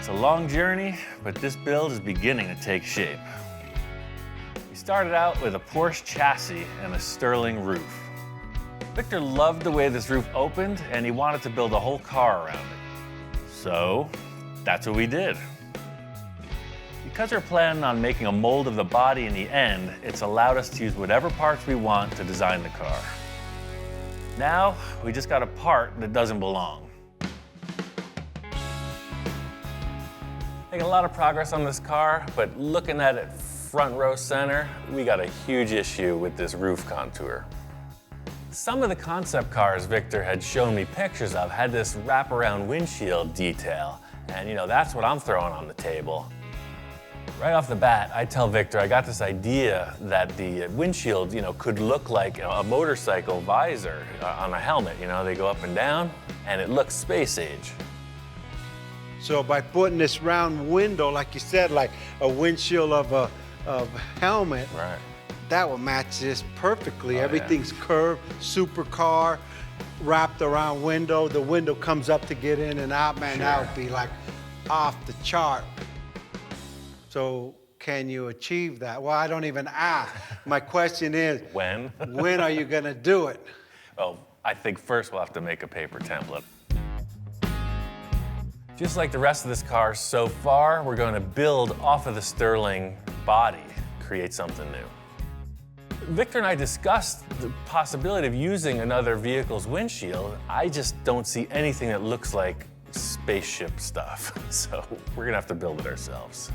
It's a long journey, but this build is beginning to take shape. We started out with a Porsche chassis and a Sterling roof. Victor loved the way this roof opened, and he wanted to build a whole car around it. So that's what we did. Because we're planning on making a mold of the body in the end, it's allowed us to use whatever parts we want to design the car. Now, we just got a part that doesn't belong. Making a lot of progress on this car, but looking at it front row center, we got a huge issue with this roof contour. Some of the concept cars Victor had shown me pictures of had this wraparound windshield detail, and that's what I'm throwing on the table. Right off the bat, I tell Victor I got this idea that the windshield, could look like a motorcycle visor on a helmet. They go up and down, and it looks space age. So by putting this round window, like you said, like a windshield of a helmet, right, that will match this perfectly. Oh, everything's curved, supercar, wrapped around window. The window comes up to get in and out, man, Sure. that would be like off the chart. So can you achieve that? Well, I don't even ask. My question is, when? When are you gonna do it? Well, I think first we'll have to make a paper template. Just like the rest of this car so far, we're going to build off of the Sterling body, create something new. Victor and I discussed the possibility of using another vehicle's windshield. I just don't see anything that looks like spaceship stuff, so we're gonna have to build it ourselves.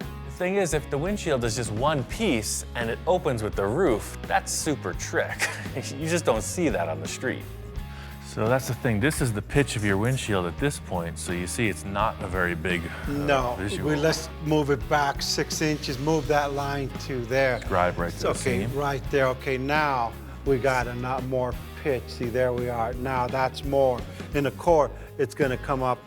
The thing is, if the windshield is just one piece and it opens with the roof, that's super trick. You just don't see that on the street. So that's the thing. This is the pitch of your windshield at this point, so you see it's not a very big No, visual. let's move it back 6 inches, move that line to there. Drive right to the Okay, seam. right there. Okay, now we got a lot more pitch. See, there we are. Now that's more. In the core, it's gonna come up.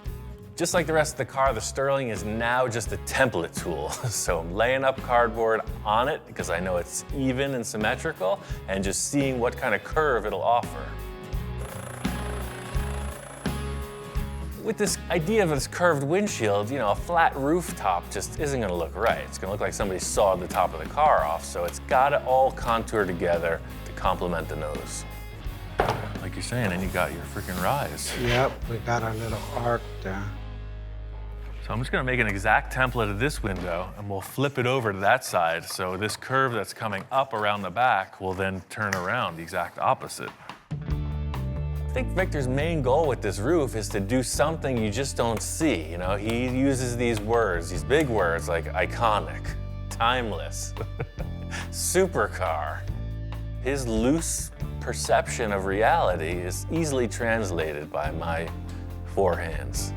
Just like the rest of the car, the Sterling is now just a template tool. So I'm laying up cardboard on it because I know it's even and symmetrical, and just seeing what kind of curve it'll offer. With this idea of this curved windshield, a flat rooftop just isn't gonna look right. It's gonna look like somebody sawed the top of the car off, so it's gotta all contour together to complement the nose. Like you're saying, and you got your freaking rise. Yep, we got our little arc there. So I'm just gonna make an exact template of this window, and we'll flip it over to that side, so this curve that's coming up around the back will then turn around the exact opposite. I think Victor's main goal with this roof is to do something you just don't see. He uses these words, these big words like iconic, timeless, supercar. His loose perception of reality is easily translated by my forehands.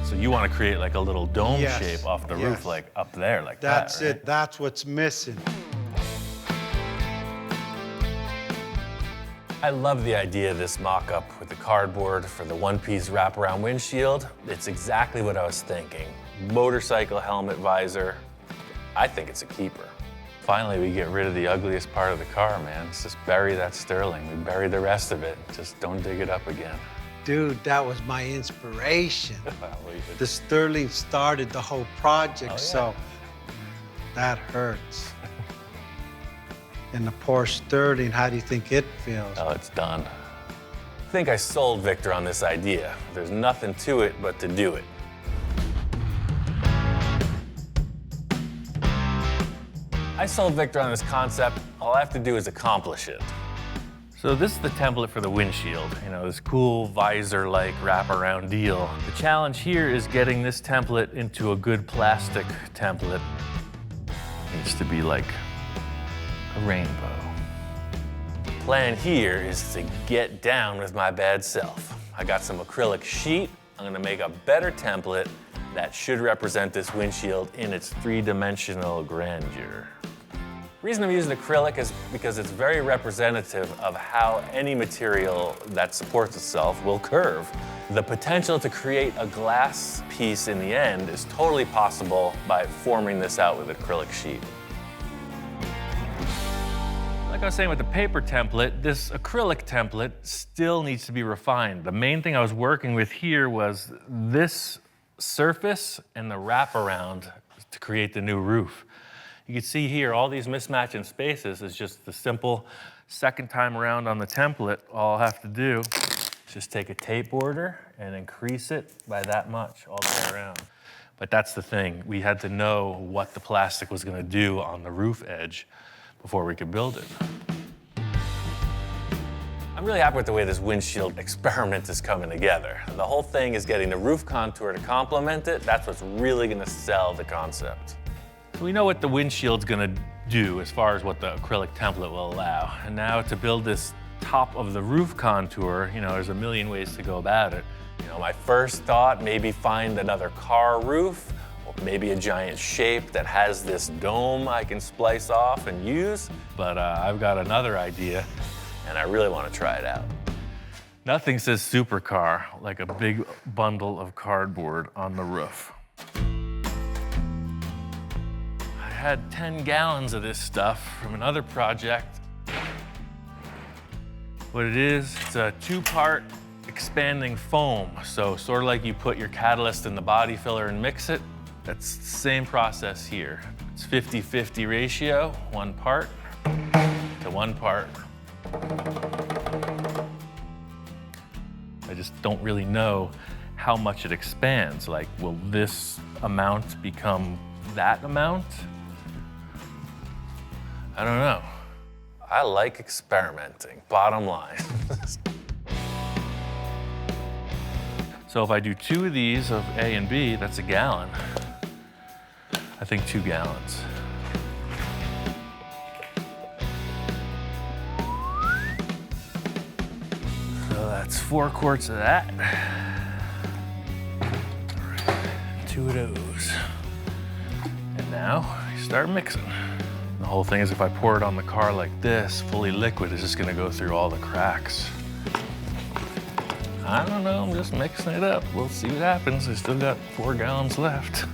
So you want to create like a little dome Yes, shape off the yes. roof, like up there, like That's that, right? it. That's what's missing. I love the idea of this mock-up with the cardboard for the one-piece wraparound windshield. It's exactly what I was thinking. Motorcycle helmet visor. I think it's a keeper. Finally, we get rid of the ugliest part of the car, man. Let's just bury that Sterling. We bury the rest of it. Just don't dig it up again. Dude, that was my inspiration. I'll leave it. The Sterling started the whole project, Oh, yeah. so that hurts. And the Porsche Sterling, how do you think it feels? Oh, it's done. I think I sold Victor on this idea. There's nothing to it but to do it. I sold Victor on this concept. All I have to do is accomplish it. So this is the template for the windshield. This cool visor-like wraparound deal. The challenge here is getting this template into a good plastic template. It needs to be like a rainbow. The plan here is to get down with my bad self. I got some acrylic sheet. I'm gonna make a better template that should represent this windshield in its three-dimensional grandeur. The reason I'm using acrylic is because it's very representative of how any material that supports itself will curve. The potential to create a glass piece in the end is totally possible by forming this out with acrylic sheet. Like I was saying with the paper template, this acrylic template still needs to be refined. The main thing I was working with here was this surface and the wraparound to create the new roof. You can see here, all these mismatching spaces is just the simple second time around on the template. All I'll have to do is just take a tape order and increase it by that much all the way around. But that's the thing. We had to know what the plastic was gonna do on the roof edge before we could build it. I'm really happy with the way this windshield experiment is coming together. The whole thing is getting the roof contour to complement it. That's what's really gonna sell the concept. We know what the windshield's gonna do as far as what the acrylic template will allow. And now to build this top of the roof contour, there's a million ways to go about it. My first thought, maybe find another car roof, or maybe a giant shape that has this dome I can splice off and use. But I've got another idea. And I really want to try it out. Nothing says supercar like a big bundle of cardboard on the roof. I had 10 gallons of this stuff from another project. What it is, it's a 2-part expanding foam. So sort of like you put your catalyst in the body filler and mix it, that's the same process here. It's 50-50 ratio, 1 part to 1 part. I just don't really know how much it expands. Like, will this amount become that amount? I don't know. I like experimenting, bottom line. So if I do 2 of these of A and B, that's a gallon. I think 2 gallons. So that's 4 quarts of that. All right, 2 of those. And now you start mixing. The whole thing is if I pour it on the car like this, fully liquid, it's just gonna go through all the cracks. I don't know, I'm just mixing it up. We'll see what happens. I still got 4 gallons left.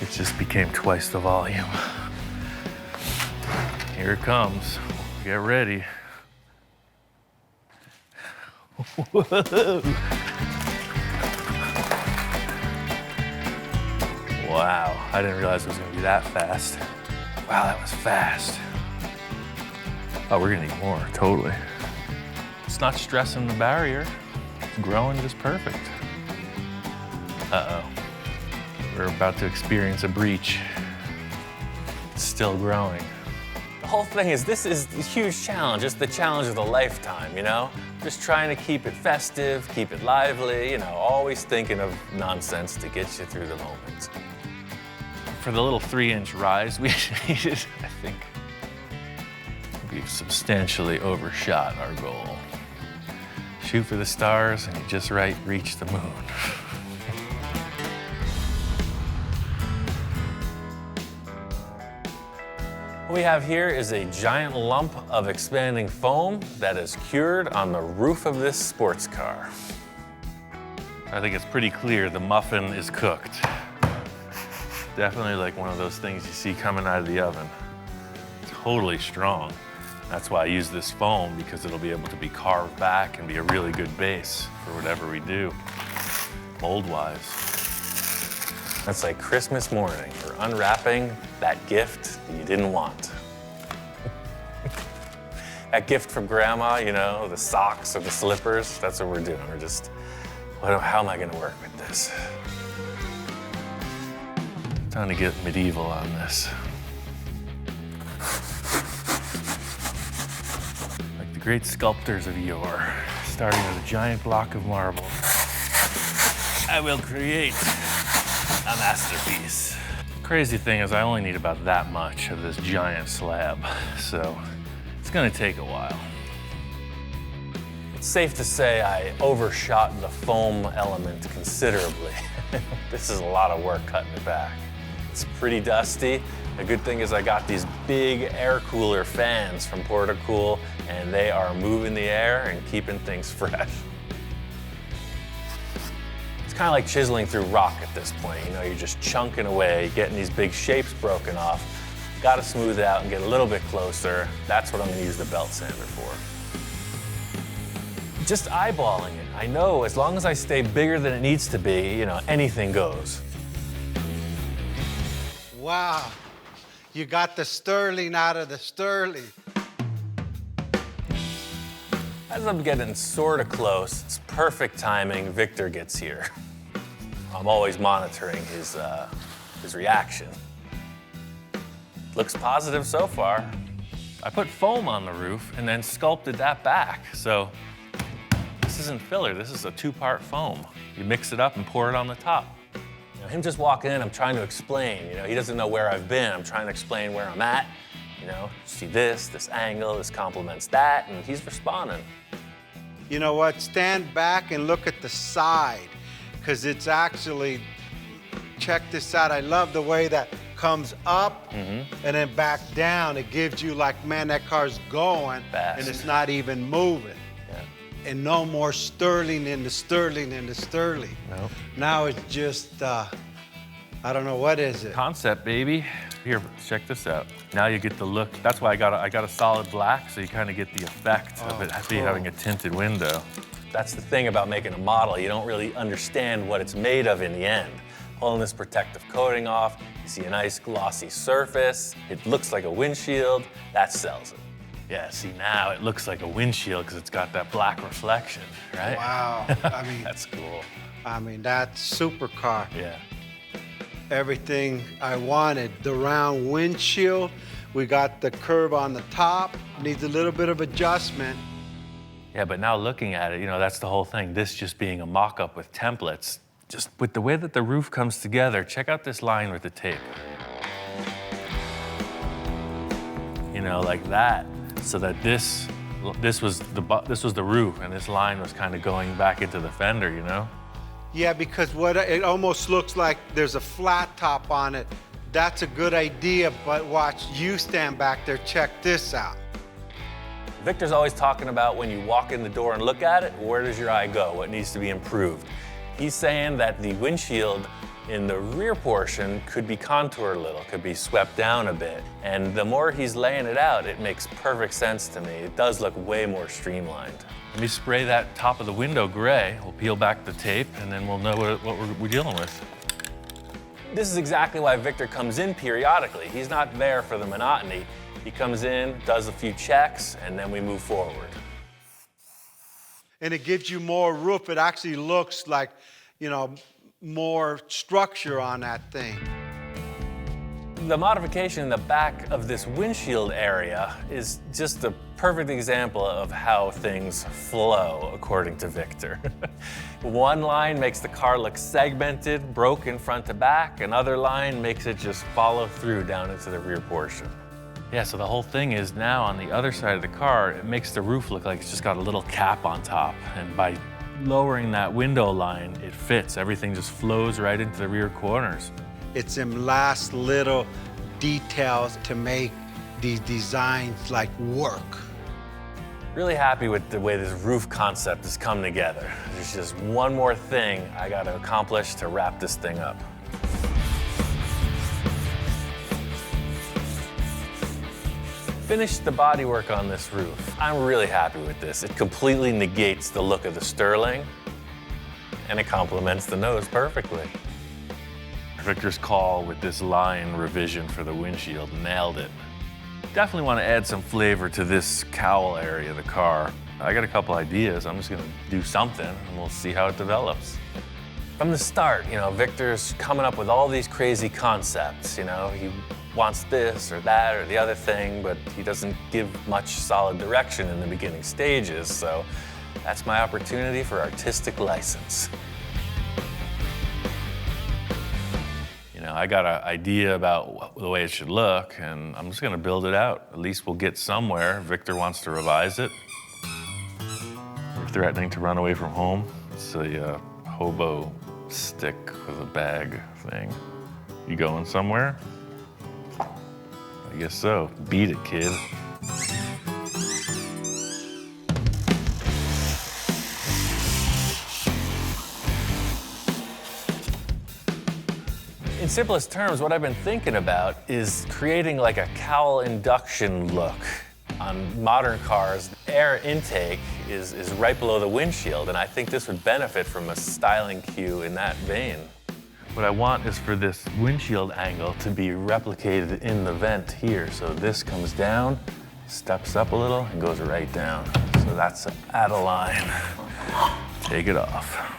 It just became twice the volume. Here it comes. Get ready. Whoa. Wow, I didn't realize it was gonna be that fast. Wow, that was fast. Oh, we're gonna need more, totally. It's not stressing the barrier. It's growing just perfect. Uh-oh. We're about to experience a breach. It's still growing. The whole thing is, this is a huge challenge. It's the challenge of a lifetime, Just trying to keep it festive, keep it lively, always thinking of nonsense to get you through the moment. For the little 3-inch rise we needed, I think we've substantially overshot our goal. Shoot for the stars and you just reach the moon. What we have here is a giant lump of expanding foam that is cured on the roof of this sports car. I think it's pretty clear the muffin is cooked. Definitely like one of those things you see coming out of the oven. Totally strong. That's why I use this foam, because it'll be able to be carved back and be a really good base for whatever we do, mold-wise. That's like Christmas morning. We're unwrapping that gift that you didn't want. That gift from grandma, the socks or the slippers, that's what we're doing. We're just, how am I gonna work with this? Time to get medieval on this. Like the great sculptors of yore, starting with a giant block of marble, I will create a masterpiece. Crazy thing is I only need about that much of this giant slab, so it's gonna take a while. It's safe to say I overshot the foam element considerably. This is a lot of work cutting it back. It's pretty dusty. The good thing is I got these big air cooler fans from Portacool, and they are moving the air and keeping things fresh. It's kind of like chiseling through rock at this point. You're just chunking away, getting these big shapes broken off. Got to smooth it out and get a little bit closer. That's what I'm going to use the belt sander for. Just eyeballing it. I know as long as I stay bigger than it needs to be, you know, anything goes. Wow. You got the sterling out of the sterling. As I'm getting sort of close, it's perfect timing. Victor gets here. I'm always monitoring his reaction. Looks positive so far. I put foam on the roof and then sculpted that back. So this isn't filler, this is a 2-part foam. You mix it up and pour it on the top. You know, him just walking in, I'm trying to explain. You know, he doesn't know where I've been. I'm trying to explain where I'm at. You know, see this angle, this complements that, and he's responding. You know what? Stand back and look at the side, because it's actually, check this out. I love the way that comes up and then back down. It gives you like, man, that car's going Fast. and it's not even moving. Yeah. And no more sterling into sterling into sterling. Nope. Now it's just, I don't know, what is it? Concept, baby. Here, check this out. Now you get the look. That's why I got a solid black, so you kind of get the effect of it cool. having a tinted window. That's the thing about making a model. You don't really understand what it's made of in the end. Pulling this protective coating off, you see a nice glossy surface. It looks like a windshield. That sells it. Yeah, see now it looks like a windshield because it's got that black reflection, right? Wow. I mean, That's cool. that's supercar. Yeah. Everything I wanted. The round windshield. We got the curve on the top. Needs a little bit of adjustment. Yeah, but now looking at it, you know, that's the whole thing. This just being a mock-up with templates. Just with the way that the roof comes together, check out this line with the tape. You know, like that, so that this was the roof, and this line was kind of going back into the fender, you know? Yeah, because it almost looks like there's a flat top on it. That's a good idea, but watch, you stand back there, check this out. Victor's always talking about when you walk in the door and look at it, where does your eye go? What needs to be improved? He's saying that the windshield in the rear portion could be contoured a little, could be swept down a bit. And the more he's laying it out, it makes perfect sense to me. It does look way more streamlined. Let me spray that top of the window gray. We'll peel back the tape, and then we'll know what we're dealing with. This is exactly why Victor comes in periodically. He's not there for the monotony. He comes in, does a few checks, and then we move forward. And it gives you more roof. It actually looks like, you know, more structure on that thing. The modification in the back of this windshield area is just a perfect example of how things flow, according to Victor. One line makes the car look segmented, broken front to back. Another line makes it just follow through down into the rear portion. Yeah, so the whole thing is now on the other side of the car, it makes the roof look like it's just got a little cap on top. And by lowering that window line, it fits. Everything just flows right into the rear corners. It's them last little details to make these designs like work. Really happy with the way this roof concept has come together. There's just one more thing I got to accomplish to wrap this thing up. Finished the bodywork on this roof. I'm really happy with this. It completely negates the look of the Sterling, and it complements the nose perfectly. Victor's call with this line revision for the windshield nailed it. Definitely want to add some flavor to this cowl area of the car. I got a couple ideas. I'm just going to do something, and we'll see how it develops. From the start, you know, Victor's coming up with all these crazy concepts. You know, he wants this or that or the other thing, but he doesn't give much solid direction in the beginning stages. So that's my opportunity for artistic license. You know, I got an idea about the way it should look, and I'm just going to build it out. At least we'll get somewhere. Victor wants to revise it. You're threatening to run away from home. It's a hobo stick with a bag thing. You going somewhere? I guess so. Beat it, kid. In simplest terms, what I've been thinking about is creating like a cowl induction look. On modern cars, air intake is right below the windshield, and I think this would benefit from a styling cue in that vein. What I want is for this windshield angle to be replicated in the vent here. So this comes down, steps up a little, and goes right down. So that's out of line. Take it off.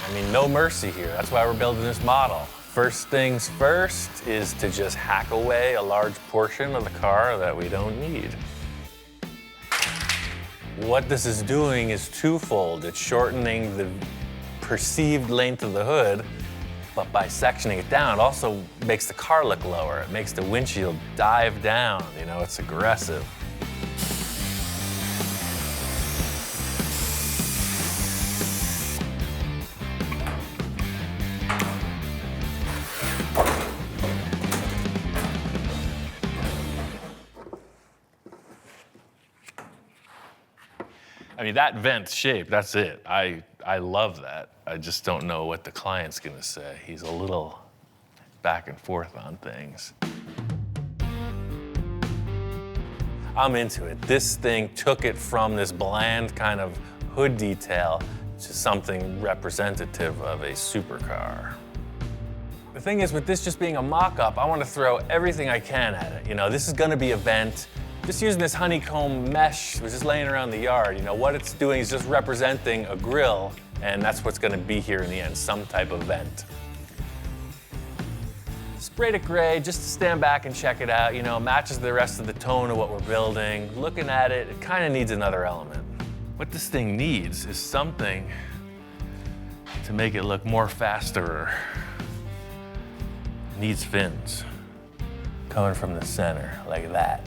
I mean, no mercy here. That's why we're building this model. First things first is to just hack away a large portion of the car that we don't need. What this is doing is twofold. It's shortening the perceived length of the hood, but by sectioning it down, it also makes the car look lower. It makes the windshield dive down. You know, it's aggressive. I mean, that vent shape, that's it. I love that. I just don't know what the client's gonna say. He's a little back and forth on things. I'm into it. This thing took it from this bland kind of hood detail to something representative of a supercar. The thing is, with this just being a mock-up, I want to throw everything I can at it. You know, this is gonna be a vent. Just using this honeycomb mesh, which is laying around the yard, you know, what it's doing is just representing a grill, and that's what's gonna be here in the end, some type of vent. Sprayed it gray just to stand back and check it out, you know, matches the rest of the tone of what we're building. Looking at it, it kind of needs another element. What this thing needs is something to make it look more faster. It needs fins coming from the center, like that.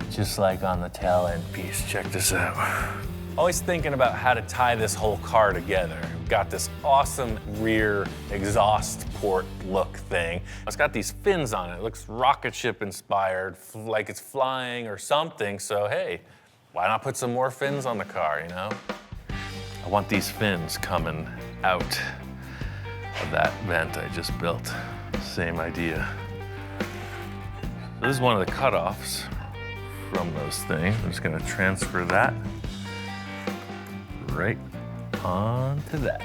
Just like on the tail end piece. Check this out. Always thinking about how to tie this whole car together. We've got this awesome rear exhaust port look thing. It's got these fins on it. It looks rocket ship inspired, like it's flying or something. So hey, why not put some more fins on the car, you know? I want these fins coming out of that vent I just built. Same idea. So this is one of the cutoffs from those things. I'm just gonna transfer that right onto that.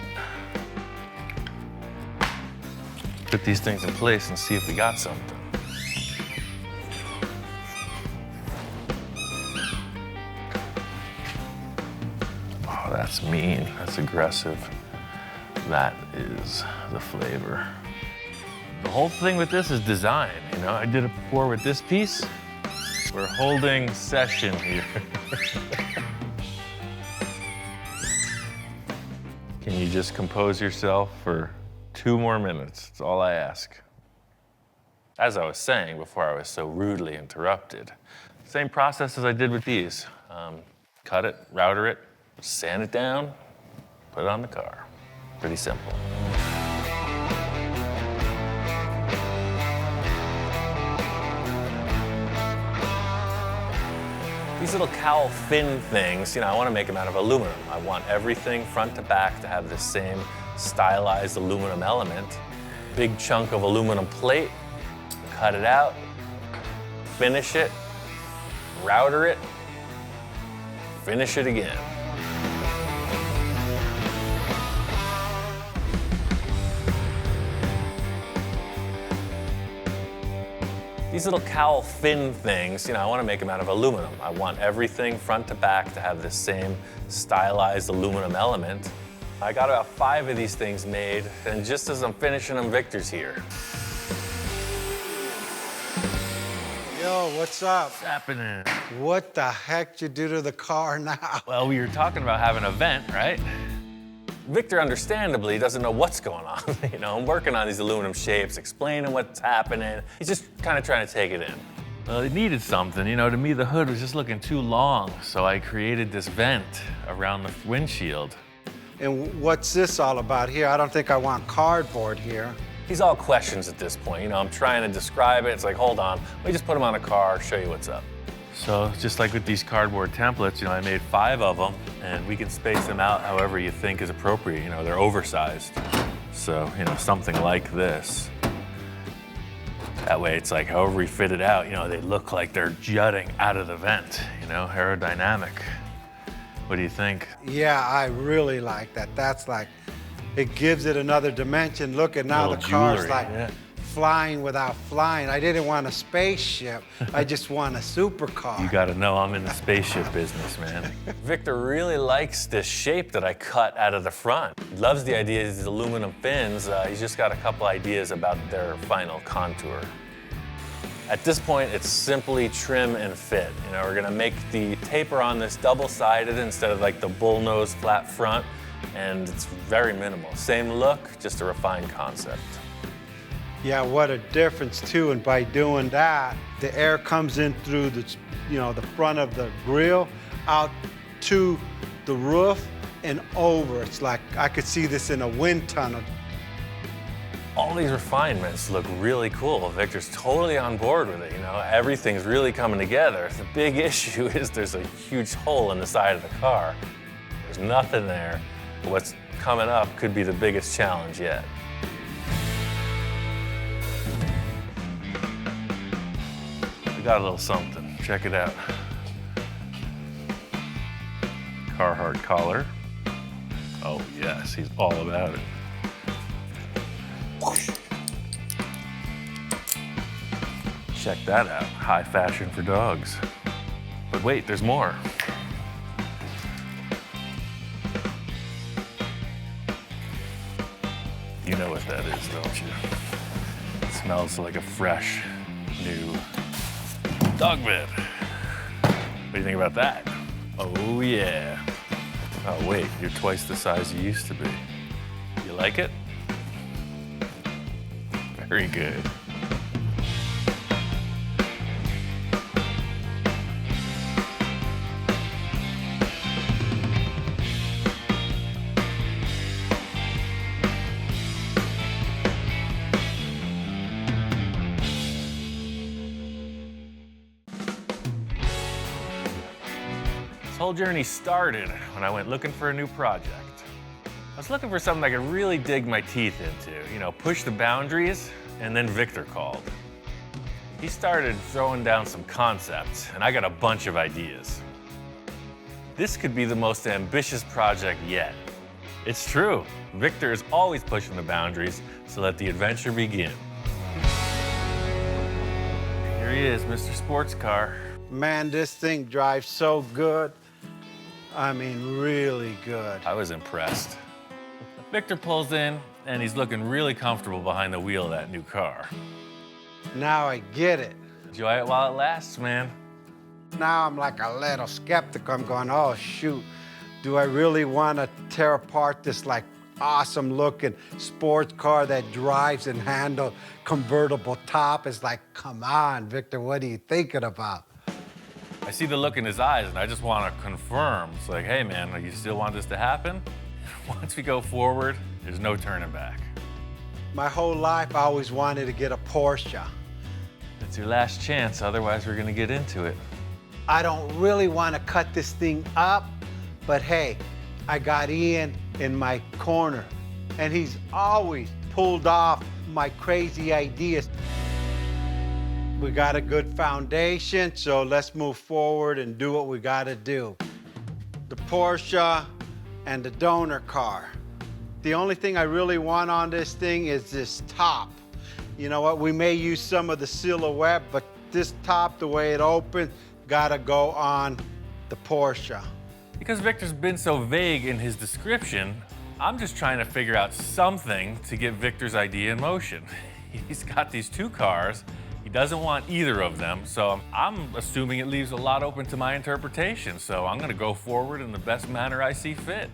Put these things in place and see if we got something. Oh, that's mean, that's aggressive. That is the flavor. The whole thing with this is design, you know? I did it before with this piece. We're holding session here. Can you just compose yourself for 2 more minutes? That's all I ask. As I was saying before I was so rudely interrupted, same process as I did with these. Cut it, router it, sand it down, put it on the car. Pretty simple. These little cowl fin things, you know, I want to make them out of aluminum. I want everything front to back to have the same stylized aluminum element. Big chunk of aluminum plate, cut it out, finish it, router it, finish it again. These little cowl fin things, you know, I want to make them out of aluminum. I want everything front to back to have the same stylized aluminum element. I got about 5 of these things made, and just as I'm finishing them, Victor's here. Yo, what's up? What's happening? What the heck you do to the car now? Well, we were talking about having an event, right? Victor, understandably, doesn't know what's going on. You know, I'm working on these aluminum shapes, explaining what's happening. He's just kind of trying to take it in. Well, it needed something. You know, to me, the hood was just looking too long, so I created this vent around the windshield. And what's this all about here? I don't think I want cardboard here. He's all questions at this point. You know, I'm trying to describe it. It's like, hold on, let me just put him on a car, show you what's up. So just like with these cardboard templates, I made 5 of them, and we can space them out however you think is appropriate. They're oversized. So, something like this. That way it's like however we fit it out, they look like they're jutting out of the vent, aerodynamic. What do you think? Yeah, I really like that. That's like, it gives it another dimension. Look at now the car's jewelry, like yeah. flying without flying. I didn't want a spaceship. I just want a supercar. You gotta know I'm in the spaceship business, man. Victor really likes this shape that I cut out of the front. He loves the idea of these aluminum fins. He's just got a couple ideas about their final contour. At this point, it's simply trim and fit. We're gonna make the taper on this double-sided instead of like the bullnose flat front, and it's very minimal. Same look, just a refined concept. Yeah, what a difference too. And by doing that, the air comes in through the, the front of the grille out to the roof and over. It's like I could see this in a wind tunnel. All these refinements look really cool. Victor's totally on board with it, Everything's really coming together. The big issue is there's a huge hole in the side of the car. There's nothing there. What's coming up could be the biggest challenge yet. We got a little something. Check it out. Carhartt collar. Oh yes, he's all about it. Check that out. High fashion for dogs. But wait, there's more. You know what that is, don't you? It smells like a fresh, new dog bed. What do you think about that? Oh yeah. Oh wait, you're twice the size you used to be. You like it? Very good. This whole journey started when I went looking for a new project. I was looking for something I could really dig my teeth into, push the boundaries, and then Victor called. He started throwing down some concepts, and I got a bunch of ideas. This could be the most ambitious project yet. It's true, Victor is always pushing the boundaries, so let the adventure begin. Here he is, Mr. Sports Car. Man, this thing drives so good. I mean, really good. I was impressed. Victor pulls in, and he's looking really comfortable behind the wheel of that new car. Now I get it. Enjoy it while it lasts, man. Now I'm like a little skeptical. I'm going, oh shoot, do I really want to tear apart this like awesome looking sports car that drives and handles convertible top? It's like, come on, Victor, what are you thinking about? I see the look in his eyes, and I just want to confirm. It's like, hey man, you still want this to happen? Once we go forward, there's no turning back. My whole life I always wanted to get a Porsche. It's your last chance, otherwise we're gonna get into it. I don't really want to cut this thing up, but hey, I got Ian in my corner, and he's always pulled off my crazy ideas. We got a good foundation, so let's move forward and do what we got to do. The Porsche and the donor car. The only thing I really want on this thing is this top. You know what, we may use some of the silhouette, but this top, the way it opens, gotta go on the Porsche. Because Victor's been so vague in his description, I'm just trying to figure out something to get Victor's idea in motion. He's got these 2 cars. He doesn't want either of them, so I'm assuming it leaves a lot open to my interpretation, so I'm gonna go forward in the best manner I see fit.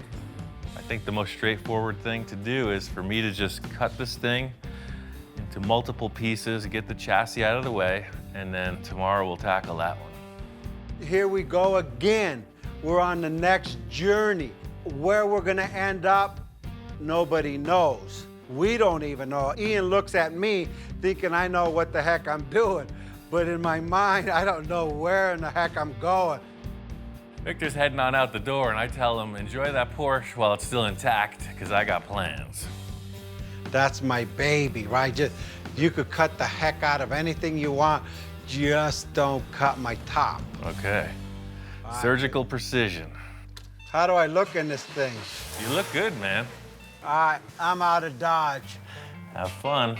I think the most straightforward thing to do is for me to just cut this thing into multiple pieces, get the chassis out of the way, and then tomorrow we'll tackle that one. Here we go again. We're on the next journey. Where we're gonna end up, nobody knows. We don't even know. Ian looks at me thinking I know what the heck I'm doing. but in my mind, I don't know where in the heck I'm going. Victor's heading on out the door, and I tell him, enjoy that Porsche while it's still intact, because I got plans. That's my baby, right? You could cut the heck out of anything you want, just don't cut my top. Okay. Surgical precision. How do I look in this thing? You look good, man. All right, I'm out of Dodge. Have fun.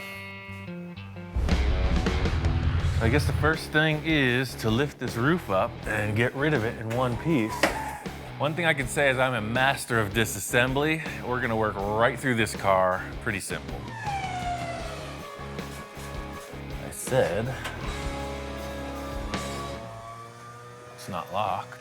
I guess the first thing is to lift this roof up and get rid of it in one piece. One thing I can say is I'm a master of disassembly. We're gonna work right through this car, pretty simple. I said, it's not locked.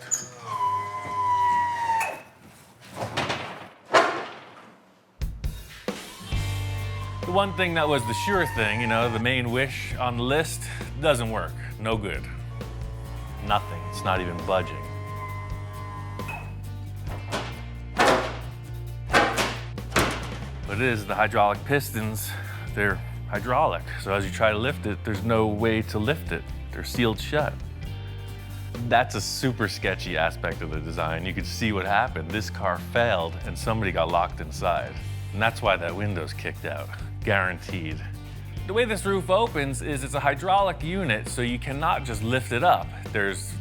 The one thing that was the sure thing, you know, the main wish on the list, doesn't work. No good. Nothing. It's not even budging. What it is, the hydraulic pistons, they're hydraulic. So as you try to lift it, there's no way to lift it. They're sealed shut. That's a super sketchy aspect of the design. You could see what happened. This car failed and somebody got locked inside. And that's why that window's kicked out. Guaranteed. The way this roof opens is it's a hydraulic unit, so you cannot just lift it up. There's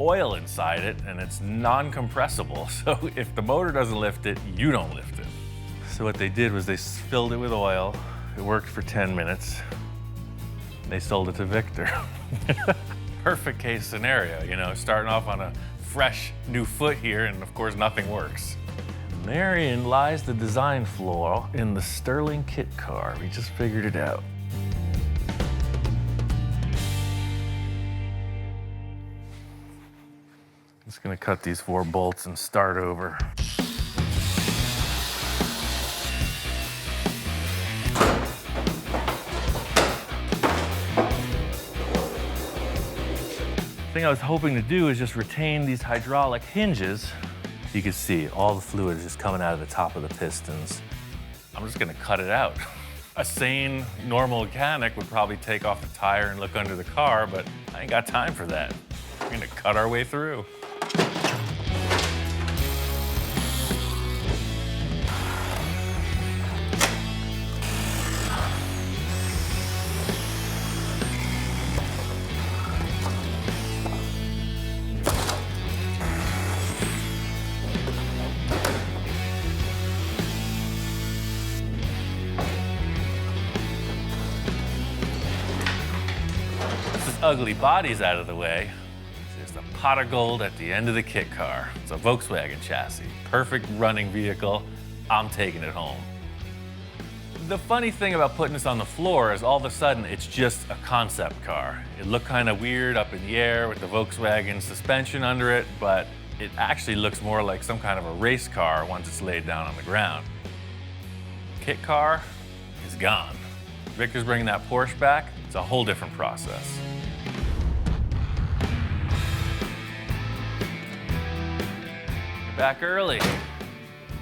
oil inside it, and it's non-compressible. So if the motor doesn't lift it, you don't lift it. So what they did was they filled it with oil. It worked for 10 minutes. And they sold it to Victor. Perfect case scenario, you know, starting off on a fresh new foot here, and of course nothing works. Therein lies the design flaw in the Sterling kit car. We just figured it out. Just gonna cut these 4 bolts and start over. The thing I was hoping to do is just retain these hydraulic hinges. You can see all the fluid is just coming out of the top of the pistons. I'm just gonna cut it out. A sane, normal mechanic would probably take off the tire and look under the car, but I ain't got time for that. We're gonna cut our way through. Ugly body's out of the way. There's the pot of gold at the end of the kit car. It's a Volkswagen chassis. Perfect running vehicle. I'm taking it home. The funny thing about putting this on the floor is all of a sudden it's just a concept car. It looked kind of weird up in the air with the Volkswagen suspension under it, but it actually looks more like some kind of a race car once it's laid down on the ground. Kit car is gone. Victor's bringing that Porsche back. It's a whole different process. Back early.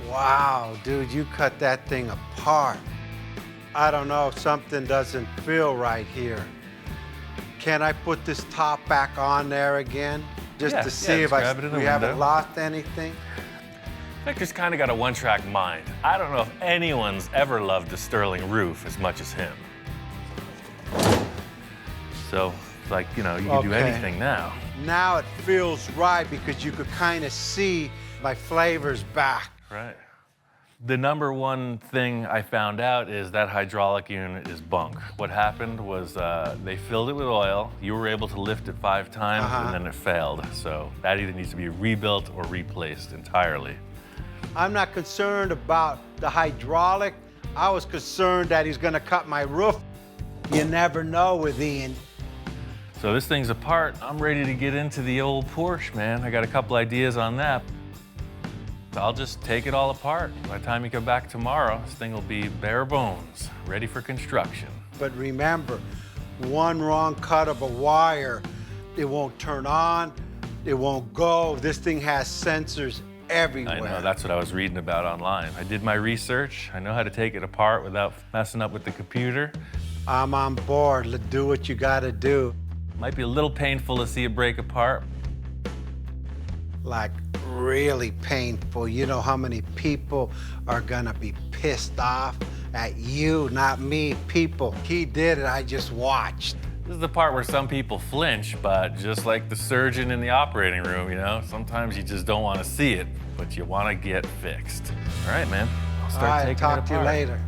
Wow, dude, you cut that thing apart. I don't know, something doesn't feel right here. Can I put this top back on there again? Just to see if we haven't lost anything? Victor's kind of got a one-track mind. I don't know if anyone's ever loved a Sterling roof as much as him. So, like, you know, you can do anything now. Now it feels right because you could kind of see my flavor's back. Right. The number one thing I found out is that hydraulic unit is bunk. What happened was they filled it with oil. You were able to lift it 5 times and then it failed. So that either needs to be rebuilt or replaced entirely. I'm not concerned about the hydraulic. I was concerned that he's gonna cut my roof. You never know with Ian. So this thing's apart. I'm ready to get into the old Porsche, man. I got a couple ideas on that. I'll just take it all apart. By the time you come back tomorrow, this thing will be bare bones, ready for construction. But remember, one wrong cut of a wire, it won't turn on, it won't go. This thing has sensors everywhere. I know, that's what I was reading about online. I did my research. I know how to take it apart without messing up with the computer. I'm on board. Let's do what you gotta do. Might be a little painful to see it break apart. Like really painful. You know how many people are gonna be pissed off at you, not me, people. He did it, I just watched. This is the part where some people flinch, but just like the surgeon in the operating room, you know, sometimes you just don't want to see it, but you want to get fixed. All right, man. I'll start All right, taking talk it to you apart. later.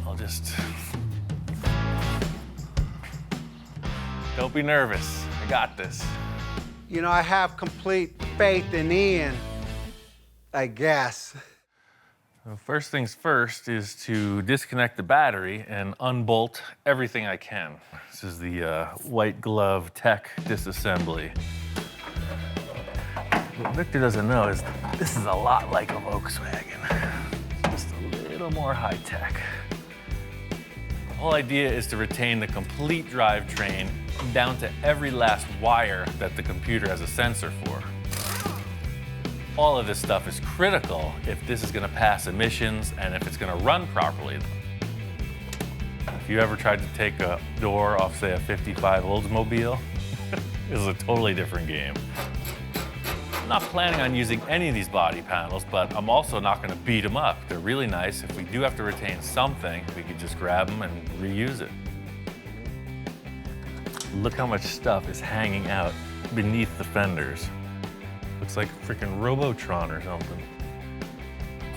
I'll just... Don't be nervous. I got this. You know, I have complete faith in Ian, I guess. So first things first is to disconnect the battery and unbolt everything I can. This is the white glove tech disassembly. What Victor doesn't know is this is a lot like a Volkswagen. It's just a little more high tech. The whole idea is to retain the complete drivetrain down to every last wire that the computer has a sensor for. All of this stuff is critical if this is going to pass emissions and if it's going to run properly. If you ever tried to take a door off, say, a 55 Oldsmobile, this is a totally different game. I'm not planning on using any of these body panels, but I'm also not going to beat them up. They're really nice. If we do have to retain something, we could just grab them and reuse it. Look how much stuff is hanging out beneath the fenders. Looks like a freaking Robotron or something.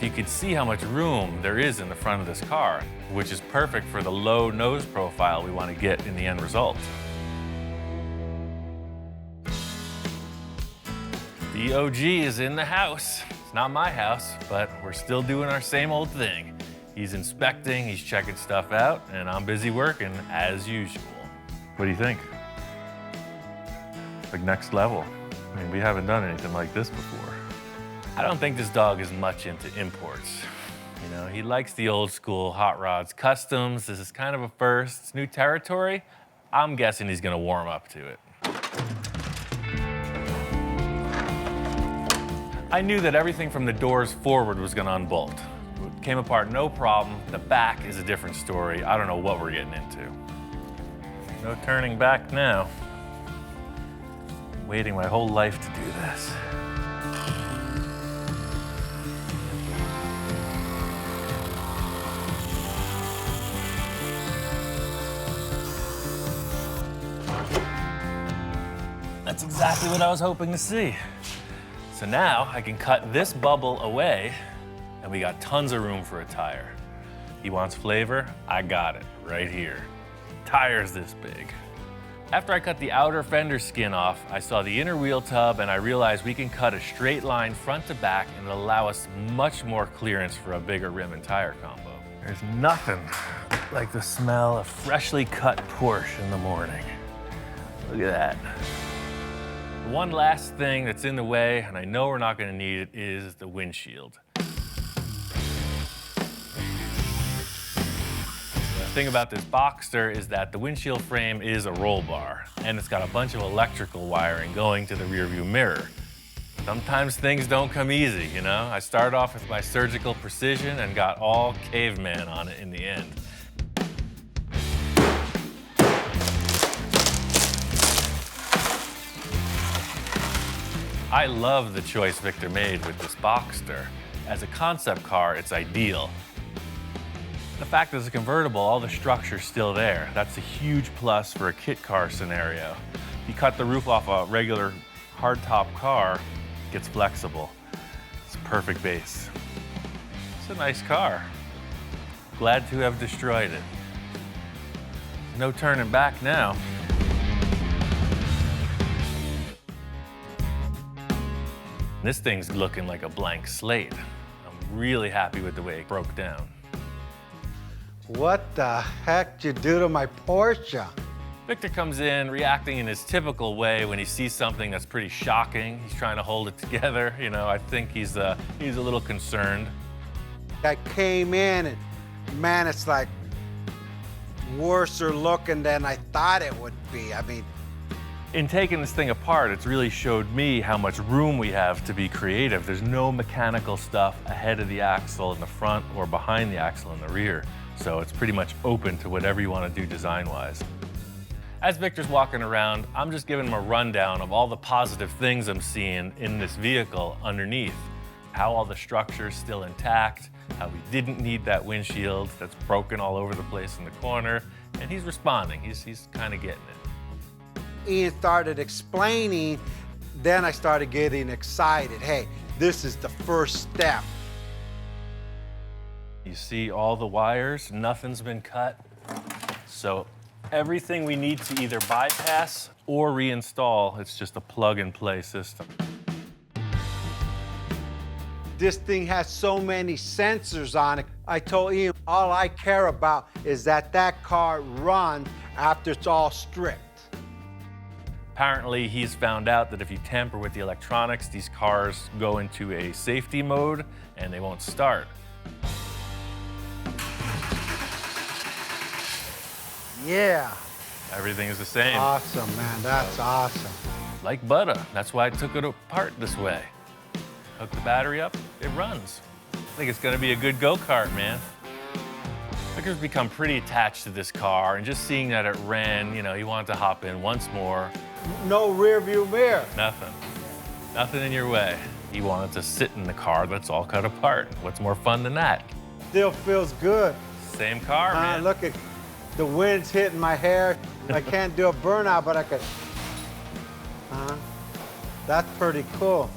You can see how much room there is in the front of this car, which is perfect for the low nose profile we want to get in the end result. The OG is in the house. It's not my house, but we're still doing our same old thing. He's inspecting, he's checking stuff out, and I'm busy working as usual. What do you think? Like next level. I mean, we haven't done anything like this before. I don't think this dog is much into imports. You know, he likes the old school hot rods, customs. This is kind of a first. It's new territory. I'm guessing he's gonna warm up to it. I knew that everything from the doors forward was gonna unbolt. It came apart no problem. The back is a different story. I don't know what we're getting into. No turning back now. Waiting my whole life to do this. That's exactly what I was hoping to see. So now I can cut this bubble away and we got tons of room for a tire. He wants flavor, I got it right here. Tire's this big. After I cut the outer fender skin off, I saw the inner wheel tub and I realized we can cut a straight line front to back and it'll allow us much more clearance for a bigger rim and tire combo. There's nothing like the smell of freshly cut Porsche in the morning. Look at that. One last thing that's in the way, and I know we're not gonna need it, is the windshield. The thing about this Boxster is that the windshield frame is a roll bar, and it's got a bunch of electrical wiring going to the rearview mirror. Sometimes things don't come easy, you know? I started off with my surgical precision and got all caveman on it in the end. I love the choice Victor made with this Boxster. As a concept car, it's ideal. The fact that it's a convertible, all the structure's still there. That's a huge plus for a kit car scenario. If you cut the roof off a regular hardtop car, it gets flexible. It's a perfect base. It's a nice car. Glad to have destroyed it. No turning back now. This thing's looking like a blank slate. I'm really happy with the way it broke down. What the heck did you do to my Porsche? Victor comes in reacting in his typical way when he sees something that's pretty shocking. He's trying to hold it together. You know, I think he's a little concerned. I came in and man, it's like worser looking than I thought it would be. I mean, In taking this thing apart, it's really showed me how much room we have to be creative. There's no mechanical stuff ahead of the axle in the front or behind the axle in the rear. So it's pretty much open to whatever you want to do design-wise. As Victor's walking around, I'm just giving him a rundown of all the positive things I'm seeing in this vehicle underneath. How all the structure's still intact, how we didn't need that windshield that's broken all over the place in the corner, and he's responding. He's kind of getting it. Ian started explaining, then I started getting excited. Hey, this is the first step. You see all the wires, nothing's been cut. So everything we need to either bypass or reinstall, it's just a plug-and-play system. This thing has so many sensors on it. I told Ian, all I care about is that that car runs after it's all stripped. Apparently, he's found out that if you tamper with the electronics, these cars go into a safety mode and they won't start. Yeah. Everything is the same. Awesome, man. That's awesome. Like butter. That's why I took it apart this way. Hook the battery up, it runs. I think it's gonna be a good go-kart, man. Victor's become pretty attached to this car, and just seeing that it ran, you know, he wanted to hop in once more. No rear view mirror. Nothing. Nothing in your way. He wanted to sit in the car that's all cut apart. What's more fun than that? Still feels good. Same car, man. Look at the wind's hitting my hair. I can't do a burnout, but I could. That's pretty cool.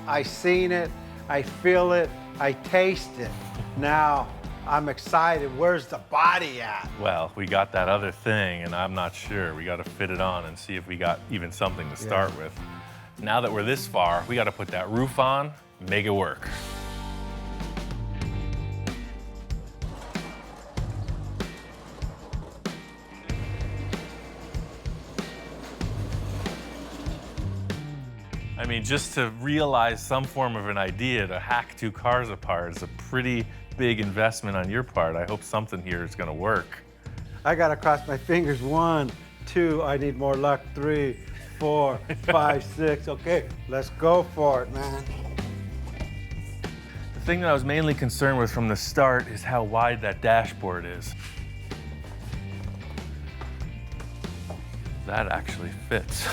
I seen it, I feel it, I taste it. Now I'm excited. Where's the body at? Well, we got that other thing, and I'm not sure. We got to fit it on and see if we got even something to start with. Now that we're this far, we got to put that roof on, make it work. I mean, just to realize some form of an idea to hack two cars apart is a pretty big investment on your part. I hope something here is gonna work. I gotta cross my fingers. 1, 2, I need more luck. 3, 4, 5, 6. Okay, let's go for it, man. The thing that I was mainly concerned with from the start is how wide that dashboard is. That actually fits.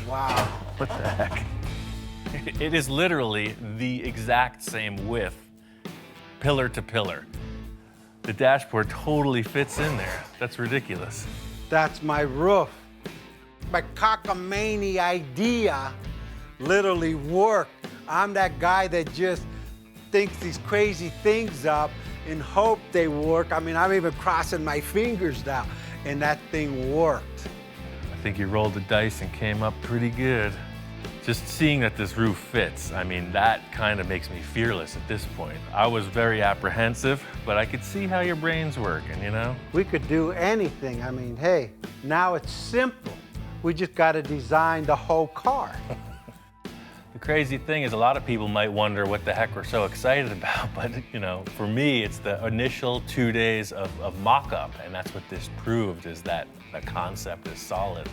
Wow. What the heck? It is literally the exact same width, pillar to pillar. The dashboard totally fits in there. That's ridiculous. That's my roof. My cockamamie idea literally worked. I'm that guy that just thinks these crazy things up and hope they work. I mean, I'm even crossing my fingers now, and that thing worked. I think you rolled the dice and came up pretty good. Just seeing that this roof fits, I mean, that kind of makes me fearless at this point. I was very apprehensive, but I could see how your brain's working, you know? We could do anything. I mean, hey, now it's simple. We just got to design the whole car. The crazy thing is a lot of people might wonder what the heck we're so excited about, but you know, for me, it's the initial 2 days of mock-up, and that's what this proved, is that the concept is solid.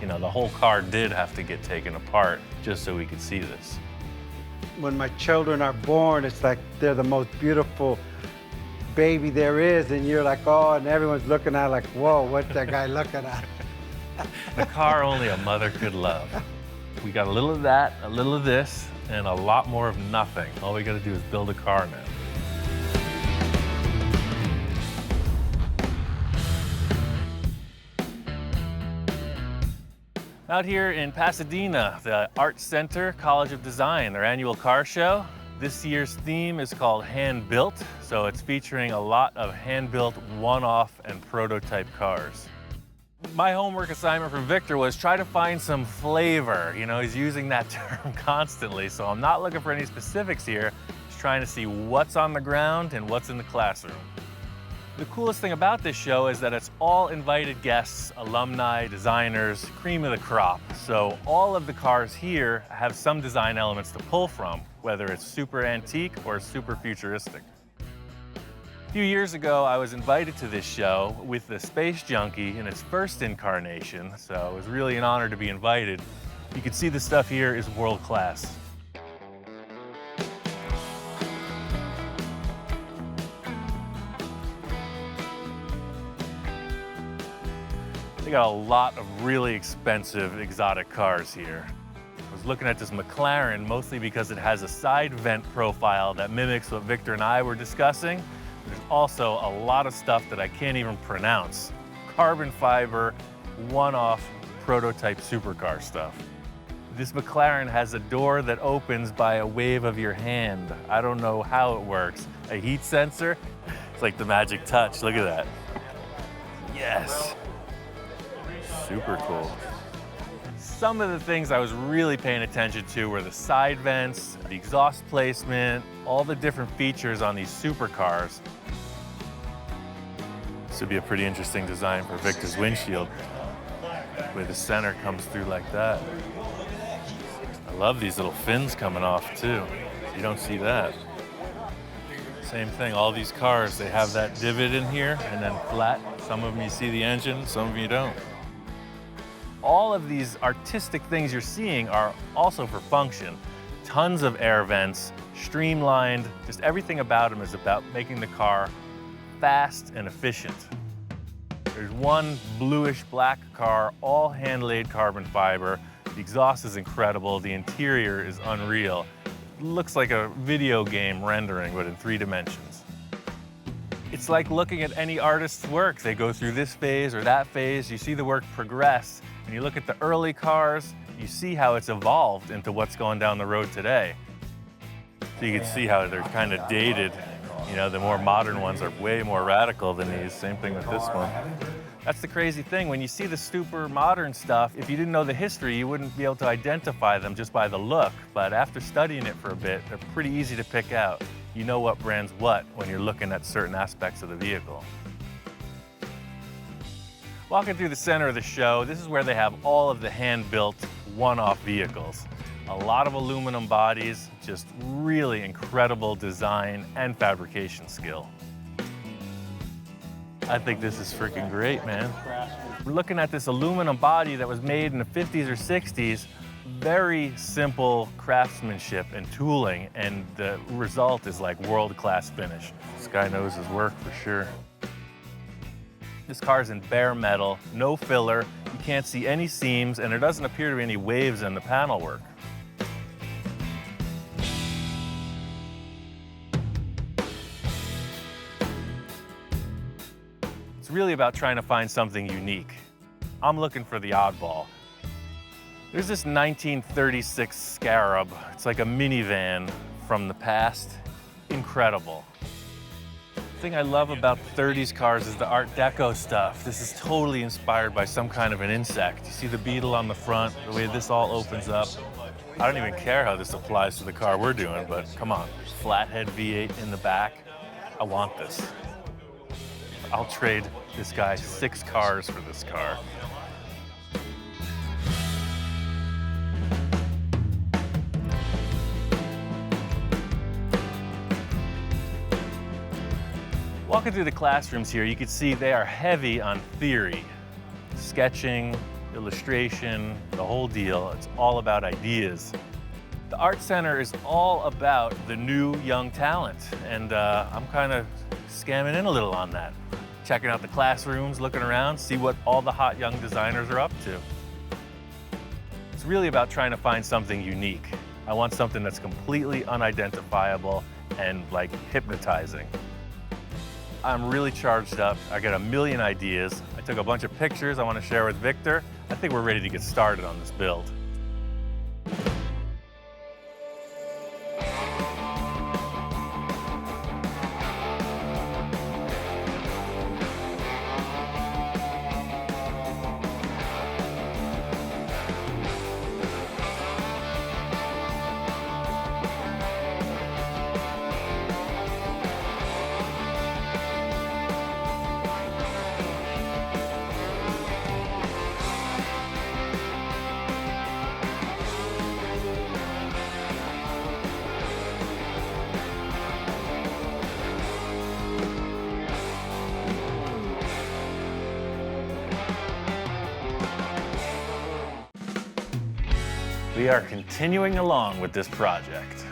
You know, the whole car did have to get taken apart just so we could see this. When my children are born, it's like they're the most beautiful baby there is, and you're like, oh, and everyone's looking at it like, whoa, what's that guy looking at? The car only a mother could love. We got a little of that, a little of this, and a lot more of nothing. All we gotta do is build a car now. Out here in Pasadena, the Art Center College of Design, their annual car show. This year's theme is called Hand Built, so it's featuring a lot of hand-built one-off and prototype cars. My homework assignment from Victor was try to find some flavor. You know, he's using that term constantly, so I'm not looking for any specifics here. Just trying to see what's on the ground and what's in the classroom. The coolest thing about this show is that it's all invited guests, alumni, designers, cream of the crop. So all of the cars here have some design elements to pull from, whether it's super antique or super futuristic. A few years ago, I was invited to this show with the Space Junkie in its first incarnation, so it was really an honor to be invited. You can see the stuff here is world class. They got a lot of really expensive exotic cars here. I was looking at this McLaren mostly because it has a side vent profile that mimics what Victor and I were discussing. There's also a lot of stuff that I can't even pronounce. Carbon fiber, one-off prototype supercar stuff. This McLaren has a door that opens by a wave of your hand. I don't know how it works. A heat sensor? It's like the magic touch, look at that. Yes. Super cool. Some of the things I was really paying attention to were the side vents, the exhaust placement, all the different features on these supercars. This would be a pretty interesting design for Victor's windshield, where the center comes through like that. I love these little fins coming off too. You don't see that. Same thing, all these cars, they have that divot in here and then flat. Some of them you see the engine, some of them you don't. All of these artistic things you're seeing are also for function. Tons of air vents, streamlined, just everything about them is about making the car fast and efficient. There's one bluish black car, all hand-laid carbon fiber. The exhaust is incredible, the interior is unreal. It looks like a video game rendering, but in 3 dimensions. It's like looking at any artist's work. They go through this phase or that phase, you see the work progress. When you look at the early cars, you see how it's evolved into what's going down the road today. So you can see how they're kind of dated. You know, the more modern ones are way more radical than these. Same thing with this one. That's the crazy thing. When you see the super modern stuff, if you didn't know the history, you wouldn't be able to identify them just by the look. But after studying it for a bit, they're pretty easy to pick out. You know what brand's what when you're looking at certain aspects of the vehicle. Walking through the center of the show, this is where they have all of the hand-built, one-off vehicles. A lot of aluminum bodies, just really incredible design and fabrication skill. I think this is freaking great, man. We're looking at this aluminum body that was made in the 50s or 60s, very simple craftsmanship and tooling, and the result is like world-class finish. This guy knows his work for sure. This car's in bare metal, no filler, you can't see any seams, and there doesn't appear to be any waves in the panel work. It's really about trying to find something unique. I'm looking for the oddball. There's this 1936 Scarab. It's like a minivan from the past. Incredible. The thing I love about 30s cars is the Art Deco stuff. This is totally inspired by some kind of an insect. You see the beetle on the front, the way this all opens up. I don't even care how this applies to the car we're doing, but come on. Flathead V8 in the back. I want this. I'll trade this guy 6 cars for this car. Walking through the classrooms here, you can see they are heavy on theory. Sketching, illustration, the whole deal. It's all about ideas. The Art Center is all about the new young talent, and I'm kind of scamming in a little on that. Checking out the classrooms, looking around, see what all the hot young designers are up to. It's really about trying to find something unique. I want something that's completely unidentifiable and like hypnotizing. I'm really charged up. I got a million ideas. I took a bunch of pictures I want to share with Victor. I think we're ready to get started on this build. We are continuing along with this project.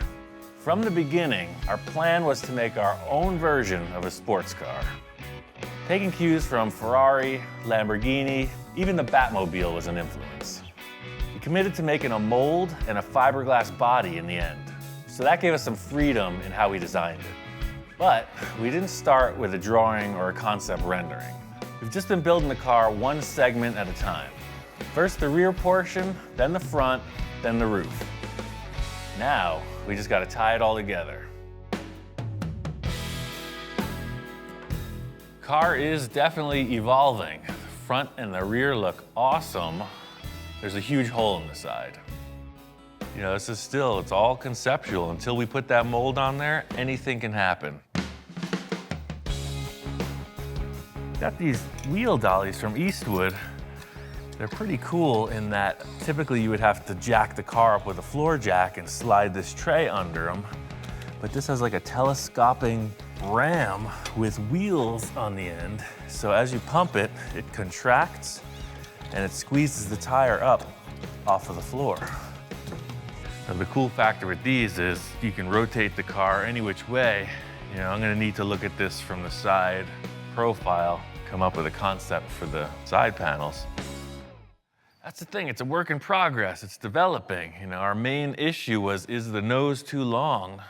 From the beginning, our plan was to make our own version of a sports car. Taking cues from Ferrari, Lamborghini, Even the Batmobile was an influence. We committed to making a mold and a fiberglass body in the end. So that gave us some freedom in how we designed it. But we didn't start with a drawing or a concept rendering. We've just been building the car one segment at a time. First the rear portion, then the front, then the roof. Now, we just gotta tie it all together. Car is definitely evolving. The front and the rear look awesome. There's a huge hole in the side. You know, this is still, it's all conceptual. Until we put that mold on there, anything can happen. Got these wheel dollies from Eastwood. They're pretty cool in that typically you would have to jack the car up with a floor jack and slide this tray under them. But this has like a telescoping ram with wheels on the end. So as you pump it, it contracts and it squeezes the tire up off of the floor. Now the cool factor with these is you can rotate the car any which way. You know, I'm gonna need to look at this from the side profile, come up with a concept for the side panels. That's the thing, it's a work in progress, it's developing. You know, our main issue was, is the nose too long?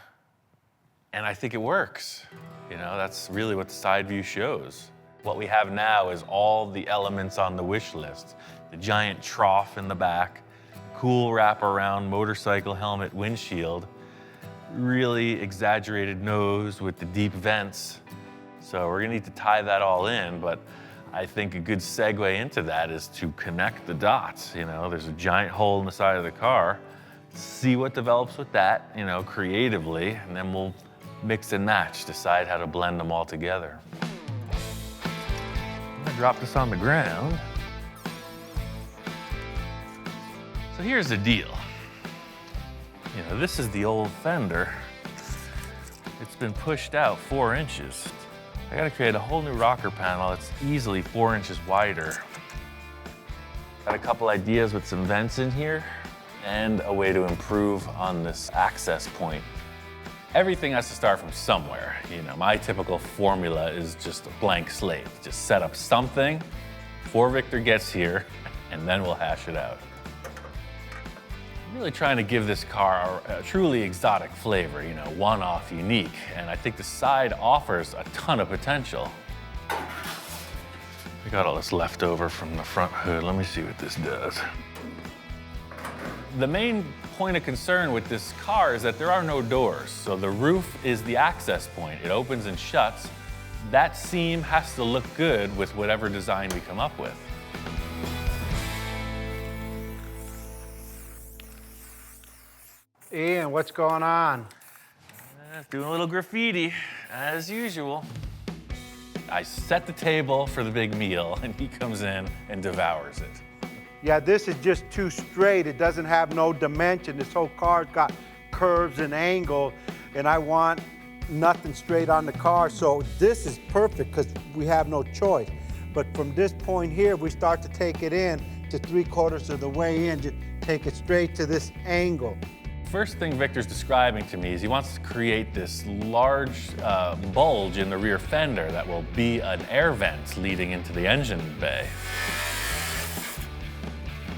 And I think it works. You know, that's really what the side view shows. What we have now is all the elements on the wish list. The giant trough in the back, cool wraparound motorcycle helmet windshield, really exaggerated nose with the deep vents. So we're gonna need to tie that all in, but I think a good segue into that is to connect the dots. You know, there's a giant hole in the side of the car. See what develops with that, you know, creatively, and then we'll mix and match, decide how to blend them all together. I'm gonna drop this on the ground. So here's the deal. You know, this is the old fender. It's been pushed out 4 inches. I gotta create a whole new rocker panel that's easily 4 inches wider. Got a couple ideas with some vents in here and a way to improve on this access point. Everything has to start from somewhere. You know, my typical formula is just a blank slate. Just set up something before Victor gets here, and then we'll hash it out. I'm really trying to give this car a truly exotic flavor, you know, one-off, unique, and I think the side offers a ton of potential. We got all this left over from the front hood. Let me see what this does. The main point of concern with this car is that there are no doors, so the roof is the access point. It opens and shuts. That seam has to look good with whatever design we come up with. Ian, what's going on? Doing a little graffiti, as usual. I set the table for the big meal, and he comes in and devours it. Yeah, this is just too straight. It doesn't have no dimension. This whole car's got curves and angle, and I want nothing straight on the car. So this is perfect because we have no choice. But from this point here, we start to take it in to 3/4 of the way in, just take it straight to this angle. First thing Victor's describing to me is he wants to create this large bulge in the rear fender that will be an air vent leading into the engine bay.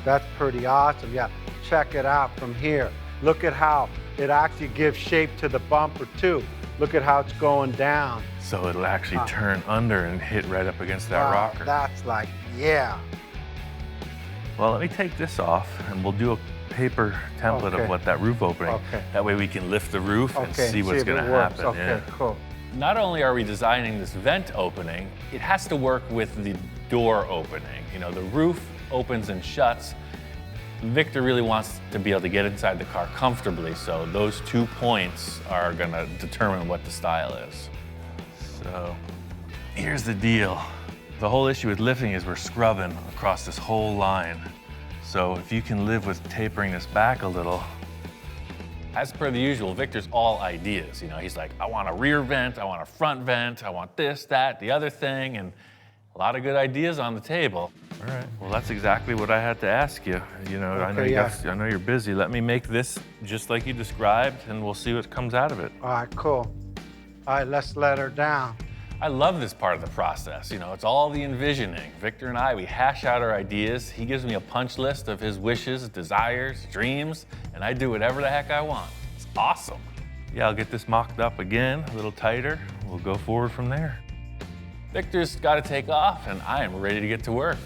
That's pretty awesome. Yeah, check it out from here. Look at how it actually gives shape to the bumper too. Look at how it's going down. So it'll actually turn under and hit right up against that rocker. That's like, yeah. Well, let me take this off and we'll do a paper template of what that roof opening. That way we can lift the roof and see what's gonna happen. Okay, cool. Not only are we designing this vent opening, it has to work with the door opening. You know, the roof opens and shuts. Victor really wants to be able to get inside the car comfortably, so those 2 points are gonna determine what the style is. So here's the deal. The whole issue with lifting is we're scrubbing across this whole line. So if you can live with tapering this back a little. As per the usual, Victor's all ideas. You know, he's like, I want a rear vent, I want a front vent, I want this, that, the other thing, and a lot of good ideas on the table. All right, well, that's exactly what I had to ask you. You know, I know you're busy. Let me make this just like you described, and we'll see what comes out of it. All right, cool. All right, let's let her down. I love this part of the process. You know, it's all the envisioning. Victor and I, we hash out our ideas. He gives me a punch list of his wishes, desires, dreams, and I do whatever the heck I want. It's awesome. Yeah, I'll get this mocked up again, a little tighter. We'll go forward from there. Victor's got to take off, and I am ready to get to work.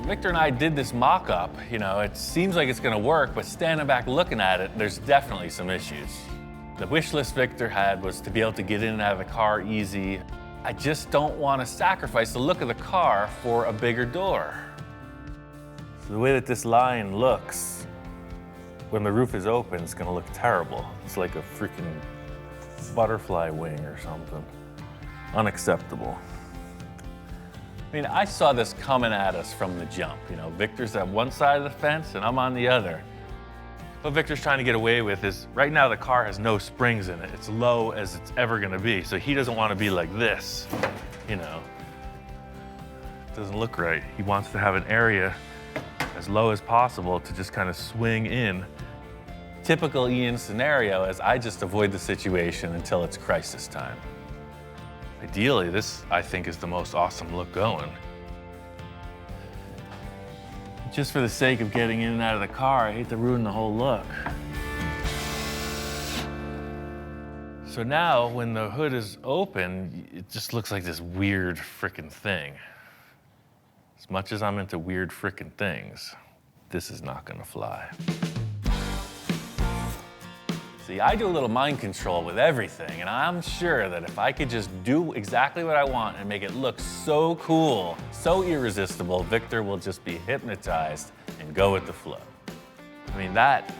Victor and I did this mock-up. You know, it seems like it's going to work, but standing back looking at it, there's definitely some issues. The wish list Victor had was to be able to get in and out of the car easy. I just don't want to sacrifice the look of the car for a bigger door. So the way that this line looks, when the roof is open, it's going to look terrible. It's like a freaking butterfly wing or something. Unacceptable. I mean, I saw this coming at us from the jump. You know, Victor's at one side of the fence and I'm on the other. What Victor's trying to get away with is, right now the car has no springs in it. It's low as it's ever gonna be. So he doesn't want to be like this, you know. It doesn't look right. He wants to have an area as low as possible to just kind of swing in. Typical Ian scenario is I just avoid the situation until it's crisis time. Ideally, this, I think, is the most awesome look going. Just for the sake of getting in and out of the car, I hate to ruin the whole look. So now, when the hood is open, it just looks like this weird frickin' thing. As much as I'm into weird frickin' things, this is not gonna fly. See, I do a little mind control with everything, and I'm sure that if I could just do exactly what I want and make it look so cool, so irresistible, Victor will just be hypnotized and go with the flow. I mean, that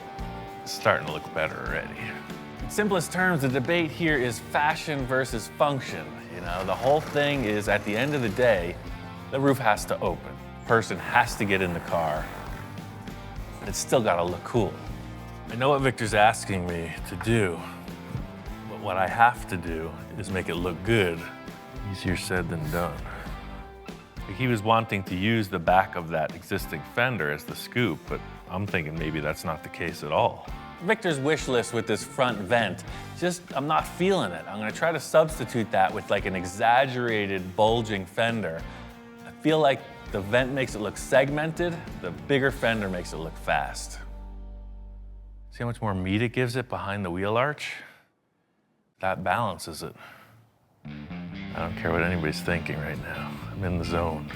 is starting to look better already. In simplest terms, the debate here is fashion versus function. You know, the whole thing is, at the end of the day, the roof has to open. Person has to get in the car, but it's still gotta look cool. I know what Victor's asking me to do, but what I have to do is make it look good. Easier said than done. Like, he was wanting to use the back of that existing fender as the scoop, but I'm thinking maybe that's not the case at all. Victor's wish list with this front vent, I'm not feeling it. I'm gonna try to substitute that with like an exaggerated bulging fender. I feel like the vent makes it look segmented, the bigger fender makes it look fast. See how much more meat it gives it behind the wheel arch? That balances it. I don't care what anybody's thinking right now. I'm in the zone.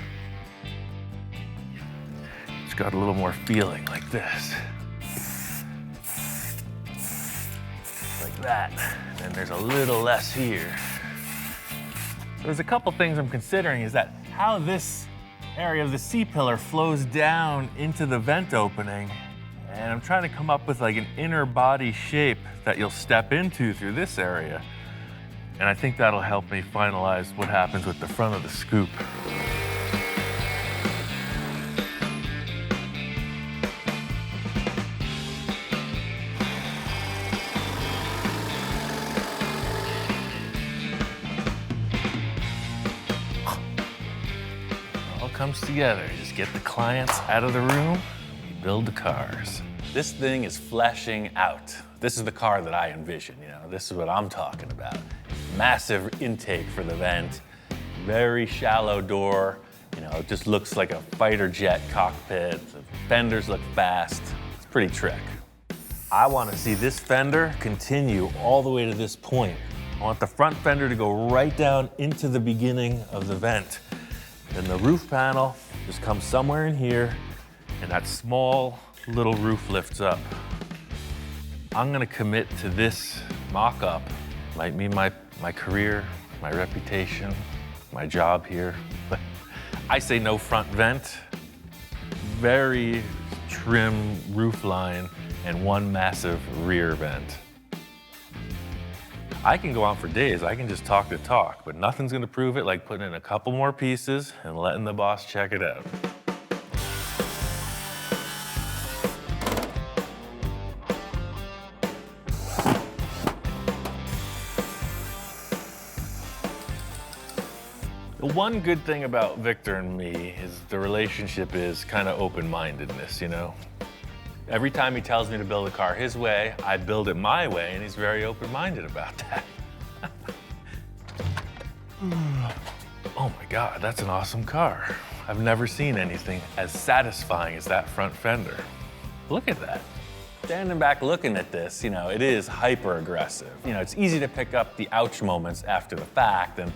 It's got a little more feeling like this. Like that. And there's a little less here. There's a couple things I'm considering, is that how this area of the C-pillar flows down into the vent opening. And I'm trying to come up with like an inner body shape that you'll step into through this area. And I think that'll help me finalize what happens with the front of the scoop. It all comes together. You just get the clients out of the room, we build the cars. This thing is fleshing out. This is the car that I envision, you know, this is what I'm talking about. Massive intake for the vent, very shallow door, you know, it just looks like a fighter jet cockpit. The fenders look fast, it's pretty trick. I want to see this fender continue all the way to this point. I want the front fender to go right down into the beginning of the vent. Then the roof panel just comes somewhere in here, and that small little roof lifts up. I'm gonna commit to this mock-up. Might mean my career, my reputation, my job here, but I say no front vent, very trim roof line, and one massive rear vent. I can go on for days, I can just talk the talk, but nothing's gonna prove it like putting in a couple more pieces and letting the boss check it out. The one good thing about Victor and me is the relationship is kind of open-mindedness, you know? Every time he tells me to build a car his way, I build it my way, and he's very open-minded about that. Oh my God, that's an awesome car. I've never seen anything as satisfying as that front fender. Look at that. Standing back looking at this, you know, it is hyper-aggressive. You know, it's easy to pick up the ouch moments after the fact, and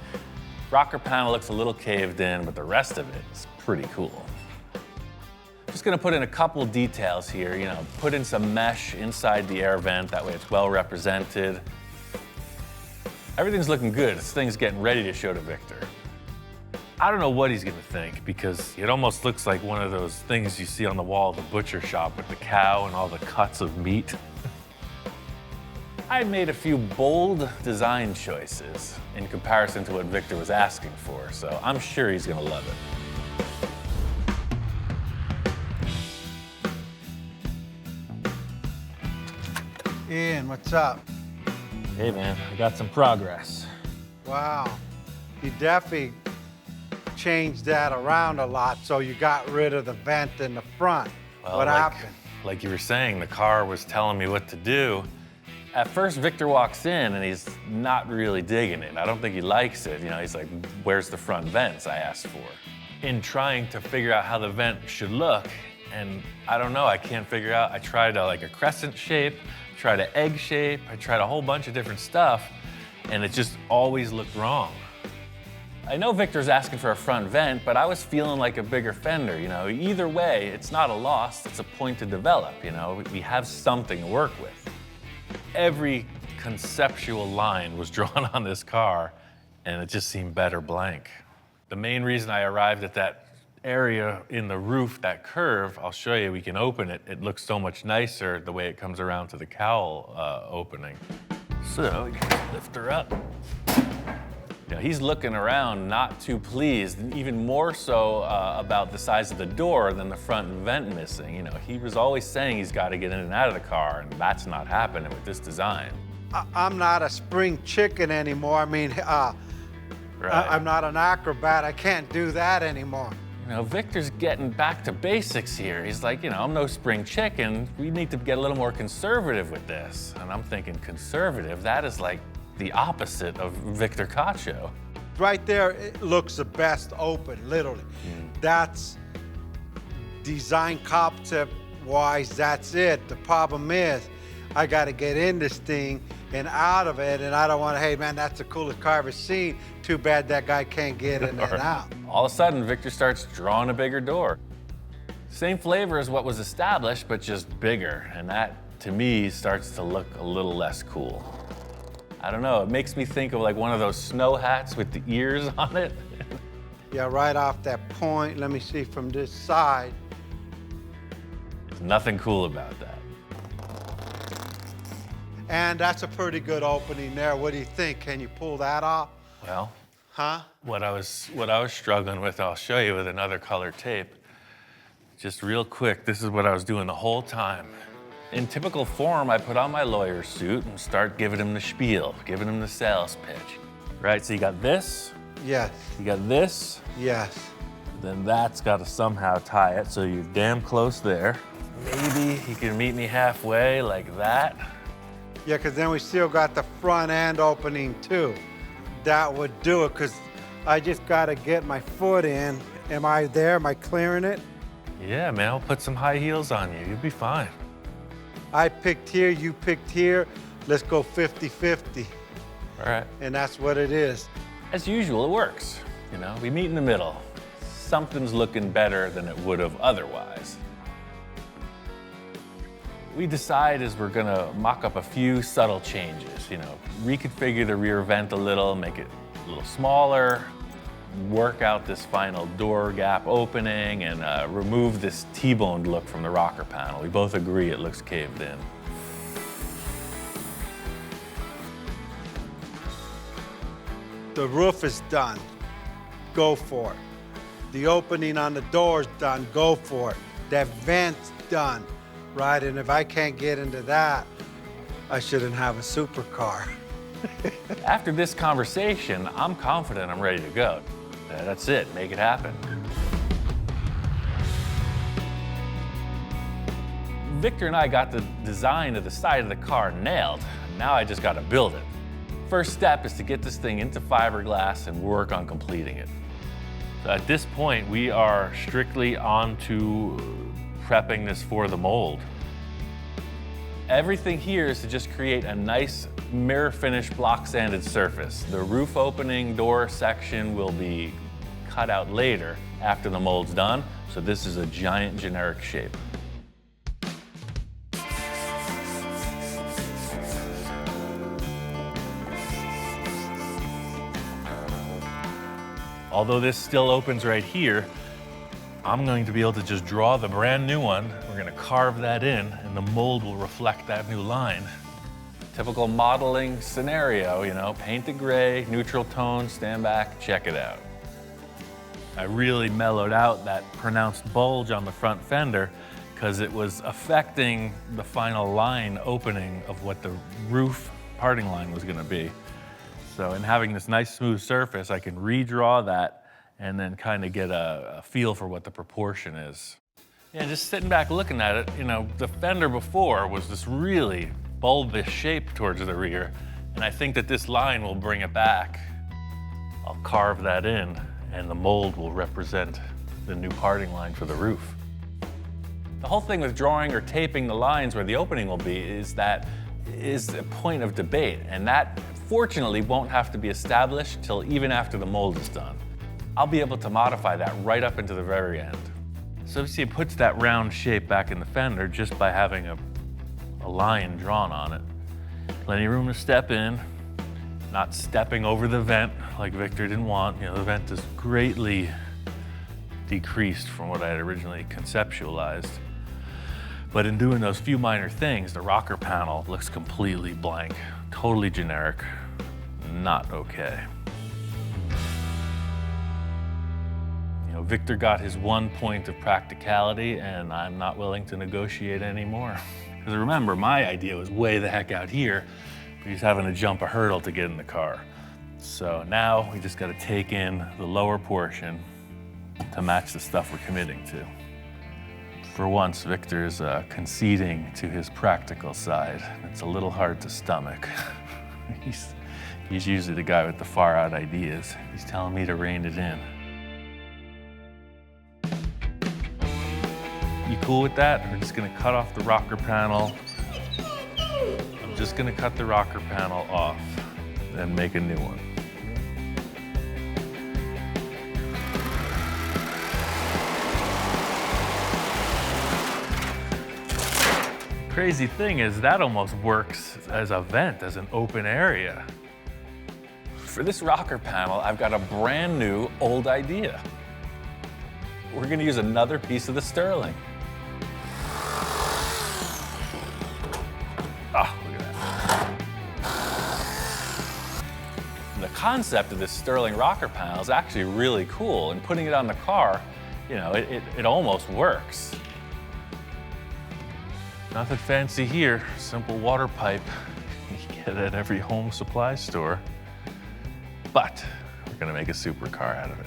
rocker panel looks a little caved in, but the rest of it is pretty cool. Just gonna put in a couple details here, you know, put in some mesh inside the air vent, that way it's well represented. Everything's looking good. This thing's getting ready to show to Victor. I don't know what he's gonna think, because it almost looks like one of those things you see on the wall of the butcher shop with the cow and all the cuts of meat. I made a few bold design choices in comparison to what Victor was asking for, so I'm sure he's gonna love it. Ian, what's up? Hey man, I got some progress. Wow. You definitely changed that around a lot, so you got rid of the vent in the front. Well, What happened? Like you were saying, the car was telling me what to do. At first, Victor walks in and he's not really digging it. I don't think he likes it. You know, he's like, where's the front vents I asked for? In trying to figure out how the vent should look, and I don't know, I can't figure out. I tried like a crescent shape, tried an egg shape, I tried a whole bunch of different stuff, and it just always looked wrong. I know Victor's asking for a front vent, but I was feeling like a bigger fender, you know. Either way, it's not a loss, it's a point to develop, you know. We have something to work with. Every conceptual line was drawn on this car, and it just seemed better blank. The main reason I arrived at that area in the roof, that curve, I'll show you, we can open it. It looks so much nicer the way it comes around to the cowl opening. So you can lift her up. You know, he's looking around not too pleased, and even more so about the size of the door than the front vent missing. You know, he was always saying he's got to get in and out of the car, and that's not happening with this design. I'm not a spring chicken anymore. I mean, Right. I'm not an acrobat. I can't do that anymore. You know, Victor's getting back to basics here. He's like, you know, I'm no spring chicken. We need to get a little more conservative with this. And I'm thinking, conservative? That is like the opposite of Victor Cacho. Right there, it looks the best open, literally. That's design concept-wise, that's it. The problem is, I gotta get in this thing and out of it, and I don't wanna, hey man, that's the coolest car I've ever seen. Too bad that guy can't get in and out. All of a sudden, Victor starts drawing a bigger door. Same flavor as what was established, but just bigger. And that, to me, starts to look a little less cool. I don't know, it makes me think of like one of those snow hats with the ears on it. Yeah, right off that point, let me see from this side. There's nothing cool about that. And that's a pretty good opening there. What do you think? Can you pull that off? Well, Huh? what I was struggling with, I'll show you with another color tape. Just real quick, this is what I was doing the whole time. In typical form, I put on my lawyer suit and start giving him the spiel, giving him the sales pitch. Right, so you got this, Yes, you got this, yes. then that's got to somehow tie it, so you're damn close there. Maybe he can meet me halfway like that. Yeah, because then we still got the front end opening too. That would do it, because I just got to get my foot in. Am I there? Am I clearing it? Yeah, man, I'll put some high heels on you. You'll be fine. I picked here, you picked here. Let's go 50-50. All right. And that's what it is. As usual, it works. You know, we meet in the middle. Something's looking better than it would have otherwise. We decide is we're gonna mock up a few subtle changes, you know, reconfigure the rear vent a little, make it a little smaller, work out this final door gap opening, and remove this T-boned look from the rocker panel. We both agree it looks caved in. The roof is done. Go for it. The opening on the door's done. Go for it. That vent's done, right? And if I can't get into that, I shouldn't have a supercar. After this conversation, I'm confident I'm ready to go. That's it, make it happen. Victor and I got the design of the side of the car nailed. Now I just got to build it. First step is to get this thing into fiberglass and work on completing it. So at this point, we are strictly on to prepping this for the mold. Everything here is to just create a nice mirror finish block sanded surface. The roof opening door section will be cut out later after the mold's done. So this is a giant generic shape. Although this still opens right here, I'm going to be able to just draw the brand new one. We're gonna carve that in and the mold will reflect that new line. Typical modeling scenario, you know, paint it gray, neutral tone, stand back, check it out. I really mellowed out that pronounced bulge on the front fender because it was affecting the final line opening of what the roof parting line was gonna be. So in having this nice smooth surface, I can redraw that and then kind of get a feel for what the proportion is. Yeah, just sitting back looking at it, you know, the fender before was this really bulbous shape towards the rear, and I think that this line will bring it back. I'll carve that in, and the mold will represent the new parting line for the roof. The whole thing with drawing or taping the lines where the opening will be is a point of debate, and that fortunately won't have to be established till even after the mold is done. I'll be able to modify that right up into the very end. So you see, it puts that round shape back in the fender just by having a line drawn on it. Plenty of room to step in, not stepping over the vent like Victor didn't want. You know, the vent is greatly decreased from what I had originally conceptualized. But in doing those few minor things, the rocker panel looks completely blank, totally generic, not okay. You know, Victor got his one point of practicality, and I'm not willing to negotiate anymore. Because remember, my idea was way the heck out here, but he's having to jump a hurdle to get in the car. So now we just got to take in the lower portion to match the stuff we're committing to. For once, Victor's conceding to his practical side. It's a little hard to stomach. He's usually the guy with the far out ideas. He's telling me to rein it in. You cool with that? We're just gonna cut off the rocker panel. I'm just gonna cut the rocker panel off and make a new one. Crazy thing is that almost works as a vent, as an open area. For this rocker panel, I've got a brand new old idea. We're gonna use another piece of the sterling. Ah, look at that. The concept of this sterling rocker panel is actually really cool, and putting it on the car, you know, it almost works. Nothing fancy here, simple water pipe. You get it at every home supply store. But we're gonna make a supercar out of it.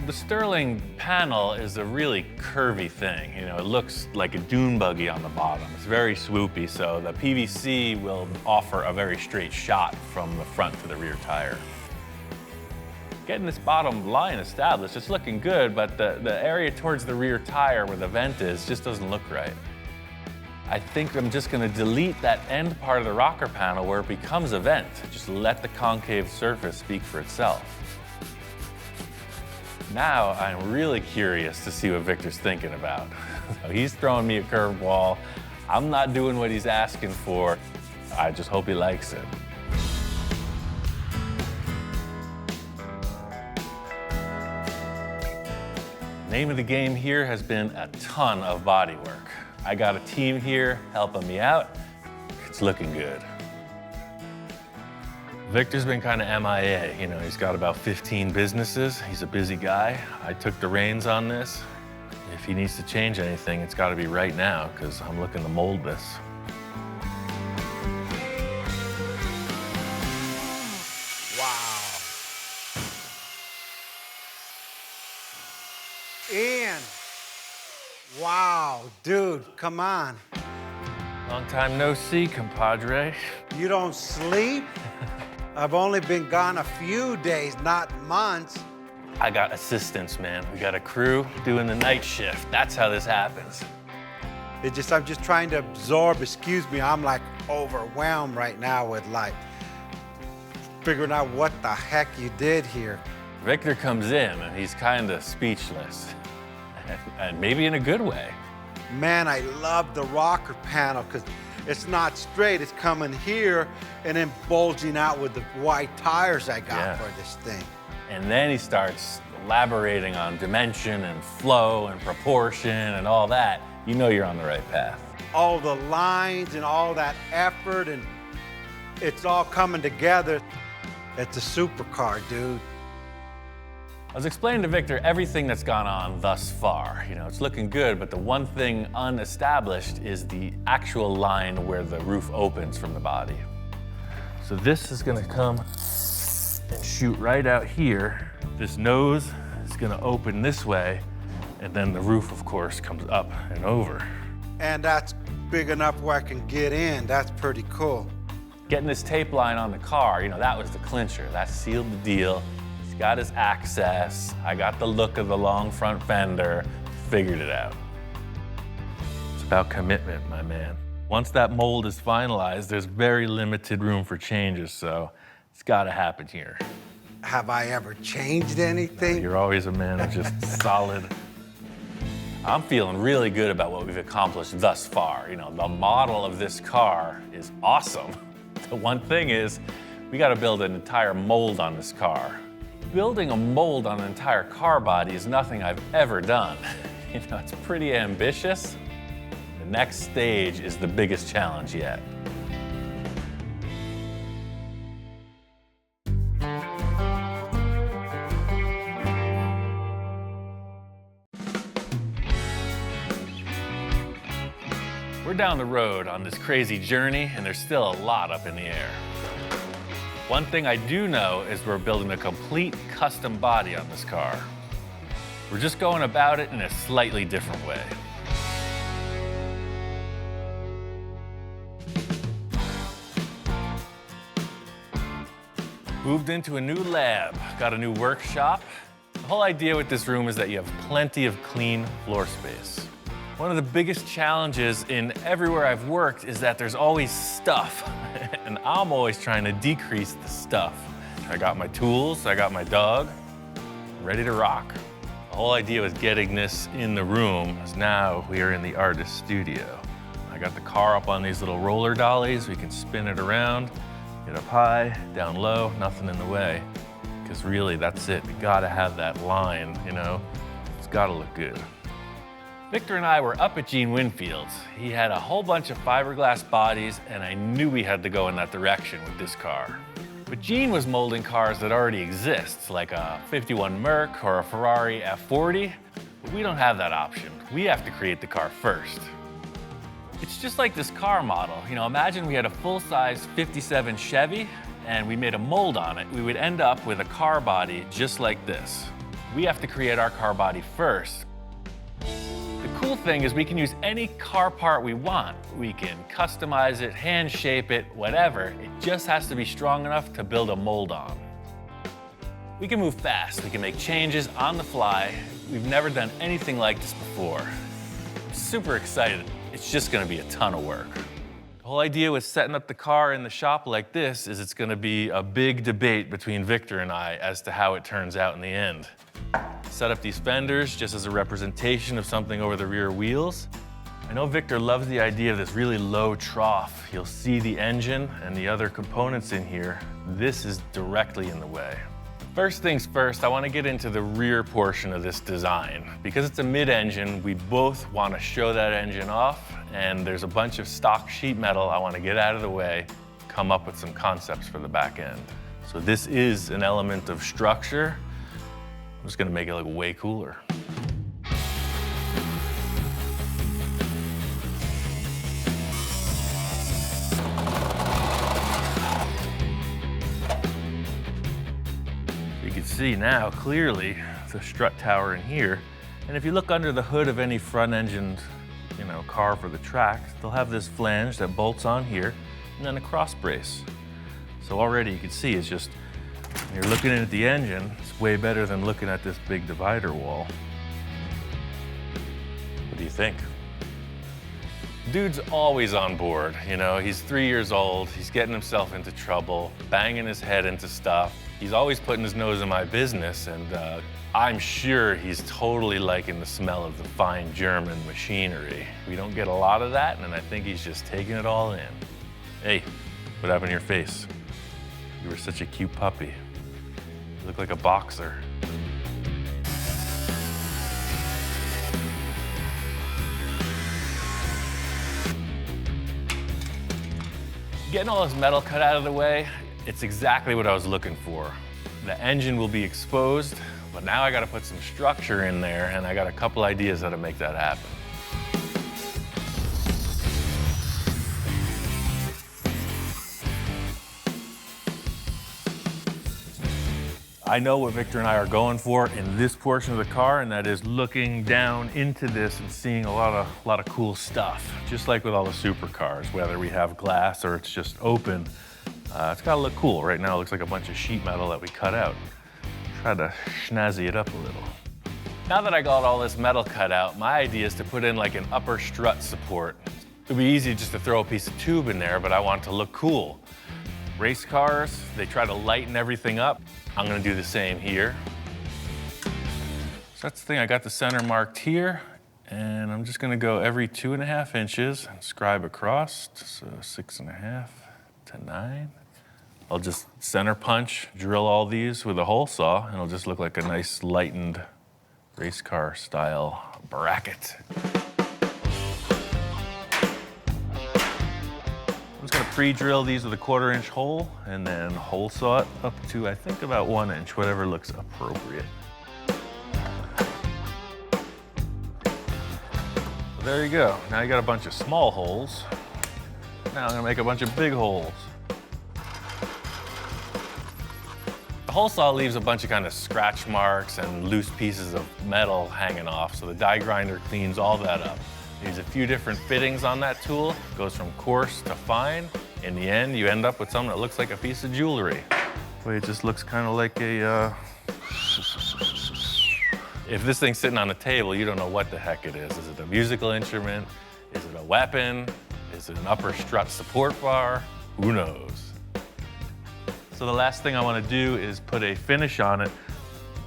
The sterling panel is a really curvy thing. You know, it looks like a dune buggy on the bottom. It's very swoopy, so the PVC will offer a very straight shot from the front to the rear tire. Getting this bottom line established, it's looking good, but the area towards the rear tire where the vent is just doesn't look right. I think I'm just gonna delete that end part of the rocker panel where it becomes a vent. Just let the concave surface speak for itself. Now I'm really curious to see what Victor's thinking about. He's throwing me a curveball. I'm not doing what he's asking for. I just hope he likes it. Name of the game here has been a ton of body work. I got a team here helping me out. It's looking good. Victor's been kind of MIA. You know, he's got about 15 businesses. He's a busy guy. I took the reins on this. If he needs to change anything, it's got to be right now, because I'm looking to mold this. Wow. And Wow, dude, come on. Long time no see, compadre. You don't sleep? I've only been gone a few days, not months. I got assistants, man. We got a crew doing the night shift. That's how this happens. I'm just trying to absorb, excuse me, I'm like overwhelmed right now with like figuring out what the heck you did here. Victor comes in and he's kind of speechless, and maybe in a good way. Man, I love the rocker panel because it's not straight, it's coming here and then bulging out with the white tires I got for this thing. And then he starts elaborating on dimension and flow and proportion and all that. You know you're on the right path. All the lines and all that effort, and it's all coming together. It's a supercar, dude. I was explaining to Victor everything that's gone on thus far. You know, it's looking good, but the one thing unestablished is the actual line where the roof opens from the body. So this is gonna come and shoot right out here. This nose is gonna open this way, and then the roof, of course, comes up and over. And that's big enough where I can get in. That's pretty cool. Getting this tape line on the car, you know, that was the clincher. That sealed the deal. He's got his access. I got the look of the long front fender, figured it out. It's about commitment, my man. Once that mold is finalized, there's very limited room for changes, so it's gotta happen here. Have I ever changed anything? You're always a man of just solid. I'm feeling really good about what we've accomplished thus far. You know, the model of this car is awesome. The one thing is, we gotta build an entire mold on this car. Building a mold on an entire car body is nothing I've ever done. You know, it's pretty ambitious. The next stage is the biggest challenge yet. We're down the road on this crazy journey, and there's still a lot up in the air. One thing I do know is we're building a complete custom body on this car. We're just going about it in a slightly different way. Moved into a new lab, got a new workshop. The whole idea with this room is that you have plenty of clean floor space. One of the biggest challenges in everywhere I've worked is that there's always stuff, and I'm always trying to decrease the stuff. I got my tools, I got my dog, ready to rock. The whole idea with getting this in the room is now we are in the artist studio. I got the car up on these little roller dollies. We can spin it around, get up high, down low, nothing in the way. Because really, that's it. We gotta have that line, you know? It's gotta look good. Victor and I were up at Gene Winfield's. He had a whole bunch of fiberglass bodies, and I knew we had to go in that direction with this car. But Gene was molding cars that already exist, like a 51 Merc or a Ferrari F40, but we don't have that option. We have to create the car first. It's just like this car model. You know, imagine we had a full-size 57 Chevy, and we made a mold on it. We would end up with a car body just like this. We have to create our car body first. The cool thing is we can use any car part we want. We can customize it, hand shape it, whatever. It just has to be strong enough to build a mold on. We can move fast. We can make changes on the fly. We've never done anything like this before. I'm super excited. It's just gonna be a ton of work. The whole idea with setting up the car in the shop like this is it's gonna be a big debate between Victor and I as to how it turns out in the end. Set up these fenders just as a representation of something over the rear wheels. I know Victor loves the idea of this really low trough. You'll see the engine and the other components in here. This is directly in the way. First things first, I want to get into the rear portion of this design. Because it's a mid-engine, we both want to show that engine off, and there's a bunch of stock sheet metal I want to get out of the way, come up with some concepts for the back end. So this is an element of structure. I'm just gonna make it look way cooler. You can see now clearly the strut tower in here And if you look under the hood of any front-engined, car for the track, they'll have this flange that bolts on here, and then a cross brace. So already you can see it's just, when you're looking at the engine, it's way better than looking at this big divider wall. What do you think? Dude's always on board, he's 3 years old, he's getting himself into trouble, banging his head into stuff. He's always putting his nose in my business, and I'm sure he's totally liking the smell of the fine German machinery. We don't get a lot of that, and I think he's just taking it all in. Hey, what happened to your face? You were such a cute puppy. You look like a boxer. Getting all this metal cut out of the way, it's exactly what I was looking for. The engine will be exposed, but now I gotta put some structure in there, and I got a couple ideas how to make that happen. I know what Victor and I are going for in this portion of the car, and that is looking down into this and seeing a lot of cool stuff. Just like with all the supercars, whether we have glass or it's just open, it's gotta look cool. Right now it looks like a bunch of sheet metal that we cut out. Try to snazzy it up a little. Now that I got all this metal cut out, my idea is to put in like an upper strut support. It'd be easy just to throw a piece of tube in there, but I want it to look cool. Race cars, they try to lighten everything up. I'm gonna do the same here. So that's the thing, I got the center marked here, and I'm just gonna go every 2.5 inches and scribe across, so 6.5 to 9. I'll just center punch, drill all these with a hole saw, and it'll just look like a nice lightened race car style bracket. I'm just gonna pre-drill these with a 1/4 inch hole and then hole saw it up to, I think, about 1 inch, whatever looks appropriate. So there you go. Now you got a bunch of small holes. Now I'm gonna make a bunch of big holes. The hole saw leaves a bunch of kind of scratch marks and loose pieces of metal hanging off, so the die grinder cleans all that up. There's a few different fittings on that tool. It goes from coarse to fine. In the end, you end up with something that looks like a piece of jewelry. It just looks kind of like a, If this thing's sitting on a table, you don't know what the heck it is. Is it a musical instrument? Is it a weapon? Is it an upper strut support bar? Who knows? So the last thing I want to do is put a finish on it.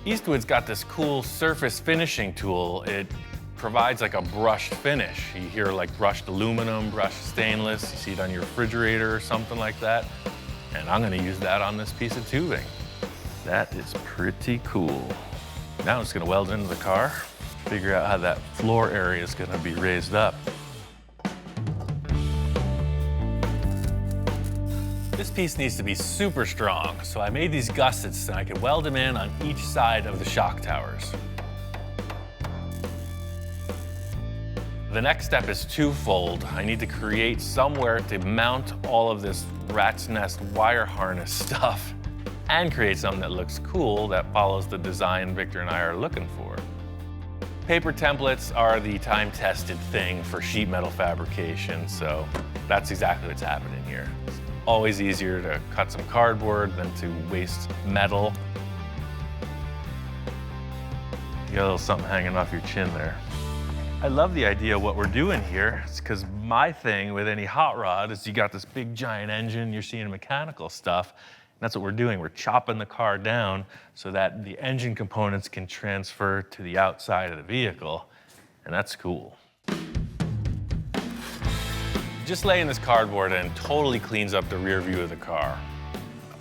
Eastwood's got this cool surface finishing tool. It provides like a brushed finish. You hear like brushed aluminum, brushed stainless, you see it on your refrigerator or something like that. And I'm gonna use that on this piece of tubing. That is pretty cool. Now I'm just gonna weld it into the car, figure out how that floor area is gonna be raised up. This piece needs to be super strong, so I made these gussets and I could weld them in on each side of the shock towers. The next step is twofold. I need to create somewhere to mount all of this rat's nest wire harness stuff and create something that looks cool that follows the design Victor and I are looking for. Paper templates are the time-tested thing for sheet metal fabrication, so that's exactly what's happening here. It's always easier to cut some cardboard than to waste metal. You got a little something hanging off your chin there. I love the idea of what we're doing here. It's because my thing with any hot rod is you got this big giant engine, you're seeing mechanical stuff. And that's what we're doing. We're chopping the car down so that the engine components can transfer to the outside of the vehicle. And that's cool. Just laying this cardboard in totally cleans up the rear view of the car.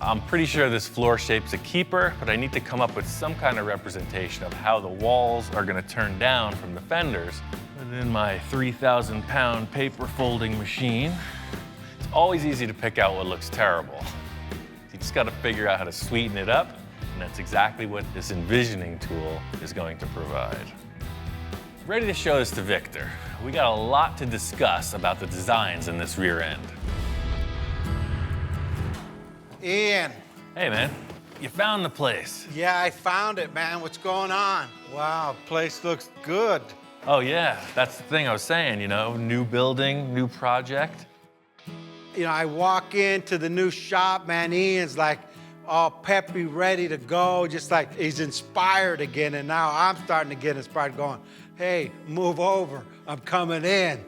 I'm pretty sure this floor shape's a keeper, but I need to come up with some kind of representation of how the walls are gonna turn down from the fenders within my 3,000-pound paper folding machine. It's always easy to pick out what looks terrible. You just gotta figure out how to sweeten it up, and that's exactly what this envisioning tool is going to provide. Ready to show this to Victor. We got a lot to discuss about the designs in this rear end. Ian. Hey, man. You found the place. Yeah, I found it, man. What's going on? Wow, place looks good. Oh yeah, that's the thing I was saying, you know, new building, new project. You know, I walk into the new shop, man, Ian's like all peppy, ready to go, just like he's inspired again. And now I'm starting to get inspired, going, hey, move over, I'm coming in.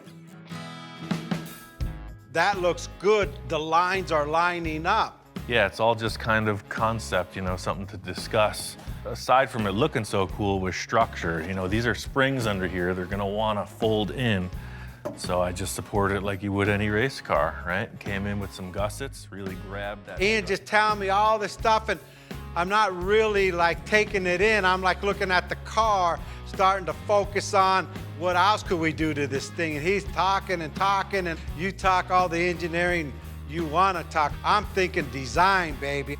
That looks good. The lines are lining up. Yeah, it's all just kind of concept, you know, something to discuss. Aside from it looking so cool with structure, you know, these are springs under here. They're gonna wanna fold in. So I just support it like you would any race car, right? Came in with some gussets, really grabbed that. Ian just telling me all this stuff, and I'm not really like taking it in. I'm like looking at the car, starting to focus on what else could we do to this thing. And he's talking and talking, and you talk all the engineering you want to talk. I'm thinking design, baby.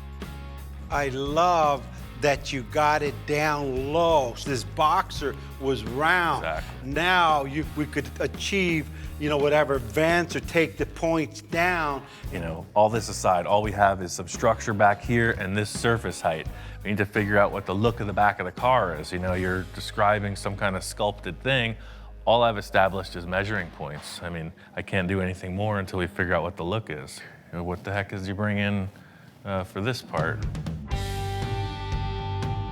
I love that you got it down low. This boxer was round. Exactly. Now we could achieve, you know, whatever vents or take the points down. You know, all this aside, all we have is some structure back here and this surface height. We need to figure out what the look of the back of the car is. You know, you're describing some kind of sculpted thing. All I've established is measuring points. I mean, I can't do anything more until we figure out what the look is. You know, what the heck is you bring in for this part?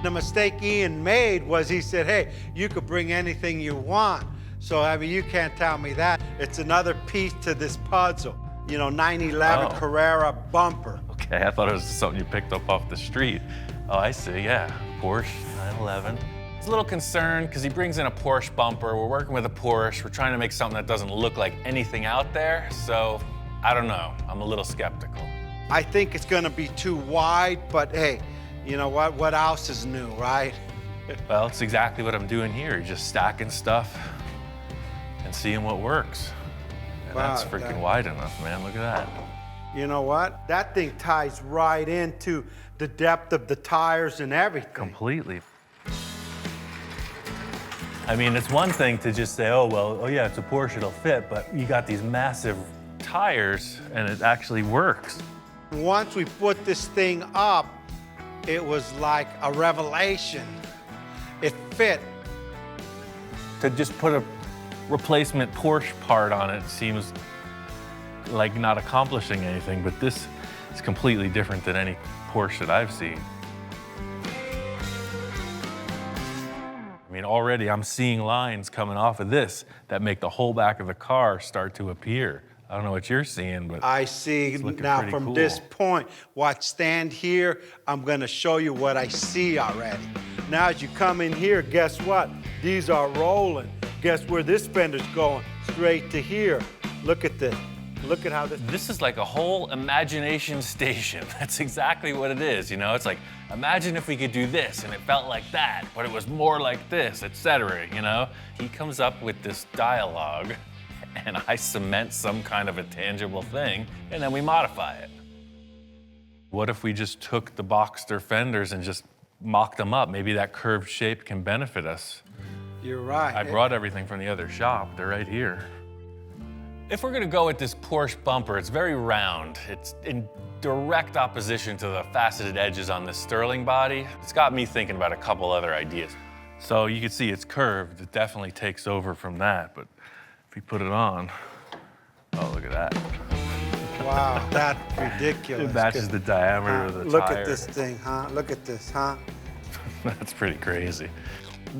The mistake Ian made was he said, hey, you could bring anything you want. So, I mean, you can't tell me that. It's another piece to this puzzle. You know, 911 Oh. Carrera bumper. Okay, I thought it was something you picked up off the street. Oh, I see, yeah. Porsche 911. I was a little concerned because he brings in a Porsche bumper. We're working with a Porsche. We're trying to make something that doesn't look like anything out there. So, I don't know. I'm a little skeptical. I think it's gonna be too wide, but hey, you know what? What else is new, right? Well, it's exactly what I'm doing here. You're just stacking stuff and seeing what works. And Wow, that's freaking wide enough, man. Look at that. You know what? That thing ties right into the depth of the tires and everything. Completely. I mean, it's one thing to just say, oh, well, oh yeah, it's a Porsche, it'll fit, but you got these massive tires and it actually works. Once we put this thing up, it was like a revelation. It fit. To just put a replacement Porsche part on it seems like not accomplishing anything, but this is completely different than any Porsche that I've seen. I mean, already I'm seeing lines coming off of this that make the whole back of the car start to appear. I don't know what you're seeing, but I see looking now pretty from cool. this point, watch, stand here. I'm gonna show you what I see already. Now as you come in here, guess what? These are rolling. Guess where this fender's going? Straight to here. Look at this. Look at how this. This is like a whole imagination station. That's exactly what it is, you know? It's like, imagine if we could do this and it felt like that, but it was more like this, etc., you know? He comes up with this dialogue and I cement some kind of a tangible thing and then we modify it. what if we just took the Boxster fenders and just mocked them up? Maybe that curved shape can benefit us. You're right. I brought everything from the other shop. They're right here. If we're gonna go with this Porsche bumper, it's very round. It's in direct opposition to the faceted edges on this Sterling body. It's got me thinking about a couple other ideas. So you can see it's curved. It definitely takes over from that, but if we put it on, oh, look at that. Wow, that's ridiculous. It matches the diameter of the Look tire. at this thing, huh? Look at this, huh? That's pretty crazy.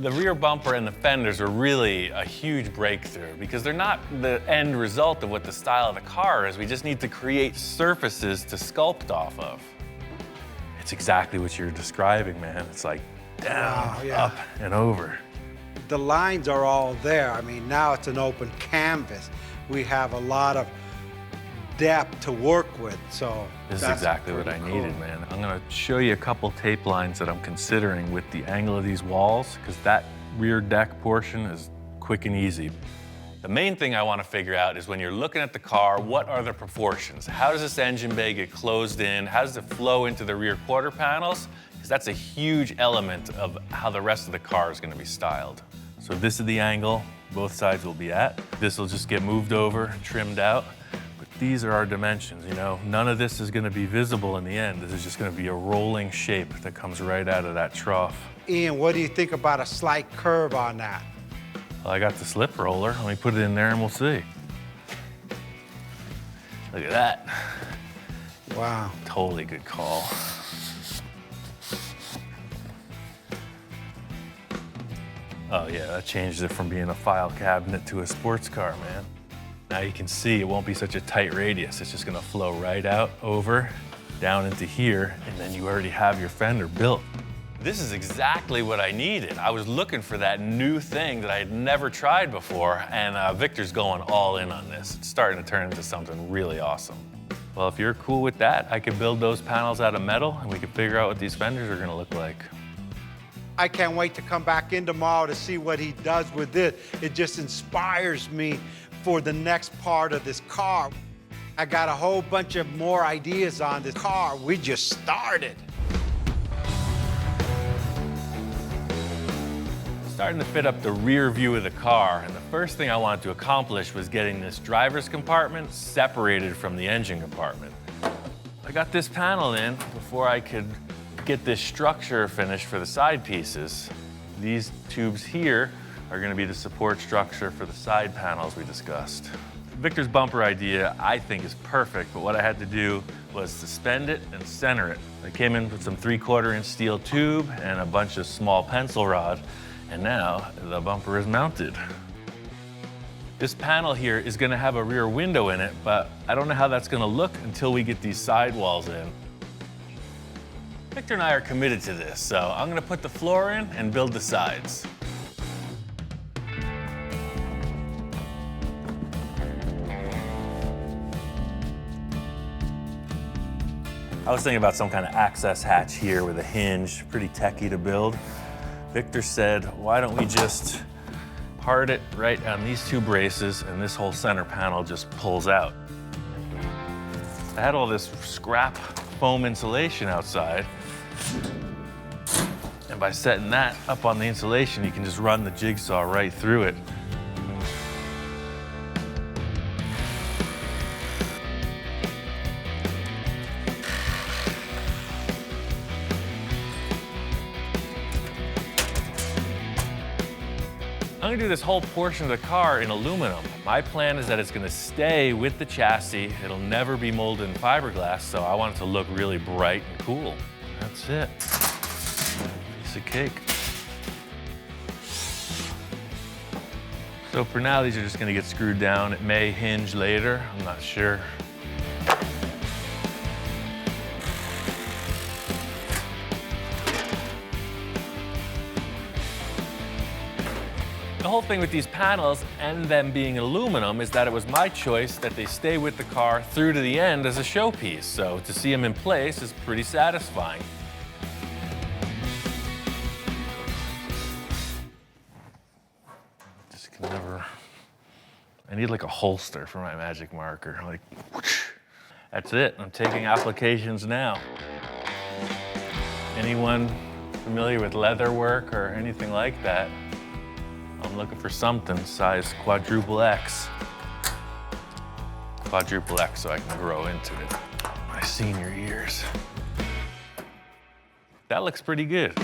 The rear bumper and the fenders are really a huge breakthrough because they're not the end result of what the style of the car is. We just need to create surfaces to sculpt off of. It's exactly what you're describing, man. It's like down, Wow, yeah. up, and over. The lines are all there. I mean, now it's an open canvas. We have a lot of depth to work with, so This is that's exactly what I pretty cool. needed, man. I'm gonna show you a couple tape lines that I'm considering with the angle of these walls, because that rear deck portion is quick and easy. The main thing I want to figure out is when you're looking at the car, what are the proportions? How does this engine bay get closed in? How does it flow into the rear quarter panels? Because that's a huge element of how the rest of the car is going to be styled. So this is the angle both sides will be at. This will just get moved over, trimmed out. But these are our dimensions, you know? None of this is gonna be visible in the end. This is just gonna be a rolling shape that comes right out of that trough. Ian, what do you think about a slight curve on that? Well, I got the slip roller. Let me put it in there and we'll see. Look at that. Wow. Totally good call. Oh yeah, that changed it from being a file cabinet to a sports car, man. Now you can see it won't be such a tight radius. It's just gonna flow right out, over, down into here, and then you already have your fender built. This is exactly what I needed. I was looking for that new thing that I had never tried before, and Victor's going all in on this. It's starting to turn into something really awesome. Well, if you're cool with that, I could build those panels out of metal, and we could figure out what these fenders are gonna look like. I can't wait to come back in tomorrow to see what he does with it. It just inspires me for the next part of this car. I got a whole bunch of more ideas on this car. We just started. Starting to fit up the rear view of the car, and the first thing I wanted to accomplish was getting this driver's compartment separated from the engine compartment. I got this panel in before I could get this structure finished for the side pieces. These tubes here are going to be the support structure for the side panels we discussed. Victor's bumper idea, I think, is perfect, but what I had to do was suspend it and center it. I came in with some 3/4 inch steel tube and a bunch of small pencil rod, and now the bumper is mounted. This panel here is going to have a rear window in it, but I don't know how that's going to look until we get these sidewalls in. Victor and I are committed to this, so I'm gonna put the floor in and build the sides. I was thinking about some kind of access hatch here with a hinge, pretty techy to build. Victor said, why don't we just part it right on these two braces and this whole center panel just pulls out. I had all this scrap foam insulation outside, and by setting that up on the insulation, you can just run the jigsaw right through it. I'm gonna do this whole portion of the car in aluminum. My plan is that it's gonna stay with the chassis. It'll never be molded in fiberglass, so I want it to look really bright and cool. That's it. Piece of cake. So for now, these are just gonna get screwed down. It may hinge later, I'm not sure. The whole thing with these panels and them being aluminum is that it was my choice that they stay with the car through to the end as a showpiece. So to see them in place is pretty satisfying. Just can never, I need like a holster for my magic marker. Like, whoosh. That's it, I'm taking applications now. Anyone familiar with leather work or anything like that? I'm looking for something size quadruple X. Quadruple X so I can grow into it. My senior years. That looks pretty good.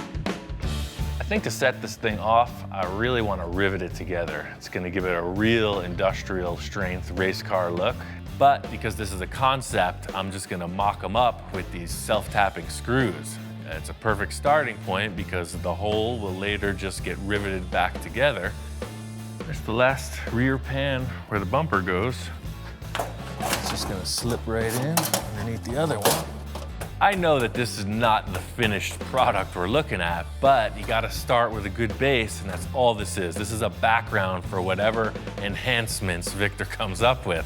I think to set this thing off, I really want to rivet it together. It's going to give it a real industrial strength race car look. But because this is a concept, I'm just going to mock them up with these self-tapping screws. It's a perfect starting point because the hole will later just get riveted back together. There's the last rear pan where the bumper goes. It's just gonna slip right in underneath the other one. I know that this is not the finished product we're looking at, but you gotta start with a good base, and that's all this is. This is a background for whatever enhancements Victor comes up with.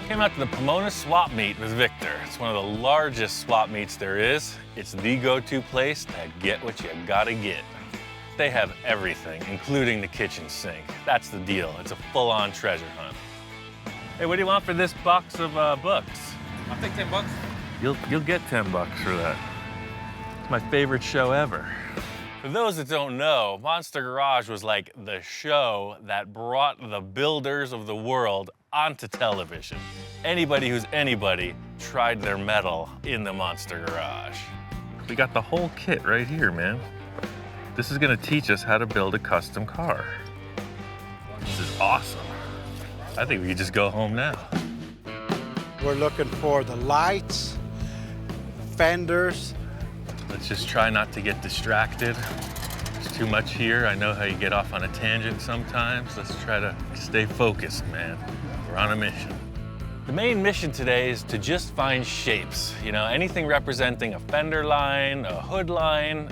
Came out to the Pomona swap meet with Victor. It's one of the largest swap meets there is. It's the go-to place to get what you gotta get. They have everything, including the kitchen sink. That's the deal. It's a full-on treasure hunt. Hey, what do you want for this box of books? I'll take 10 bucks. You'll get $10 for that. It's my favorite show ever. For those that don't know, Monster Garage was like the show that brought the builders of the world onto television. Anybody who's anybody tried their mettle in the Monster Garage. We got the whole kit right here, man. This is gonna teach us how to build a custom car. This is awesome. I think we could just go home now. We're looking for the lights, fenders. Let's just try not to get distracted. There's too much here. I know how you get off on a tangent sometimes. Let's try to stay focused, man. We're on a mission. The main mission today is to just find shapes. You know, anything representing a fender line, a hood line,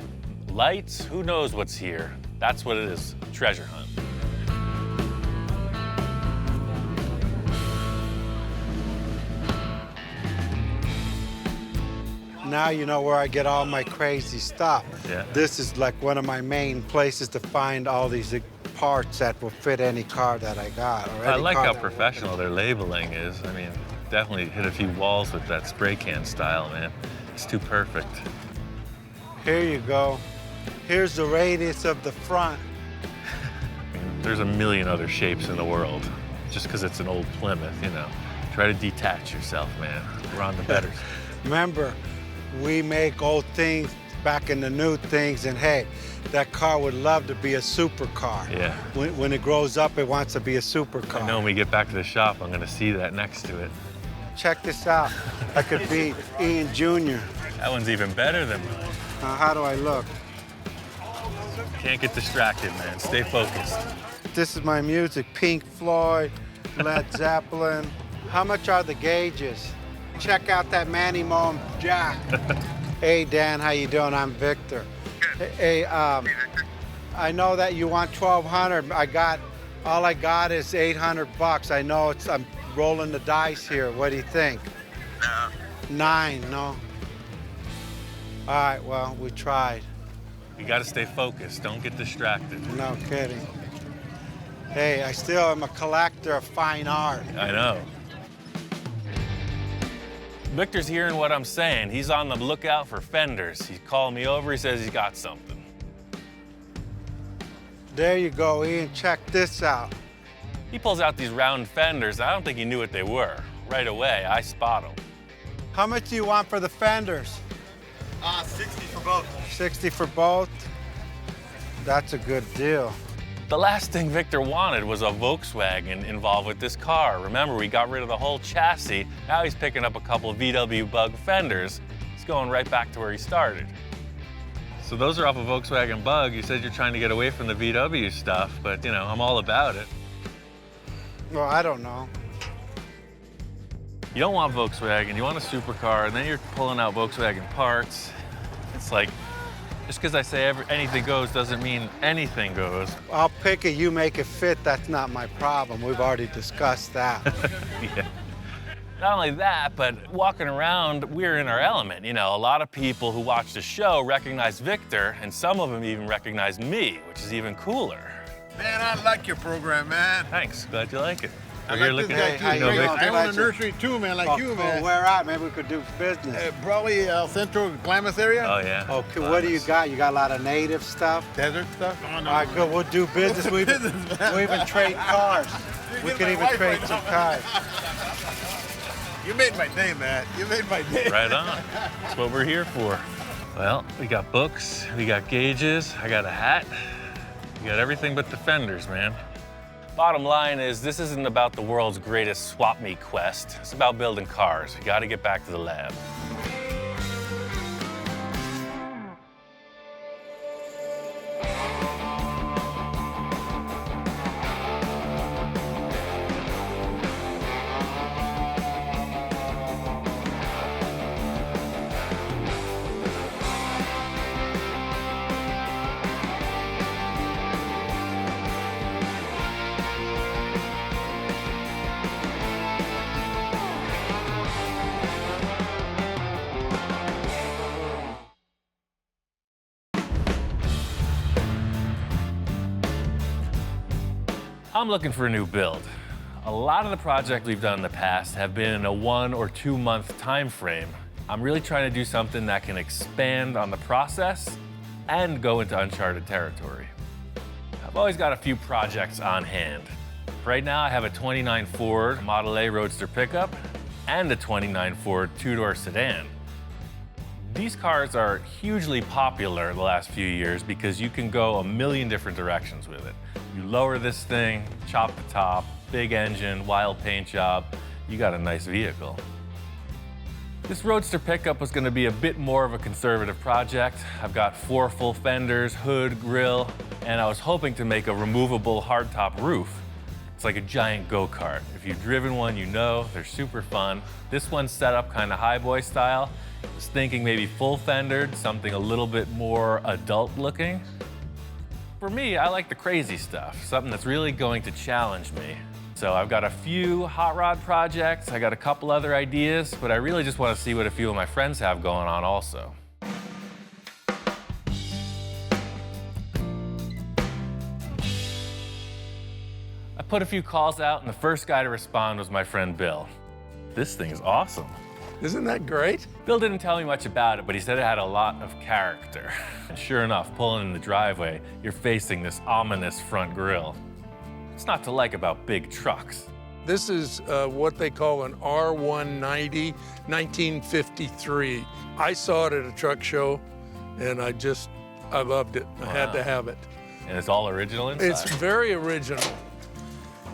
lights, who knows what's here. That's what it is, treasure hunt. Now you know where I get all my crazy stuff. Yeah. This is like one of my main places to find all these parts that will fit any car that I got. Or I any like car how that- professional their labeling is. I mean, definitely hit a few walls with that spray can style, man. It's too perfect. Here you go. Here's the radius of the front. I mean, there's a million other shapes in the world. Just because it's an old Plymouth, you know. Try to detach yourself, man. We're on the better side. Remember, we make old things back in the new things, and hey, that car would love to be a supercar. Yeah. When it grows up, it wants to be a supercar. I know when we get back to the shop, I'm gonna see that next to it. Check this out. I could be Ian Jr. That one's even better than mine. How do I look? Can't get distracted, man. Stay focused. This is my music, Pink Floyd, Led Zeppelin. How much are the gauges? Check out that Manny Moen jack. Hey, Dan, how you doing? I'm Victor. Hey, I know that you want 1,200. All I got is 800 bucks. I know I'm rolling the dice here. What do you think? No. 9, no? All right, well, we tried. You gotta stay focused. Don't get distracted. No kidding. Hey, I still am a collector of fine art. I know. Victor's hearing what I'm saying. He's on the lookout for fenders. He called me over. He says he's got something. There you go, Ian. Check this out. He pulls out these round fenders. I don't think he knew what they were. Right away, I spot them. How much do you want for the fenders? 60 for both. 60 for both? That's a good deal. The last thing Victor wanted was a Volkswagen involved with this car. Remember, we got rid of the whole chassis. Now he's picking up a couple of VW Bug fenders. He's going right back to where he started. So those are off a Volkswagen Bug. You said you're trying to get away from the VW stuff, but you know, I'm all about it. Well, I don't know. You don't want Volkswagen, you want a supercar, and then you're pulling out Volkswagen parts. It's like, just because I say anything goes doesn't mean anything goes. I'll pick it, you make it fit. That's not my problem. We've already discussed that. Yeah. Not only that, but walking around, we're in our element. You know, a lot of people who watch the show recognize Victor, and some of them even recognize me, which is even cooler. Man, I like your program, man. Thanks, glad you like it. I We're here like looking this at guy you too. know, Great. Victor. I own a nursery too, man, like you, man. Where at? Maybe we could do business. Probably Central Glamis area. Oh, yeah. Okay, what do you got? You got a lot of native stuff? Desert stuff. Oh, no. All right, good. We'll do business. We even trade cars. We get could my even wife trade right some now. cars. You made my day, man. You made my day. Right on. That's what we're here for. Well, we got books, we got gauges, I got a hat. We got everything but the fenders, man. Bottom line is, this isn't about the world's greatest swap meet quest. It's about building cars. You gotta get back to the lab. I'm looking for a new build. A lot of the projects we've done in the past have been in a 1 or 2 month time frame. I'm really trying to do something that can expand on the process and go into uncharted territory. I've always got a few projects on hand. Right now I have a 29 Ford Model A Roadster pickup and a 29 Ford two-door sedan. These cars are hugely popular the last few years because you can go a million different directions with it. You lower this thing, chop the top, big engine, wild paint job, you got a nice vehicle. This Roadster pickup was going to be a bit more of a conservative project. I've got 4 full fenders, hood, grille, and I was hoping to make a removable hardtop roof. It's like a giant go-kart. If you've driven one, you know, they're super fun. This one's set up kind of highboy style. I was thinking maybe full fendered, something a little bit more adult looking. For me, I like the crazy stuff, something that's really going to challenge me. So I've got a few hot rod projects, I got a couple other ideas, but I really just want to see what a few of my friends have going on also. I put a few calls out, and the first guy to respond was my friend Bill. This thing is awesome. Isn't that great? Bill didn't tell me much about it, but he said it had a lot of character. And sure enough, pulling in the driveway, you're facing this ominous front grille. What's not to like about big trucks? This is what they call an R190, 1953. I saw it at a truck show, and I loved it. I had to have it. And it's all original inside? It's very original.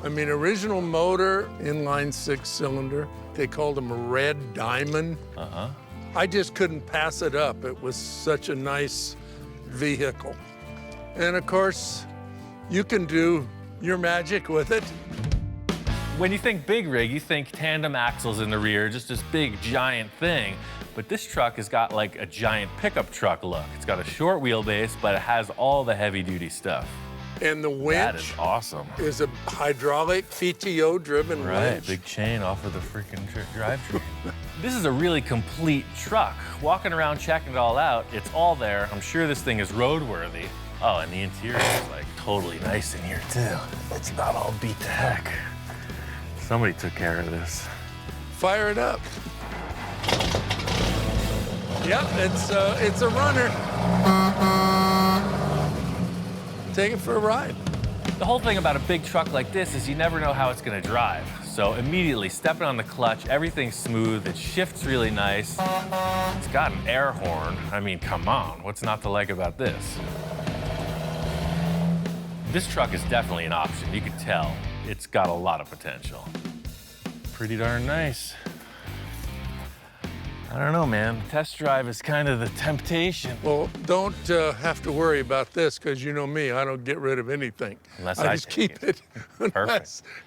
I mean, original motor, inline 6-cylinder. They called them a red diamond. I just couldn't pass it up. It was such a nice vehicle. And of course, you can do your magic with it. When you think big rig, you think tandem axles in the rear, just this big giant thing. But this truck has got like a giant pickup truck look. It's got a short wheelbase, but it has all the heavy duty stuff. And the winch That is awesome. is a hydraulic PTO-driven winch. Big chain off of the freaking drivetrain. This is a really complete truck. Walking around checking it all out, it's all there. I'm sure this thing is roadworthy. Oh, and the interior is like totally nice in here too. It's not all beat to heck. Somebody took care of this. Fire it up. Yep, it's a runner. Take it for a ride. The whole thing about a big truck like this is you never know how it's gonna drive. So immediately stepping on the clutch, everything's smooth, it shifts really nice. It's got an air horn. I mean, come on, what's not to like about this? This truck is definitely an option. You can tell it's got a lot of potential. Pretty darn nice. I don't know, man. Test drive is kind of the temptation. Well, don't have to worry about this, because you know me, I don't get rid of anything. Unless I I just take keep it,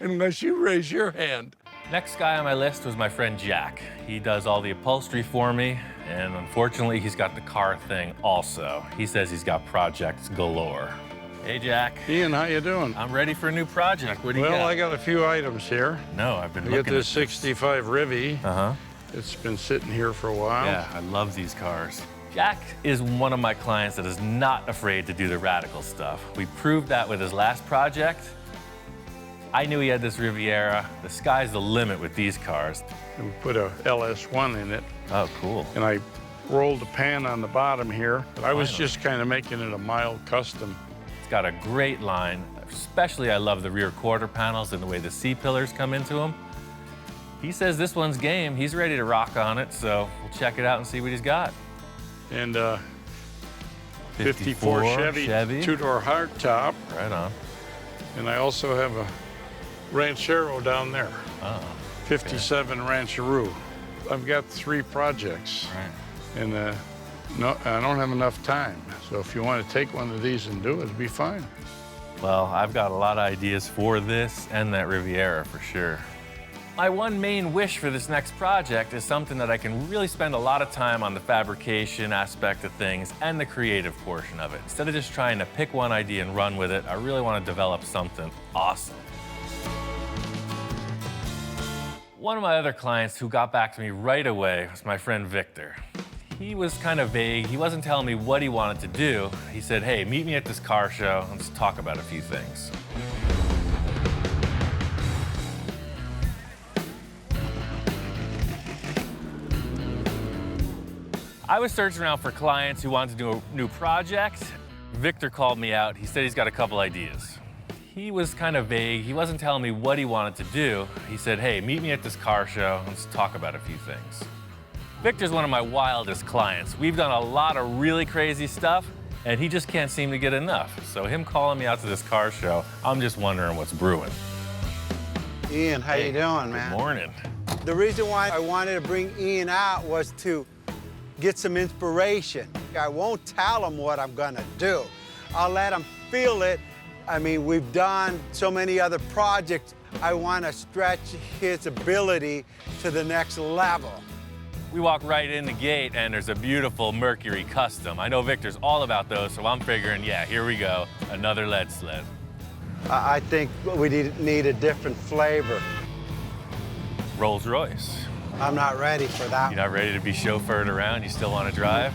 unless you raise your hand. Next guy on my list was my friend Jack. He does all the upholstery for me, and unfortunately, he's got the car thing also. He says he's got projects galore. Hey, Jack. Ian, how you doing? I'm ready for a new project. What do you got? Well, I got a few items here. No, I've been I looking get this at 65 Rivy. Uh-huh. It's been sitting here for a while. Yeah, I love these cars. Jack is one of my clients that is not afraid to do the radical stuff. We proved that with his last project. I knew he had this Riviera. The sky's the limit with these cars. And we put a LS1 in it. Oh, cool. And I rolled the pan on the bottom here. I was Finally. just kind of making it a mild custom. It's got a great line. Especially, I love the rear quarter panels and the way the C-pillars come into them. He says this one's game. He's ready to rock on it, so we'll check it out and see what he's got. And 54 Chevy. Two-door hardtop. Right on. And I also have a Ranchero down there. Oh. 57 Rancheroo. I've got 3 projects. Right. And no, I don't have enough time. So if you want to take one of these and do it, it'd be fine. Well, I've got a lot of ideas for this and that Riviera for sure. My one main wish for this next project is something that I can really spend a lot of time on the fabrication aspect of things and the creative portion of it. Instead of just trying to pick one idea and run with it, I really want to develop something awesome. One of my other clients who got back to me right away was my friend Victor. He was kind of vague. He wasn't telling me what he wanted to do. He said, hey, meet me at this car show. Let's talk about a few things. I was searching around for clients who wanted to do a new project. Victor called me out. He said he's got a couple ideas. He was kind of vague. He wasn't telling me what he wanted to do. He said, hey, meet me at this car show. Let's talk about a few things. Victor's one of my wildest clients. We've done a lot of really crazy stuff, and he just can't seem to get enough. So him calling me out to this car show, I'm just wondering what's brewing. Ian, how you doing, man? Good morning. The reason why I wanted to bring Ian out was to get some inspiration. I won't tell him what I'm gonna do. I'll let him feel it. I mean, we've done so many other projects. I want to stretch his ability to the next level. We walk right in the gate, and there's a beautiful Mercury Custom. I know Victor's all about those, so I'm figuring, yeah, here we go, another lead sled. I think we need a different flavor. Rolls Royce. I'm not ready for that. You're not ready to be chauffeured around? You still want to drive?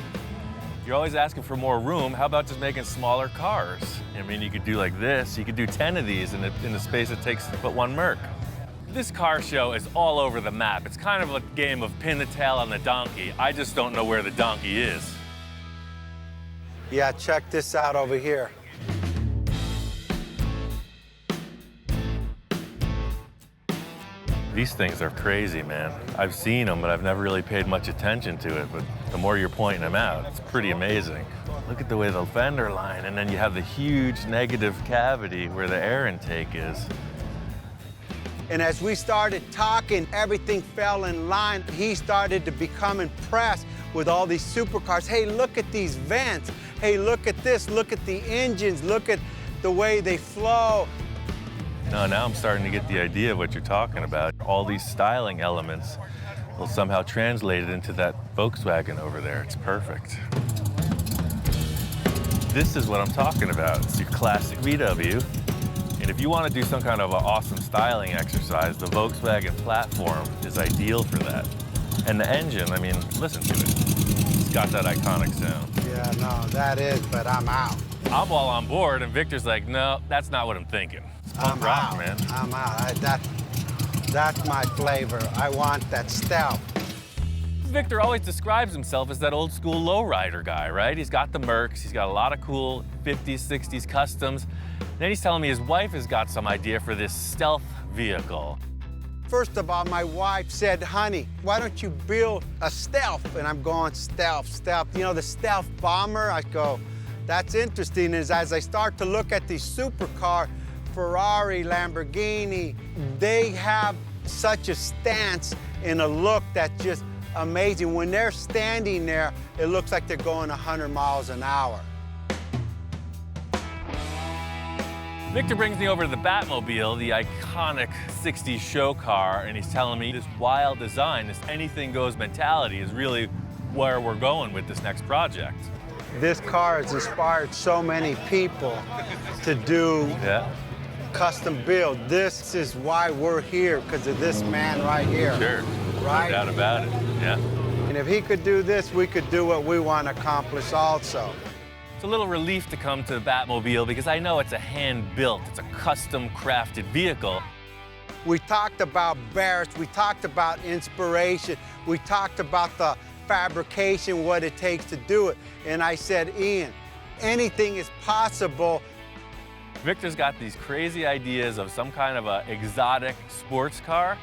You're always asking for more room. How about just making smaller cars? I mean, you could do like this. You could do 10 of these in the space it takes to put one Merc. This car show is all over the map. It's kind of a game of pin the tail on the donkey. I just don't know where the donkey is. Yeah, check this out over here. These things are crazy, man. I've seen them, but I've never really paid much attention to it. But the more you're pointing them out, it's pretty amazing. Look at the way the fender line, and then you have the huge negative cavity where the air intake is. And as we started talking, everything fell in line. He started to become impressed with all these supercars. Hey, look at these vents. Hey, look at this. Look at the engines. Look at the way they flow. No, now I'm starting to get the idea of what you're talking about. All these styling elements will somehow translate it into that Volkswagen over there. It's perfect. This is what I'm talking about. It's your classic VW. And if you want to do some kind of an awesome styling exercise, the Volkswagen platform is ideal for that. And the engine, I mean, listen to it. It's got that iconic sound. Yeah, no, that is, but I'm out. I'm all on board, and Victor's like, no, that's not what I'm thinking. It's punk rock, man. I'm out. That's my flavor. I want that stealth. Victor always describes himself as that old school lowrider guy, right? He's got the Mercs, he's got a lot of cool 50s, 60s customs. Then he's telling me his wife has got some idea for this stealth vehicle. First of all, my wife said, honey, why don't you build a stealth? And I'm going, stealth, stealth. You know, the stealth bomber? I go, that's interesting. As I start to look at these supercar, Ferrari, Lamborghini, they have such a stance and a look that's just amazing. When they're standing there, it looks like they're going 100 miles an hour. Victor brings me over to the Batmobile, the iconic 60s show car, and he's telling me this wild design, this anything goes mentality is really where we're going with this next project. This car has inspired so many people to do custom build. This is why we're here, because of this man right here. Sure, right? No doubt about it, yeah. And if he could do this, we could do what we want to accomplish also. It's a little relief to come to the Batmobile because I know it's a hand-built, it's a custom-crafted vehicle. We talked about Barris, we talked about inspiration, we talked about the fabrication, what it takes to do it. And I said, Ian, anything is possible. Victor's got these crazy ideas of some kind of a exotic sports car.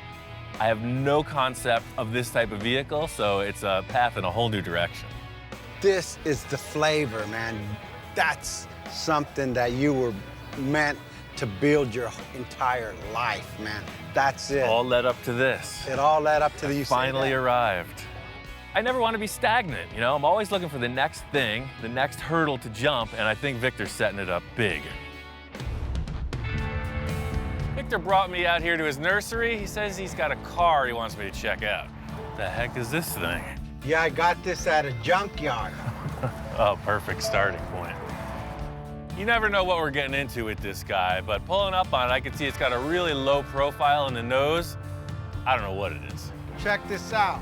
I have no concept of this type of vehicle, so it's a path in a whole new direction. This is the flavor, man. That's something that you were meant to build your entire life, man. That's it. All led up to this. It all led up to the finally arrived. I never want to be stagnant, you know? I'm always looking for the next thing, the next hurdle to jump, and I think Victor's setting it up big. Victor brought me out here to his nursery. He says he's got a car he wants me to check out. What the heck is this thing? Yeah, I got this at a junkyard. Oh, perfect starting point. You never know what we're getting into with this guy, but pulling up on it, I can see it's got a really low profile in the nose. I don't know what it is. Check this out.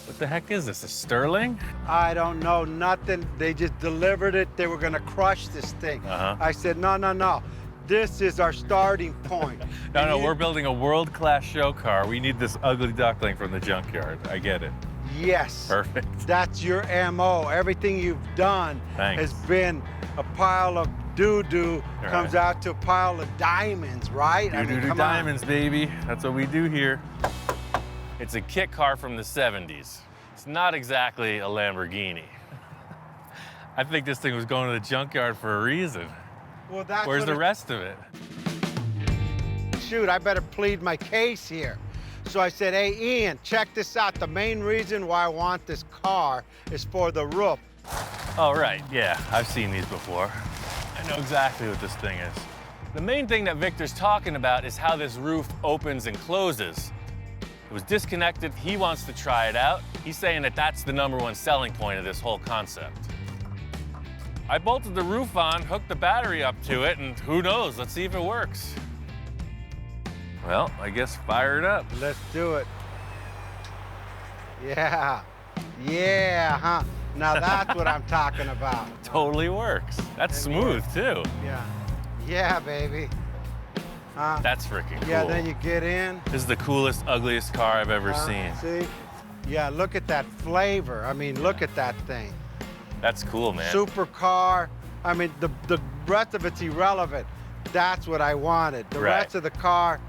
What the heck is this, a Sterling? I don't know, nothing. They just delivered it. They were gonna crush this thing. I said, no, no, no. This is our starting point. No, we're building a world-class show car. We need this ugly duckling from the junkyard. I get it. Yes. Perfect. That's your MO. Everything you've done Thanks. has been a pile of doo-doo All comes right. out to a pile of diamonds, right? Do come on. diamonds, baby. That's what we do here. It's a kit car from the 70s. It's not exactly a Lamborghini. I think this thing was going to the junkyard for a reason. Well, that's Where's what the rest of it? Shoot, I better plead my case here. So I said, hey, Ian, check this out. The main reason why I want this car is for the roof. Oh, right, yeah, I've seen these before. I know exactly what this thing is. The main thing that Victor's talking about is how this roof opens and closes. It was disconnected, he wants to try it out. He's saying that that's the #1 selling point of this whole concept. I bolted the roof on, hooked the battery up to it, and who knows, let's see if it works. Well, I guess fire it up. Let's do it. Yeah. Yeah, huh? Now that's what I'm talking about. Totally works. That's smooth, too. Yeah. Yeah, baby. That's freaking cool. Yeah, then you get in. This is the coolest, ugliest car I've ever seen. See? Yeah, look at that flavor. I mean, look at that thing. That's cool, man. Supercar. I mean, the rest of it's irrelevant. That's what I wanted. The Right. rest of the car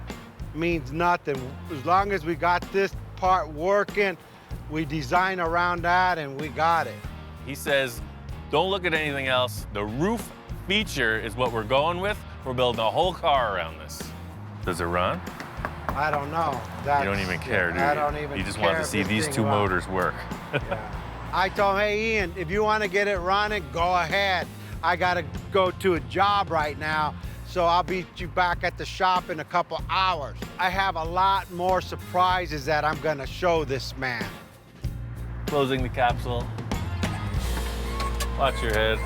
means nothing. As long as we got this part working, we design around that and we got it. He says, don't look at anything else. The roof feature is what we're going with. We're building a whole car around this. Does it run? I don't know. You don't even care, do you? I don't even You just care want to if see this these thing two runs. motors work. Yeah. I told him, hey, Ian, if you want to get it running, go ahead. I got to go to a job right now, so I'll beat you back at the shop in a couple hours. I have a lot more surprises that I'm going to show this man. Closing the capsule. Watch your head.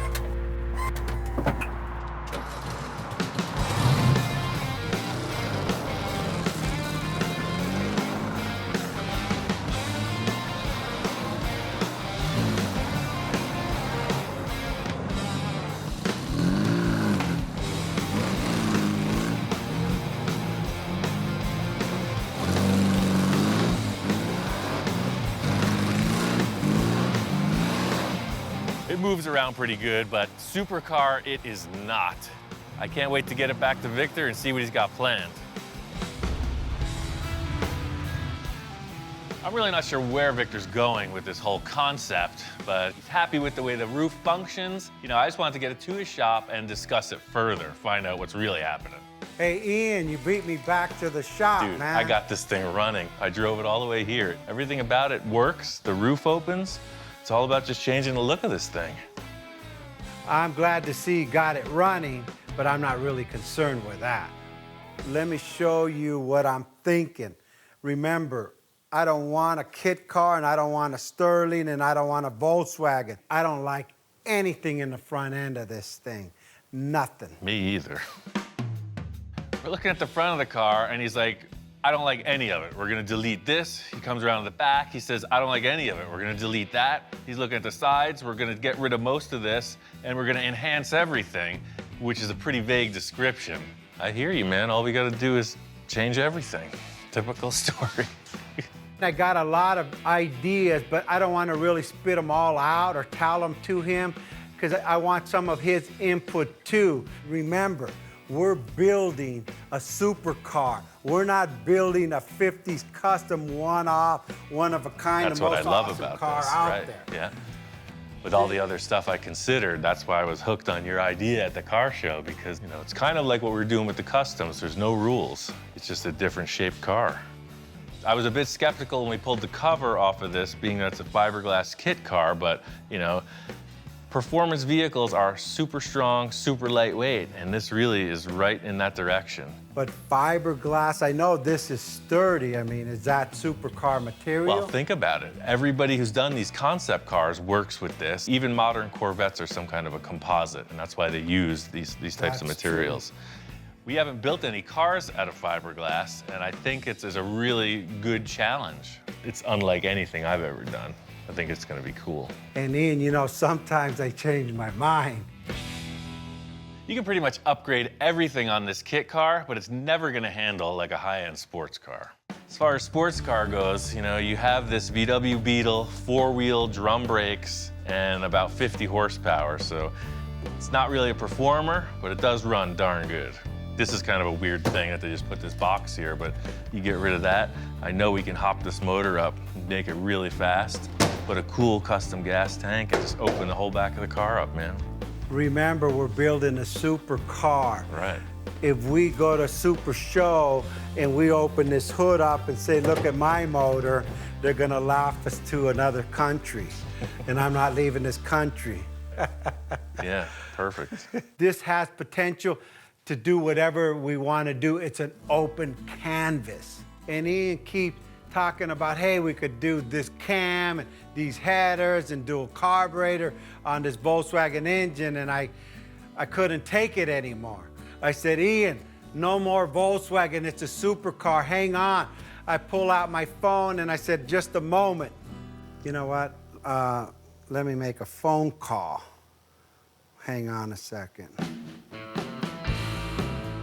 It moves around pretty good, but supercar it is not. I can't wait to get it back to Victor and see what he's got planned. I'm really not sure where Victor's going with this whole concept, but he's happy with the way the roof functions. You know, I just wanted to get it to his shop and discuss it further, find out what's really happening. Hey, Ian, you beat me back to the shop, Dude, man. I got this thing running. I drove it all the way here. Everything about it works. The roof opens. It's all about just changing the look of this thing. I'm glad to see you got it running, but I'm not really concerned with that. Let me show you what I'm thinking. Remember, I don't want a kit car, and I don't want a Sterling, and I don't want a Volkswagen. I don't like anything in the front end of this thing. Nothing. Me either. We're looking at the front of the car, and he's like, I don't like any of it. We're gonna delete this. He comes around to the back. He says, I don't like any of it. We're gonna delete that. He's looking at the sides. We're gonna get rid of most of this, and we're gonna enhance everything, which is a pretty vague description. I hear you, man. All we gotta do is change everything. Typical story. I got a lot of ideas, but I don't want to really spit them all out or tell them to him because I want some of his input too. Remember, we're building a supercar. We're not building a 50s custom one-off, one-of-a-kind, That's the what most I love awesome about car this, out right? there. Yeah. With all the other stuff I considered, that's why I was hooked on your idea at the car show because, you know, it's kind of like what we're doing with the customs. There's no rules. It's just a different shaped car. I was a bit skeptical when we pulled the cover off of this, being that it's a fiberglass kit car, but, you know, performance vehicles are super strong, super lightweight, and this really is right in that direction. But fiberglass, I know this is sturdy. I mean, is that supercar material? Well, think about it. Everybody who's done these concept cars works with this. Even modern Corvettes are some kind of a composite, and that's why they use these types of That's materials. We haven't built any cars out of fiberglass, and I think it's a really good challenge. It's unlike anything I've ever done. I think it's gonna be cool. And Ian, you know, sometimes I change my mind. You can pretty much upgrade everything on this kit car, but it's never gonna handle like a high-end sports car. As far as sports car goes, you know, you have this VW Beetle, 4-wheel drum brakes, and about 50 horsepower, so it's not really a performer, but it does run darn good. This is kind of a weird thing that they just put this box here, but you get rid of that. I know we can hop this motor up and make it really fast, put a cool custom gas tank, and just open the whole back of the car up, man. Remember, we're building a supercar. Right. If we go to Super Show and we open this hood up and say, look at my motor, they're gonna laugh us to another country. And I'm not leaving this country. Yeah, perfect. This has potential to do whatever we wanna do. It's an open canvas. And Ian keeps talking about, hey, we could do this cam and these headers and dual carburetor on this Volkswagen engine, and I couldn't take it anymore. I said, Ian, no more Volkswagen, it's a supercar, hang on. I pull out my phone and I said, just a moment. You know what, let me make a phone call. Hang on a second.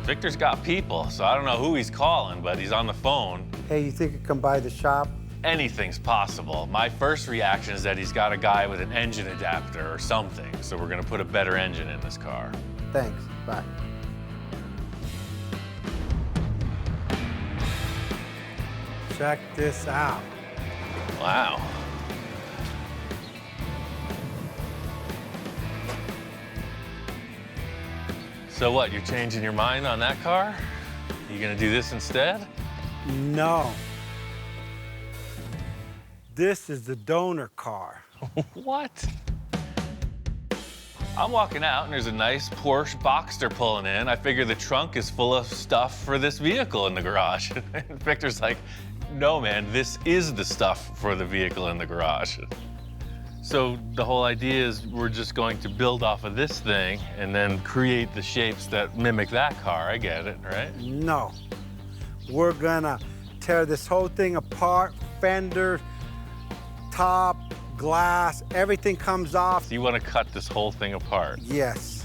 Victor's got people, so I don't know who he's calling, but he's on the phone. Hey, you think you can buy the shop? Anything's possible. My first reaction is that he's got a guy with an engine adapter or something, so we're gonna put a better engine in this car. Thanks, bye. Check this out. Wow. So what, you're changing your mind on that car? You gonna do this instead? No. This is the donor car. What? I'm walking out and there's a nice Porsche Boxster pulling in. I figure the trunk is full of stuff for this vehicle in the garage. And Victor's like, no man, this is the stuff for the vehicle in the garage. So the whole idea is we're just going to build off of this thing and then create the shapes that mimic that car. I get it, right? No. We're gonna tear this whole thing apart, fender, top, glass, everything comes off. So you want to cut this whole thing apart? Yes.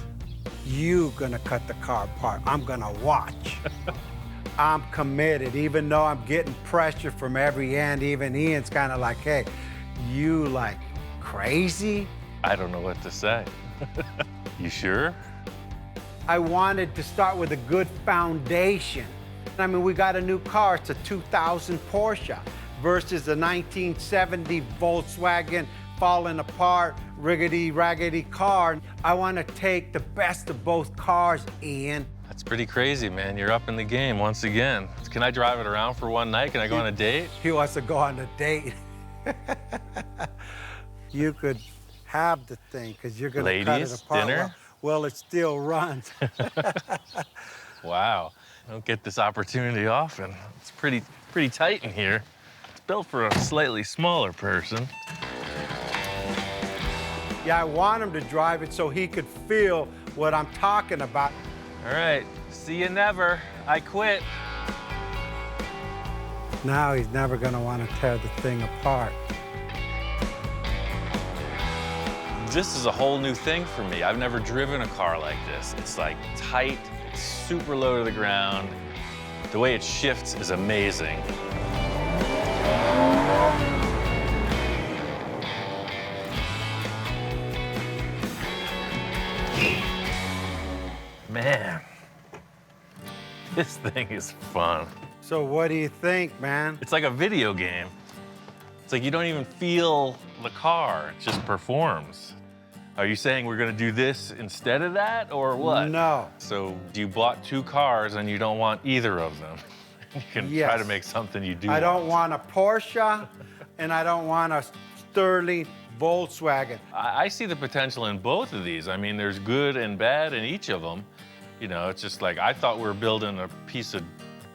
You gonna cut the car apart. I'm gonna watch. I'm committed, even though I'm getting pressure from every end. Even Ian's kind of like, hey, you like crazy? I don't know what to say. You sure? I wanted to start with a good foundation. I mean, we got a new car. It's a 2000 Porsche versus a 1970 Volkswagen falling apart, riggedy-raggedy car. I want to take the best of both cars, Ian. That's pretty crazy, man. You're up in the game once again. Can I drive it around for one night? Can I go on a date? He wants to go on a date. You could have the thing, because you're going to cut it Ladies, apart. dinner? Well, it still runs. Wow. I don't get this opportunity often. It's pretty tight in here. It's built for a slightly smaller person. Yeah, I want him to drive it so he could feel what I'm talking about. All right, see you never. I quit. Now he's never going to want to tear the thing apart. This is a whole new thing for me. I've never driven a car like this. It's like tight, it's super low to the ground. The way it shifts is amazing. Man, this thing is fun. So what do you think, man? It's like a video game. It's like you don't even feel the car, it just performs. Are you saying we're gonna do this instead of that, or what? No. So you bought two cars and you don't want either of them. You can try Yes. to make something you do I don't want a Porsche, and I don't want a Sterling Volkswagen. I see the potential in both of these. I mean, there's good and bad in each of them. You know, it's just like, I thought we were building a piece of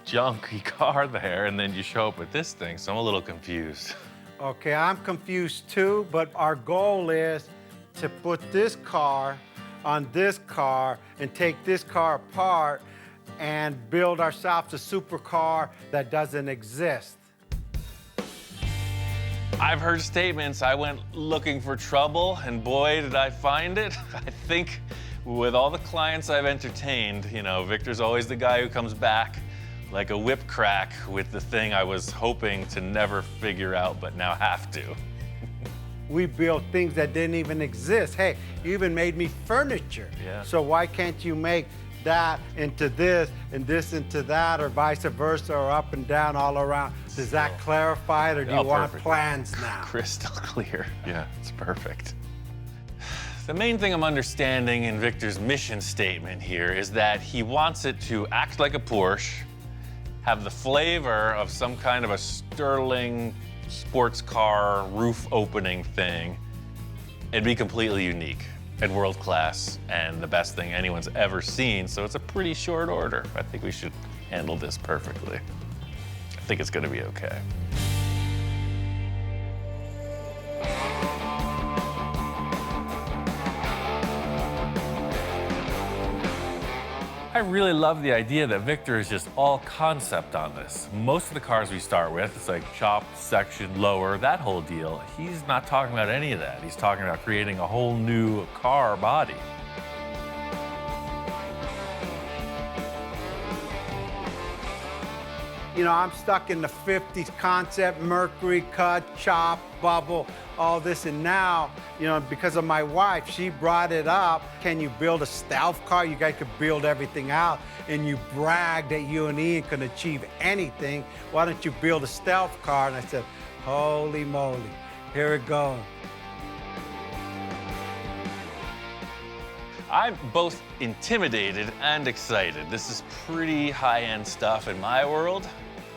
junky car there, and then you show up with this thing, so I'm a little confused. Okay, I'm confused too, but our goal is to put this car on this car and take this car apart and build ourselves a supercar that doesn't exist. I've heard statements, I went looking for trouble, and boy, did I find it. I think With all the clients I've entertained, you know, Victor's always the guy who comes back like a whip crack with the thing I was hoping to never figure out, but now have to. We built things that didn't even exist. Hey, you even made me furniture. Yeah. So why can't you make that into this and this into that, or vice versa, or up and down all around? Does that clarify it, or do you want perfect. plans now? Crystal clear. Yeah, it's perfect. The main thing I'm understanding in Victor's mission statement here is that he wants it to act like a Porsche, have the flavor of some kind of a sterling sports car roof opening thing, and be completely unique and world class and the best thing anyone's ever seen. So it's a pretty short order. I think we should handle this perfectly. I think it's gonna be okay. I really love the idea that Victor is just all concept on this. Most of the cars we start with, it's like chopped, section, lower, that whole deal. He's not talking about any of that. He's talking about creating a whole new car body. You know, I'm stuck in the 50s concept, mercury cut, chop, bubble, all this. And now, you know, because of my wife, she brought it up. Can you build a stealth car? You guys could build everything out. And you brag that you and Ian can achieve anything. Why don't you build a stealth car? And I said, holy moly, here it goes. I'm both intimidated and excited. This is pretty high-end stuff in my world,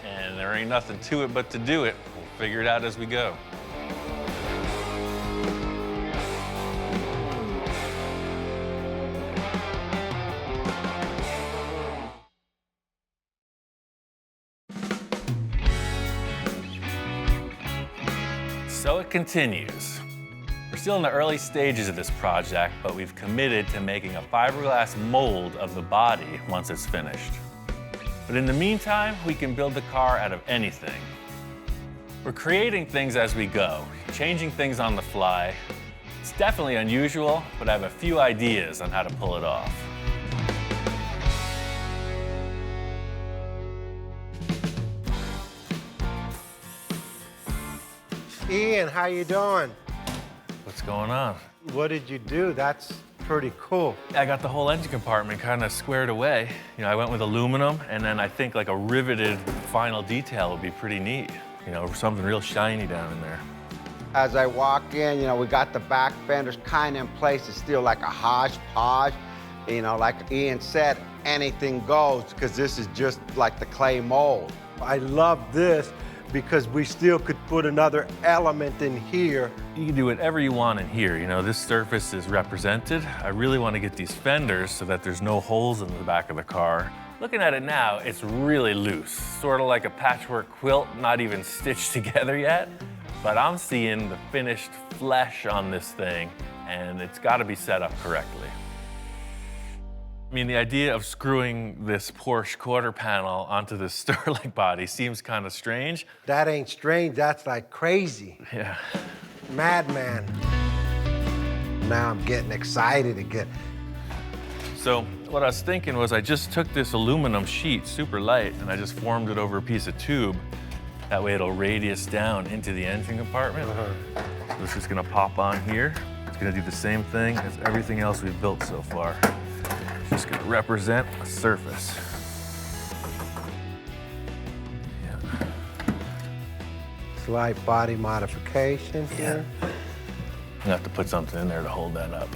and there ain't nothing to it but to do it. We'll figure it out as we go. So it continues. We're still in the early stages of this project, but we've committed to making a fiberglass mold of the body once it's finished. But in the meantime, we can build the car out of anything. We're creating things as we go, changing things on the fly. It's definitely unusual, but I have a few ideas on how to pull it off. Ian, how you doing? What's going on? What did you do? That's pretty cool. I got the whole engine compartment kind of squared away. You know, I went with aluminum, and then I think like a riveted final detail would be pretty neat. You know, something real shiny down in there. As I walk in, you know, we got the back fenders kind of in place. It's still like a hodgepodge. You know, like Ian said, anything goes, because this is just like the clay mold. I love this because we still could put another element in here. You can do whatever you want in here. You know, this surface is represented. I really want to get these fenders so that there's no holes in the back of the car. Looking at it now, it's really loose, sort of like a patchwork quilt, not even stitched together yet. But I'm seeing the finished flesh on this thing, and it's got to be set up correctly. I mean, the idea of screwing this Porsche quarter panel onto the sterling body seems kind of strange. That ain't strange, that's like crazy. Yeah. Madman. Now I'm getting excited again. So what I was thinking was I just took this aluminum sheet, super light, and I just formed it over a piece of tube. That way it'll radius down into the engine compartment. So it's just gonna pop on here. It's gonna do the same thing as everything else we've built so far. Just gonna represent a surface. Yeah. Slight body modification here. I'm gonna have to put something in there to hold that up.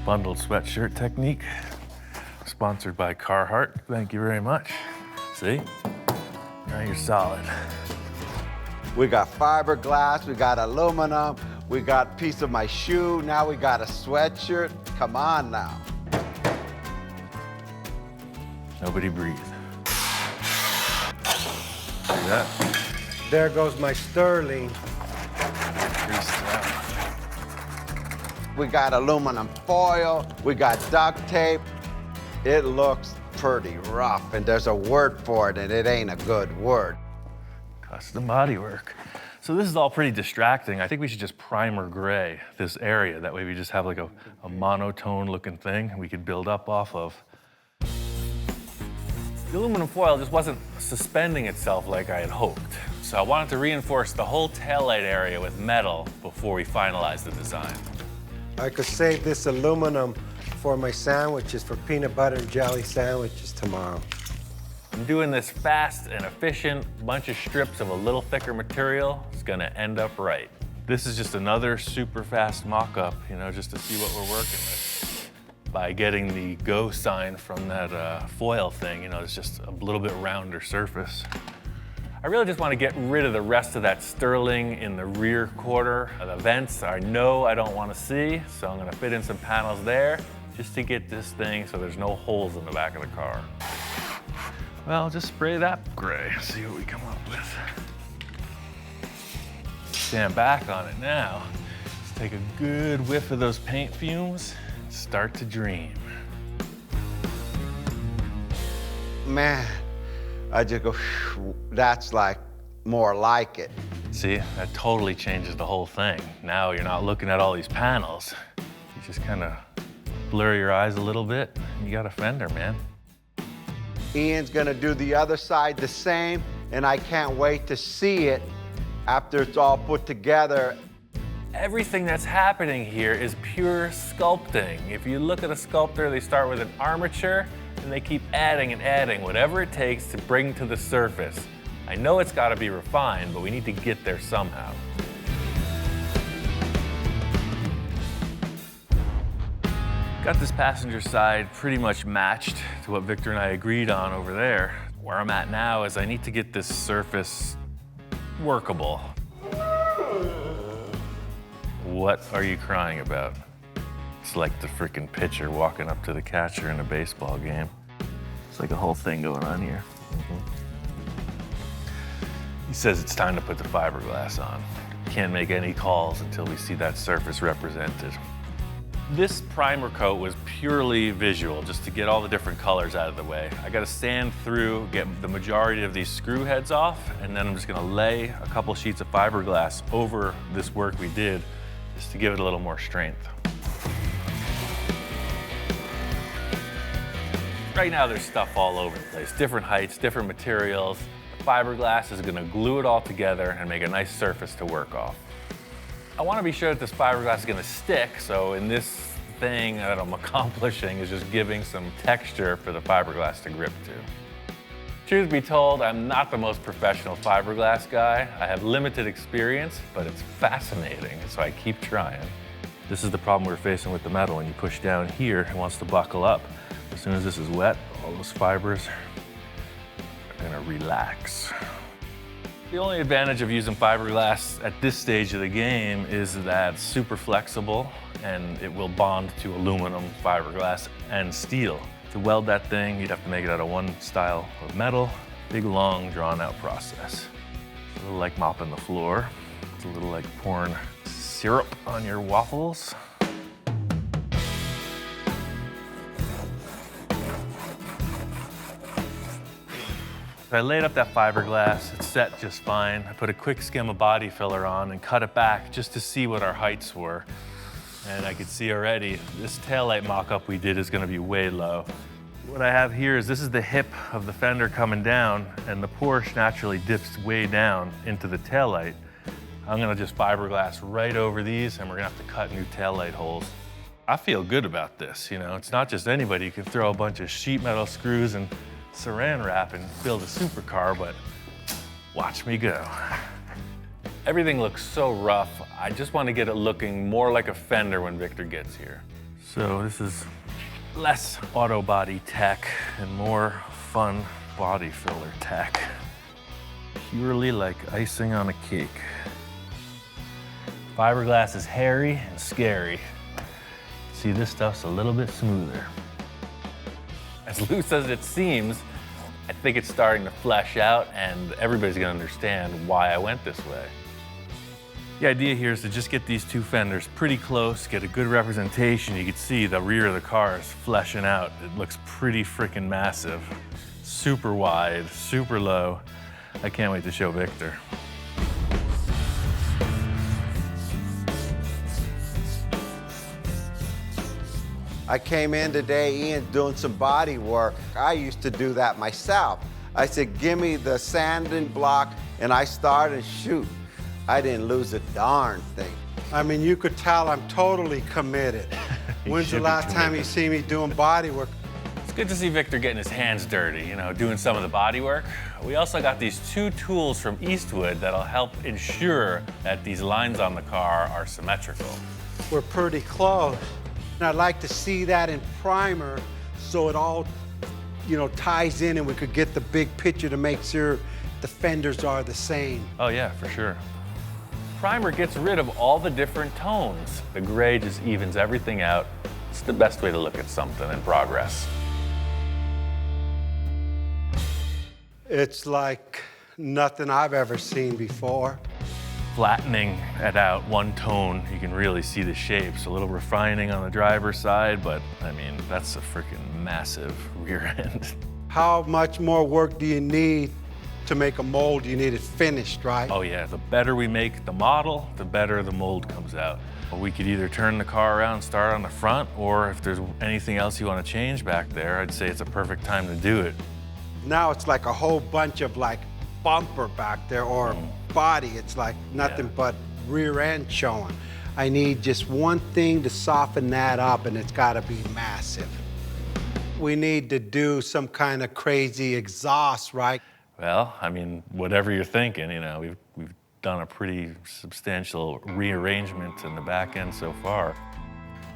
Bundled sweatshirt technique, sponsored by Carhartt. Thank you very much. See? Now you're solid. We got fiberglass, we got aluminum, we got a piece of my shoe, now we got a sweatshirt. Come on now. Nobody breathe. See that? There goes my sterling. Creased out. We got aluminum foil, we got duct tape. It looks pretty rough, and there's a word for it, and it ain't a good word. Custom bodywork. So this is all pretty distracting. I think we should just primer gray this area. That way we just have like a monotone looking thing we could build up off of. The aluminum foil just wasn't suspending itself like I had hoped. So I wanted to reinforce the whole taillight area with metal before we finalized the design. I could save this aluminum for my sandwiches, for peanut butter and jelly sandwiches tomorrow. I'm doing this fast and efficient, bunch of strips of a little thicker material. It's gonna end up right. This is just another super fast mock-up, you know, just to see what we're working with. By getting the go sign from that foil thing, you know, it's just a little bit rounder surface. I really just want to get rid of the rest of that sterling in the rear quarter of the vents. I know I don't want to see, so I'm gonna fit in some panels there just to get this thing so there's no holes in the back of the car. Well, just spray that gray, see what we come up with. Stand back on it now. Let's take a good whiff of those paint fumes and start to dream. Man, I just go, that's like more like it. See, that totally changes the whole thing. Now you're not looking at all these panels. You just kind of blur your eyes a little bit, and you got a fender, man. Ian's gonna do the other side the same, and I can't wait to see it after it's all put together. Everything that's happening here is pure sculpting. If you look at a sculptor, they start with an armature, and they keep adding and adding whatever it takes to bring to the surface. I know it's gotta be refined, but we need to get there somehow. Got this passenger side pretty much matched to what Victor and I agreed on over there. Where I'm at now is I need to get this surface workable. What are you crying about? It's like the freaking pitcher walking up to the catcher in a baseball game. It's like a whole thing going on here. He says it's time to put the fiberglass on. Can't make any calls until we see that surface represented. This primer coat was purely visual, just to get all the different colors out of the way. I gotta sand through, get the majority of these screw heads off, and then I'm just gonna lay a couple sheets of fiberglass over this work we did, just to give it a little more strength. Right now there's stuff all over the place, different heights, different materials. The fiberglass is gonna glue it all together and make a nice surface to work off. I want to be sure that this fiberglass is going to stick, so in this thing that I'm accomplishing is just giving some texture for the fiberglass to grip to. Truth be told, I'm not the most professional fiberglass guy. I have limited experience, but it's fascinating, so I keep trying. This is the problem we're facing with the metal. When you push down here, it wants to buckle up. As soon as this is wet, all those fibers are going to relax. The only advantage of using fiberglass at this stage of the game is that it's super flexible and it will bond to aluminum, fiberglass, and steel. To weld that thing, you'd have to make it out of one style of metal. Big, long, drawn-out process. It's a little like mopping the floor. It's a little like pouring syrup on your waffles. I laid up that fiberglass, it's set just fine. I put a quick skim of body filler on and cut it back just to see what our heights were. And I could see already, this taillight mock-up we did is gonna be way low. What I have here is this is the hip of the fender coming down, and the Porsche naturally dips way down into the taillight. I'm gonna just fiberglass right over these, and we're gonna have to cut new taillight holes. I feel good about this, you know? It's not just anybody who can throw a bunch of sheet metal screws and saran wrap and build a supercar, but watch me go. Everything looks so rough. I just want to get it looking more like a fender when Victor gets here. So this is less auto body tech and more fun body filler tech. Purely like icing on a cake. Fiberglass is hairy and scary. See, this stuff's a little bit smoother. As loose as it seems, I think it's starting to flesh out, and everybody's gonna understand why I went this way. The idea here is to just get these two fenders pretty close, get a good representation. You can see the rear of the car is fleshing out. It looks pretty freaking massive. Super wide, super low. I can't wait to show Victor. I came in today, Ian, doing some body work. I used to do that myself. I said, give me the sanding block, and I started and shoot. I didn't lose a darn thing. I mean, you could tell I'm totally committed. When's the last time you see me doing body work? It's good to see Victor getting his hands dirty, doing some of the body work. We also got these 2 tools from Eastwood that'll help ensure that these lines on the car are symmetrical. We're pretty close. And I'd like to see that in primer so it all, ties in and we could get the big picture to make sure the fenders are the same. Oh yeah, for sure. Primer gets rid of all the different tones. The gray just evens everything out. It's the best way to look at something in progress. It's like nothing I've ever seen before. Flattening it out one tone, you can really see the shapes. A little refining on the driver's side, but I mean, that's a freaking massive rear end. How much more work do you need to make a mold? You need it finished, right? Oh yeah, the better we make the model, the better the mold comes out. We could either turn the car around, start on the front, or if there's anything else you want to change back there, I'd say it's a perfect time to do it. Now it's like a whole bunch of bumper back there or body. It's like nothing but rear end showing. I need just one thing to soften that up, and it's got to be massive. We need to do some kind of crazy exhaust, right? Well, I mean, whatever you're thinking, we've done a pretty substantial rearrangement in the back end so far.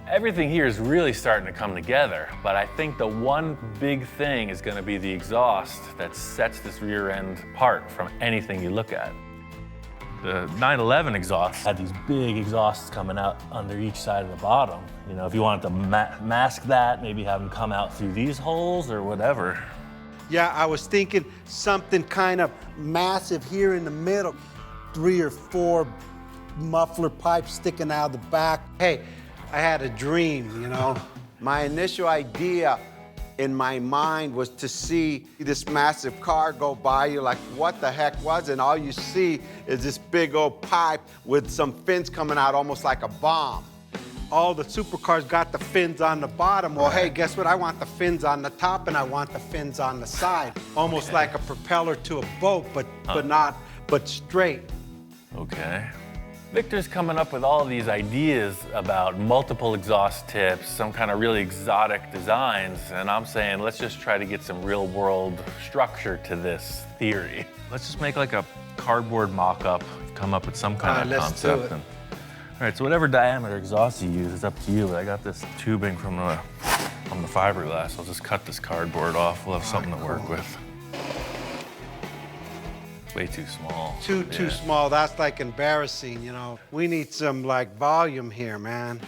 Everything here is really starting to come together, but I think the one big thing is going to be the exhaust that sets this rear end apart from anything you look at. The 911 exhaust had these big exhausts coming out under each side of the bottom. If you wanted to mask that, maybe have them come out through these holes or whatever. Yeah, I was thinking something kind of massive here in the middle. 3 or 4 muffler pipes sticking out of the back. Hey, I had a dream, My initial idea in my mind was to see this massive car go by you, like what the heck was it? And all you see is this big old pipe with some fins coming out almost like a bomb. All the supercars got the fins on the bottom. Well, hey, guess what? I want the fins on the top and I want the fins on the side. Almost like a propeller to a boat, but straight. Okay. Victor's coming up with all these ideas about multiple exhaust tips, some kind of really exotic designs, and I'm saying let's just try to get some real world structure to this theory. Let's just make like a cardboard mock-up, come up with some kind of concept. Let's do it. All right, so whatever diameter exhaust you use is up to you, but I got this tubing from the fiberglass. I'll just cut this cardboard off. We'll have something to work with. Way too small. Too small. That's like embarrassing, We need some volume here, man.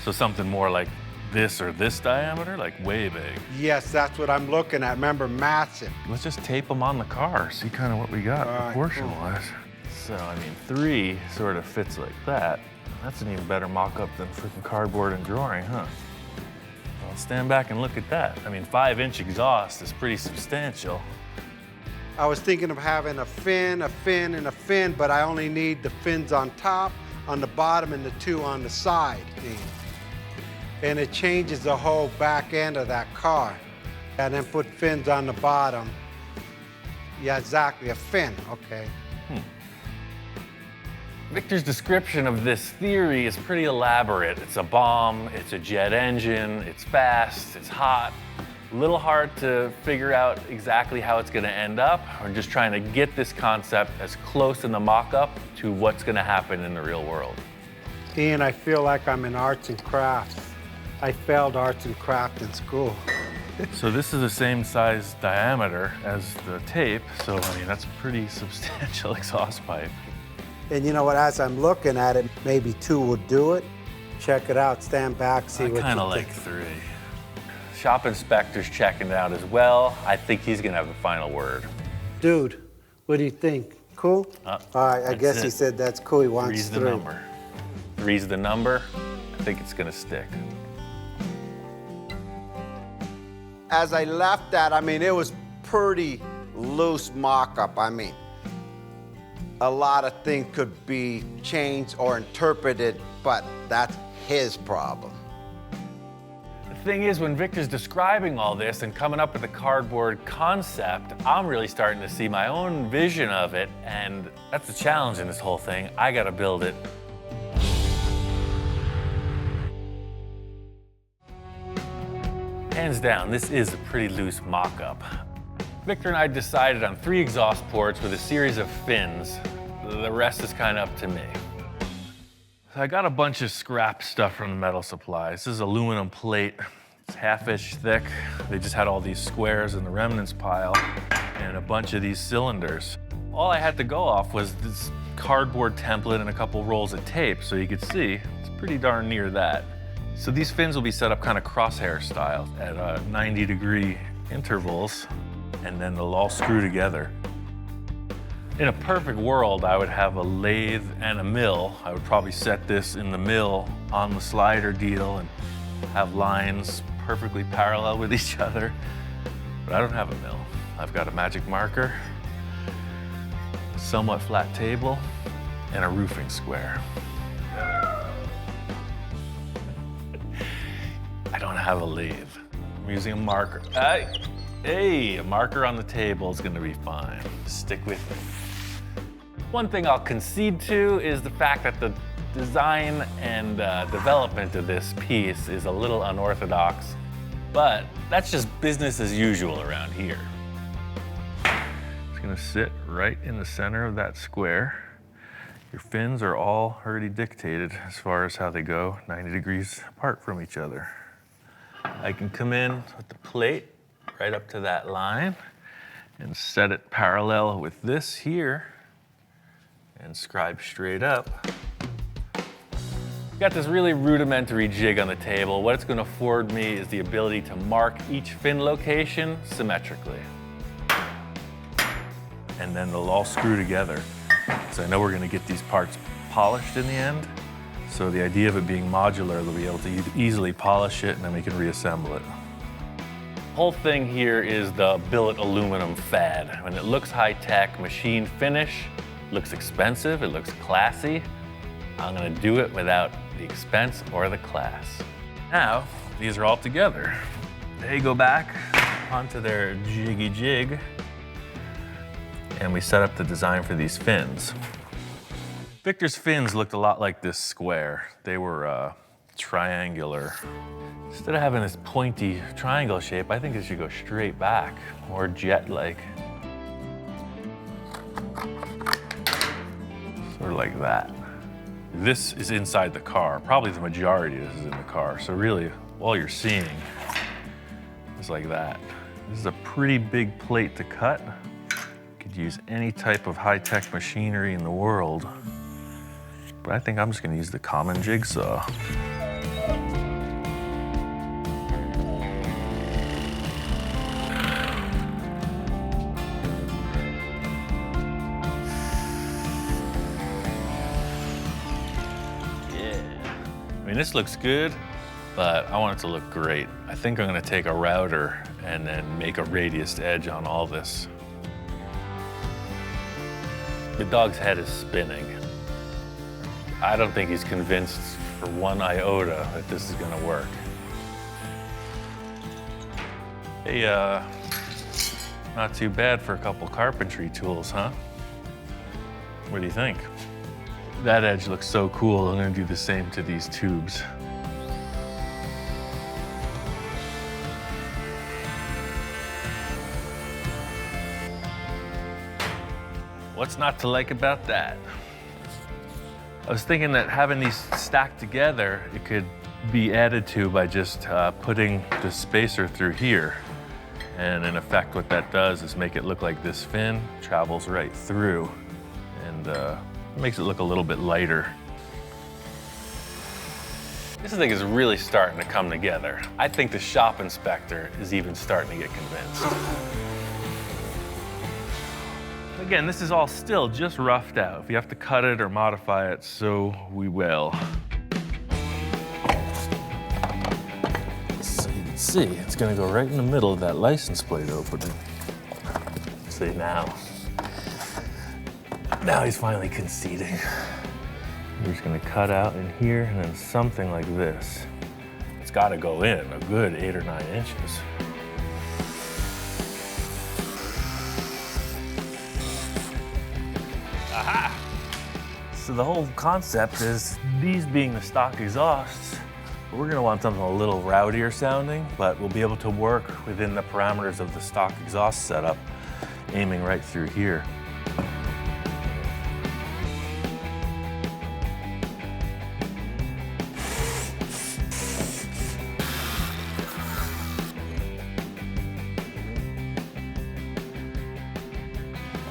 So something more like this or this diameter, like way big. Yes, that's what I'm looking at. Remember, massive. Let's just tape them on the car, see kind of what we got proportion-wise. So, 3 sort of fits like that. That's an even better mock-up than freaking cardboard and drawing, huh? Well, stand back and look at that. 5-inch exhaust is pretty substantial. I was thinking of having a fin, and a fin, but I only need the fins on top, on the bottom, and the 2 on the side. And it changes the whole back end of that car. And then put fins on the bottom. Yeah, exactly, a fin, okay. Victor's description of this theory is pretty elaborate. It's a bomb, it's a jet engine, it's fast, it's hot. A little hard to figure out exactly how it's gonna end up. We're just trying to get this concept as close in the mock-up to what's gonna happen in the real world. Ian, I feel like I'm in arts and crafts. I failed arts and crafts in school. So this is the same size diameter as the tape, so that's a pretty substantial exhaust pipe. And you know what, as I'm looking at it, maybe 2 would do it. Check it out, stand back, see what you think. I kind of like 3. Shop inspector's checking it out as well. I think he's gonna have the final word. Dude, what do you think? Cool? All right, I guess he said that's cool. He wants 3's 3. the number. 3's the number. I think it's gonna stick. As I left that, it was pretty loose mock-up. A lot of things could be changed or interpreted, but that's his problem. The thing is, when Victor's describing all this and coming up with the cardboard concept, I'm really starting to see my own vision of it, and that's the challenge in this whole thing. I gotta build it. Hands down, this is a pretty loose mock-up. Victor and I decided on 3 exhaust ports with a series of fins. The rest is kind of up to me. So I got a bunch of scrap stuff from the metal supply. This is aluminum plate. It's 1/2 inch thick. They just had all these squares in the remnants pile and a bunch of these cylinders. All I had to go off was this cardboard template and a couple rolls of tape, so you could see it's pretty darn near that. So these fins will be set up kind of crosshair style at 90-degree intervals, and then they'll all screw together. In a perfect world, I would have a lathe and a mill. I would probably set this in the mill on the slider deal and have lines perfectly parallel with each other. But I don't have a mill. I've got a magic marker, a somewhat flat table, and a roofing square. I don't have a lathe. I'm using a marker. Hey, a marker on the table is gonna be fine. Stick with me. One thing I'll concede to is the fact that the design and development of this piece is a little unorthodox, but that's just business as usual around here. It's gonna sit right in the center of that square. Your fins are all already dictated as far as how they go, 90 degrees apart from each other. I can come in with the plate right up to that line and set it parallel with this here and scribe straight up. Got this really rudimentary jig on the table. What it's going to afford me is the ability to mark each fin location symmetrically. And then they'll all screw together. So I know we're going to get these parts polished in the end. So the idea of it being modular, they'll be able to easily polish it and then we can reassemble it. The whole thing here is the billet aluminum fad. When it looks high-tech, machine finish, looks expensive, it looks classy. I'm gonna do it without the expense or the class. Now, these are all together. They go back onto their jiggy jig, and we set up the design for these fins. Victor's fins looked a lot like this square. They were triangular. Instead of having this pointy triangle shape, I think it should go straight back, more jet-like. Sort of like that. This is inside the car. Probably the majority of this is in the car. So really, all you're seeing is like that. This is a pretty big plate to cut. You could use any type of high-tech machinery in the world. But I think I'm just gonna use the common jigsaw. I mean, this looks good, but I want it to look great. I think I'm gonna take a router and then make a radiused edge on all this. The dog's head is spinning. I don't think he's convinced for one iota that this is gonna work. Hey, not too bad for a couple carpentry tools, huh? What do you think? That edge looks so cool. I'm gonna do the same to these tubes. What's not to like about that? I was thinking that having these stacked together, it could be added to by just putting the spacer through here. And in effect, what that does is make it look like this fin travels right through. And it makes it look a little bit lighter. This thing is really starting to come together. I think the shop inspector is even starting to get convinced. Again, this is all still just roughed out. If you have to cut it or modify it, so we will. So you can see, it's gonna go right in the middle of that license plate opening. See now. Now he's finally conceding. We're just gonna cut out in here and then something like this. It's got to go in a good 8 or 9 inches. Aha! So the whole concept is these being the stock exhausts, we're gonna want something a little rowdier sounding, but we'll be able to work within the parameters of the stock exhaust setup, aiming right through here.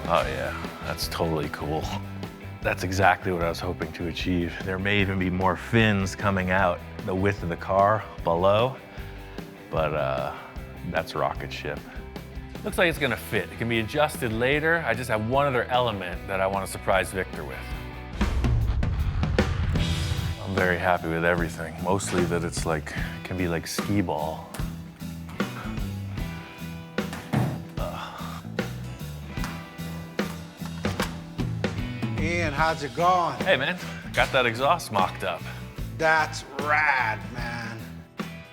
Oh yeah, that's totally cool. That's exactly what I was hoping to achieve. There may even be more fins coming out the width of the car below, but that's rocket ship. Looks like it's gonna fit. It can be adjusted later. I just have one other element that I want to surprise Victor with. I'm very happy with everything. Mostly that it's like, it can be like skee ball. Ian, how's it going? Hey man, got that exhaust mocked up. That's rad, man.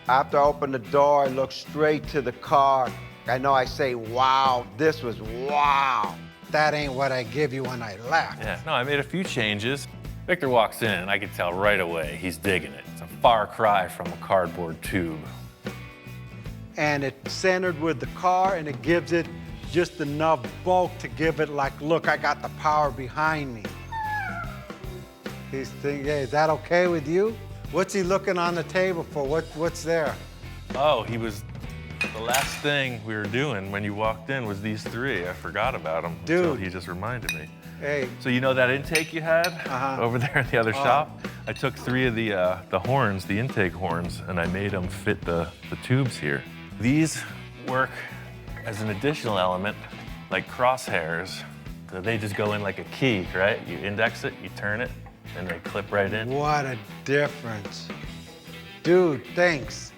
After I open the door, I look straight to the car. I know I say, wow, this was wow. That ain't what I give you when I left. Yeah, no, I made a few changes. Victor walks in and I can tell right away he's digging it. It's a far cry from a cardboard tube. And it's centered with the car, and it gives it just enough bulk to give it like, look, I got the power behind me. He's thinking, hey, is that okay with you? What's he looking on the table for? What's there? Oh, the last thing we were doing when you walked in was these three. I forgot about them until Dude. he just reminded me. Hey. So you know that intake you had over there in the other shop? I took 3 of the horns, the intake horns, and I made them fit the tubes here. These work as an additional element, like crosshairs. So they just go in like a key, right? You index it, you turn it, and they clip right in. What a difference. Dude, thanks.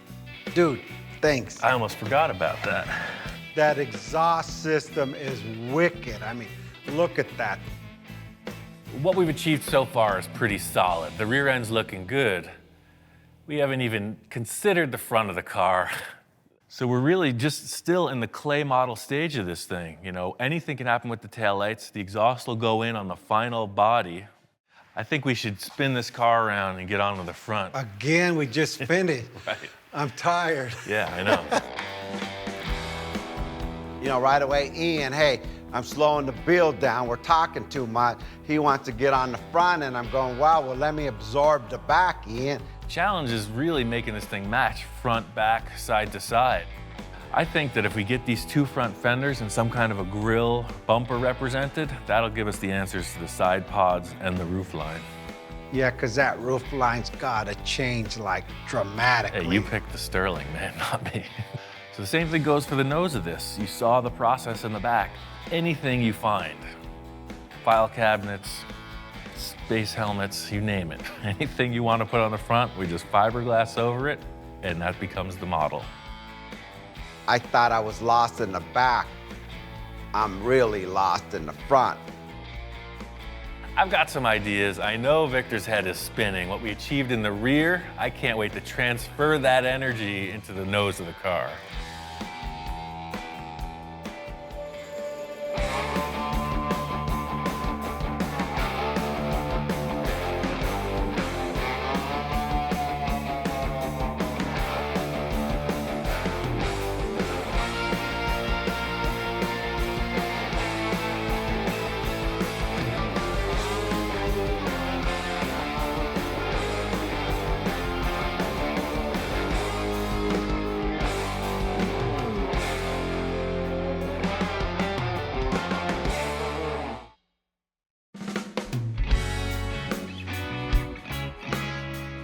Dude, thanks. I almost forgot about that. That exhaust system is wicked. I mean, look at that. What we've achieved so far is pretty solid. The rear end's looking good. We haven't even considered the front of the car. So we're really just still in the clay model stage of this thing. You know, anything can happen with the taillights. The exhaust will go in on the final body. I think we should spin this car around and get onto the front. Again, we just finished. Right. I'm tired. Yeah, I know. You know, right away, Ian, hey, I'm slowing the build down. We're talking too much. He wants to get on the front, and I'm going, wow, well, let me absorb the back, Ian. Challenge is really making this thing match front, back, side to side. I think that if we get these 2 front fenders and some kind of a grille bumper represented, that'll give us the answers to the side pods and the roof line. Yeah, because that roof line's got to change, like, dramatically. Hey, you picked the Sterling, man, not me. So the same thing goes for the nose of this. You saw the process in the back. Anything you find, file cabinets, space helmets, you name it. Anything you want to put on the front, we just fiberglass over it, and that becomes the model. I thought I was lost in the back. I'm really lost in the front. I've got some ideas. I know Victor's head is spinning. What we achieved in the rear, I can't wait to transfer that energy into the nose of the car.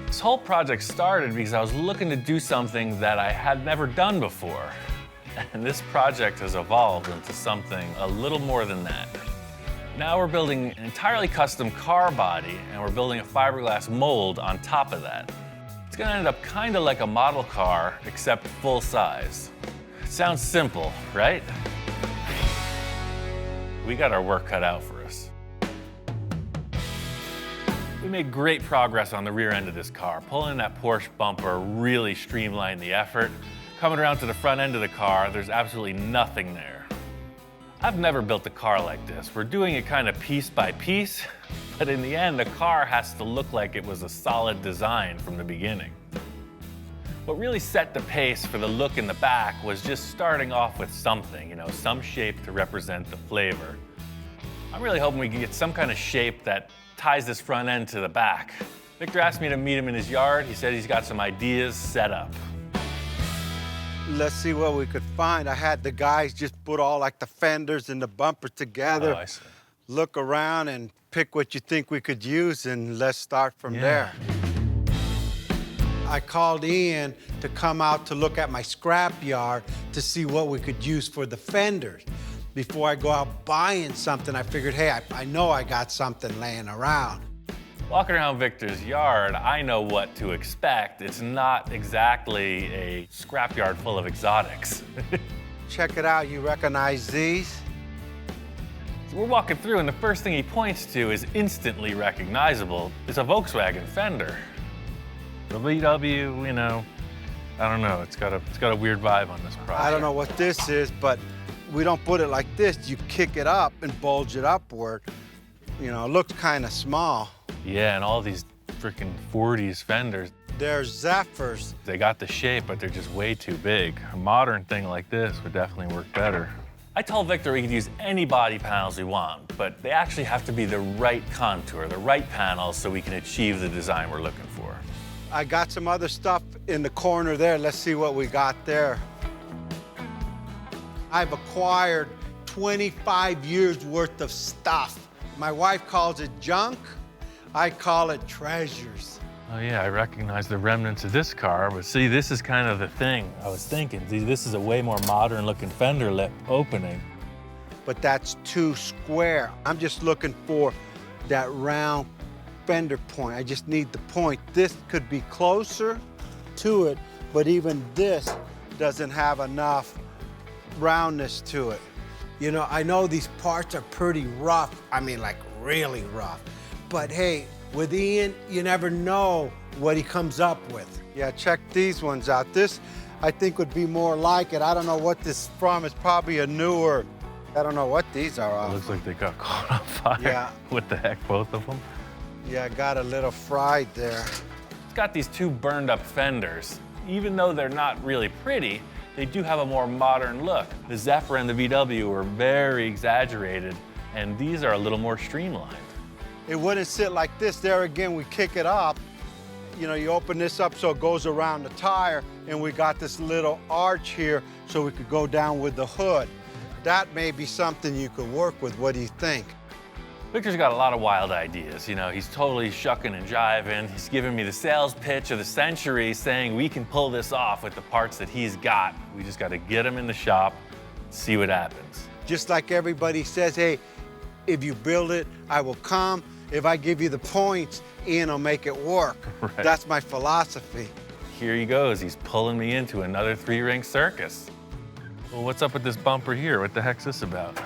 This whole project started because I was looking to do something that I had never done before. And this project has evolved into something a little more than that. Now we're building an entirely custom car body, and we're building a fiberglass mold on top of that. It's gonna end up kind of like a model car, except full size. It sounds simple, right? We got our work cut out for us. We made great progress on the rear end of this car. Pulling that Porsche bumper really streamlined the effort. Coming around to the front end of the car, there's absolutely nothing there. I've never built a car like this. We're doing it kind of piece by piece, but in the end, the car has to look like it was a solid design from the beginning. What really set the pace for the look in the back was just starting off with something, some shape to represent the flavor. I'm really hoping we can get some kind of shape that ties this front end to the back. Victor asked me to meet him in his yard. He said he's got some ideas set up. Let's see what we could find. I had the guys just put all like the fenders and the bumper together. Oh, I see. Look around and pick what you think we could use, and let's start from there. I called Ian to come out to look at my scrap yard to see what we could use for the fenders. Before I go out buying something, I figured, hey, I know I got something laying around. Walking around Victor's yard, I know what to expect. It's not exactly a scrapyard full of exotics. Check it out, you recognize these? So we're walking through, and the first thing he points to is instantly recognizable. It's a Volkswagen fender. The VW, I don't know. It's got a weird vibe on this product. I don't know what this is, but we don't put it like this. You kick it up and bulge it upward. It looks kind of small. Yeah, and all these freaking 40s fenders. They're Zephyrs. They got the shape, but they're just way too big. A modern thing like this would definitely work better. I told Victor we could use any body panels we want, but they actually have to be the right contour, the right panels, so we can achieve the design we're looking for. I got some other stuff in the corner there. Let's see what we got there. I've acquired 25 years worth of stuff. My wife calls it junk. I call it treasures. Oh yeah, I recognize the remnants of this car, but see, this is kind of the thing I was thinking. See, this is a way more modern looking fender lip opening. But that's too square. I'm just looking for that round fender point. I just need the point. This could be closer to it, but even this doesn't have enough roundness to it. I know these parts are pretty rough. I mean, like really rough. But hey, with Ian, you never know what he comes up with. Yeah, check these ones out. This, I think, would be more like it. I don't know what this is from. It's probably a newer, I don't know what these are. It looks like they got caught on fire. Yeah. What the heck, both of them? Yeah, I got a little fried there. It's got these two burned up fenders. Even though they're not really pretty, they do have a more modern look. The Zephyr and the VW were very exaggerated, and these are a little more streamlined. It wouldn't sit like this. There again, we kick it up. You open this up so it goes around the tire, and we got this little arch here so we could go down with the hood. That may be something you could work with. What do you think? Victor's got a lot of wild ideas. He's totally shucking and jiving. He's giving me the sales pitch of the century, saying we can pull this off with the parts that he's got. We just got to get them in the shop, see what happens. Just like everybody says, hey, if you build it, I will come. If I give you the points, Ian will make it work. Right. That's my philosophy. Here he goes. He's pulling me into another three-ring circus. Well, what's up with this bumper here? What the heck's this about?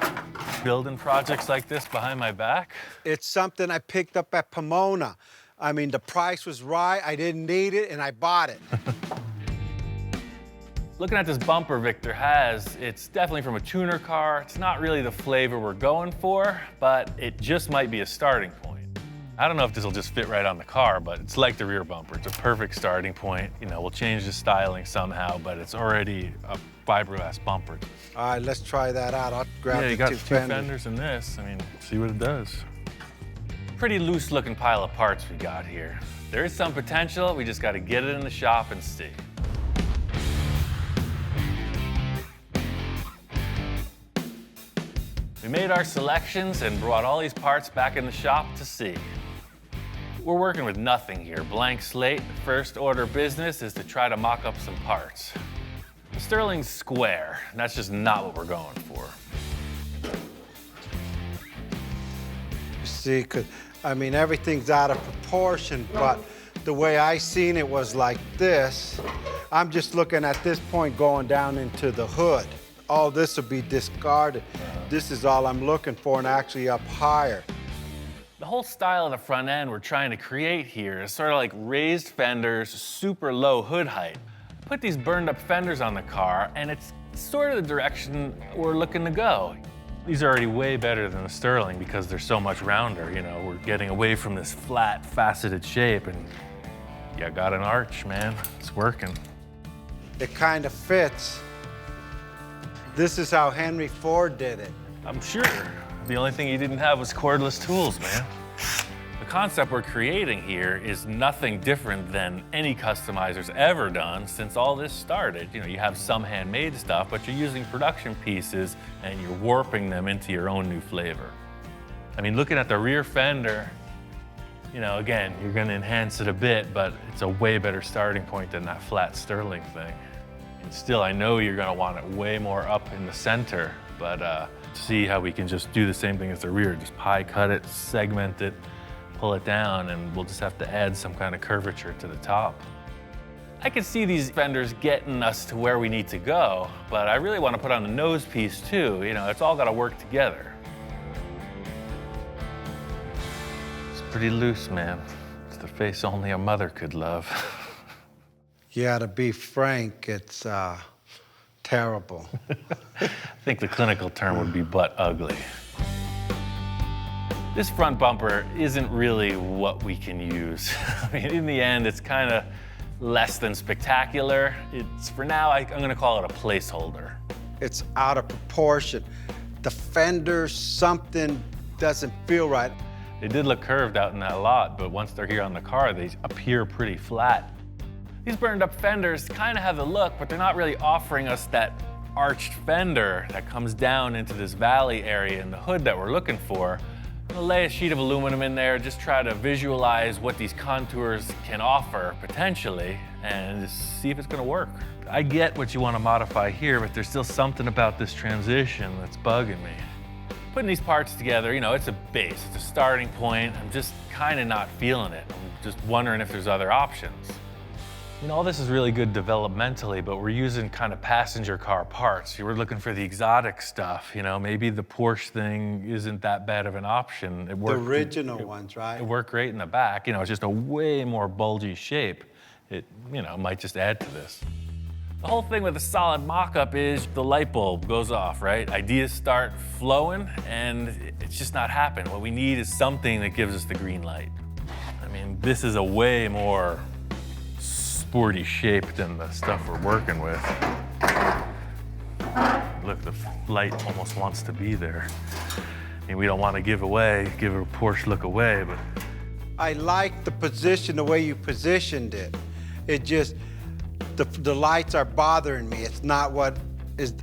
Building projects like this behind my back? It's something I picked up at Pomona. I mean, the price was right, I didn't need it, and I bought it. Looking at this bumper Victor has, it's definitely from a tuner car. It's not really the flavor we're going for, but it just might be a starting point. I don't know if this will just fit right on the car, but it's like the rear bumper. It's a perfect starting point. We'll change the styling somehow, but it's already a fiberglass bumper. All right, let's try that out. I'll grab Yeah, the you got two two fenders. fenders in this. See what it does. Pretty loose looking pile of parts we got here. There is some potential, we just got to get it in the shop and see. We made our selections and brought all these parts back in the shop to see. We're working with nothing here, blank slate. First order business is to try to mock up some parts. The Sterling's square, and that's just not what we're going for. You see, everything's out of proportion, but the way I seen it was like this. I'm just looking at this point going down into the hood. All this will be discarded. This is all I'm looking for, and actually up higher. The whole style of the front end we're trying to create here is sort of like raised fenders, super low hood height. Put these burned up fenders on the car, and it's sort of the direction we're looking to go. These are already way better than the Sterling because they're so much rounder. You know, we're getting away from this flat, faceted shape, and yeah, got an arch, man. It's working. It kind of fits. This is how Henry Ford did it. I'm sure. The only thing he didn't have was cordless tools, man. The concept we're creating here is nothing different than any customizer's ever done since all this started. You know, you have some handmade stuff, but you're using production pieces and you're warping them into your own new flavor. I mean, looking at the rear fender, you know, again, you're gonna enhance it a bit, but it's a way better starting point than that flat Sterling thing. And still, I know you're gonna want it way more up in the center, but see how we can just do the same thing as the rear. Just pie cut it, segment it, pull it down, and we'll just have to add some kind of curvature to the top. I can see these fenders getting us to where we need to go, but I really want to put on the nose piece too. You know, it's all got to work together. It's pretty loose, man. It's the face only a mother could love. Yeah, to be frank, it's terrible. I think the clinical term would be butt ugly. This front bumper isn't really what we can use. I mean, in the end, it's kind of less than spectacular. It's, for now, I'm gonna call it a placeholder. It's out of proportion. The fender, something doesn't feel right. They did look curved out in that lot, but once they're here on the car, they appear pretty flat. These burned up fenders kind of have the look, but they're not really offering us that arched fender that comes down into this valley area in the hood that we're looking for. I'm gonna lay a sheet of aluminum in there, just try to visualize what these contours can offer potentially, and just see if it's gonna work. I get what you want to modify here, but there's still something about this transition that's bugging me. Putting these parts together, you know, it's a base, it's a starting point. I'm just kind of not feeling it. I'm just wondering if there's other options. You know, all this is really good developmentally, but we're using kind of passenger car parts. You were looking for the exotic stuff, you know, maybe the Porsche thing isn't that bad of an option. It worked, The original ones, right? It worked great in the back. You know, it's just a way more bulgy shape. It, you know, might just add to this. The whole thing with a solid mock-up is the light bulb goes off, right? Ideas start flowing, and it's just not happening. What we need is something that gives us the green light. I mean, this is a way more sporty shape than the stuff we're working with. Look, the light almost wants to be there. I mean, we don't want to give a Porsche look away, but. I like the position, the way you positioned it. It just, the lights are bothering me. It's not what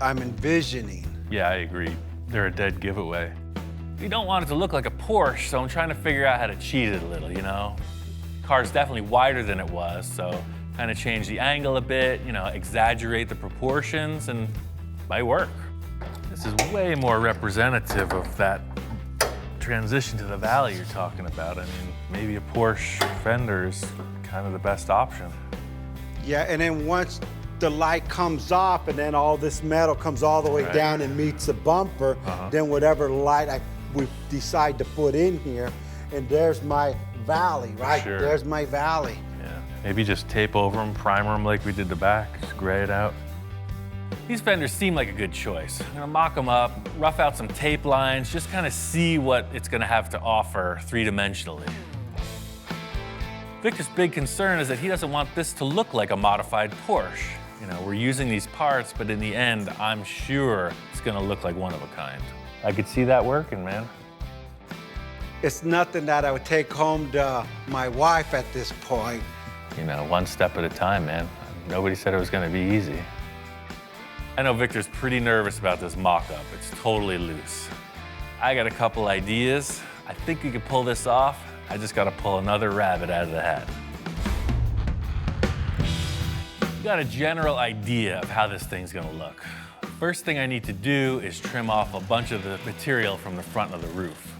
I'm envisioning. Yeah, I agree. They're a dead giveaway. You don't want it to look like a Porsche, so I'm trying to figure out how to cheat it a little, you know? Car's definitely wider than it was, so kind of change the angle a bit, you know, exaggerate the proportions, and it might work. This is way more representative of that transition to the valley you're talking about. I mean, maybe a Porsche fender is kind of the best option. Yeah, and then once the light comes off and then all this metal comes all the way Right. down and meets the bumper, then whatever light we decide to put in here, and there's my valley, right? Sure. There's my valley. Yeah, maybe just tape over them, primer them like we did the back, just gray it out. These fenders seem like a good choice. I'm gonna mock them up, rough out some tape lines, just kind of see what it's gonna have to offer three-dimensionally. Victor's big concern is that he doesn't want this to look like a modified Porsche. You know, we're using these parts, but in the end, I'm sure it's gonna look like one of a kind. I could see that working, man. It's nothing that I would take home to my wife at this point. You know, one step at a time, man. Nobody said it was gonna be easy. I know Victor's pretty nervous about this mock-up. It's totally loose. I got a couple ideas. I think we could pull this off. I just gotta pull another rabbit out of the hat. You got a general idea of how this thing's gonna look. First thing I need to do is trim off a bunch of the material from the front of the roof.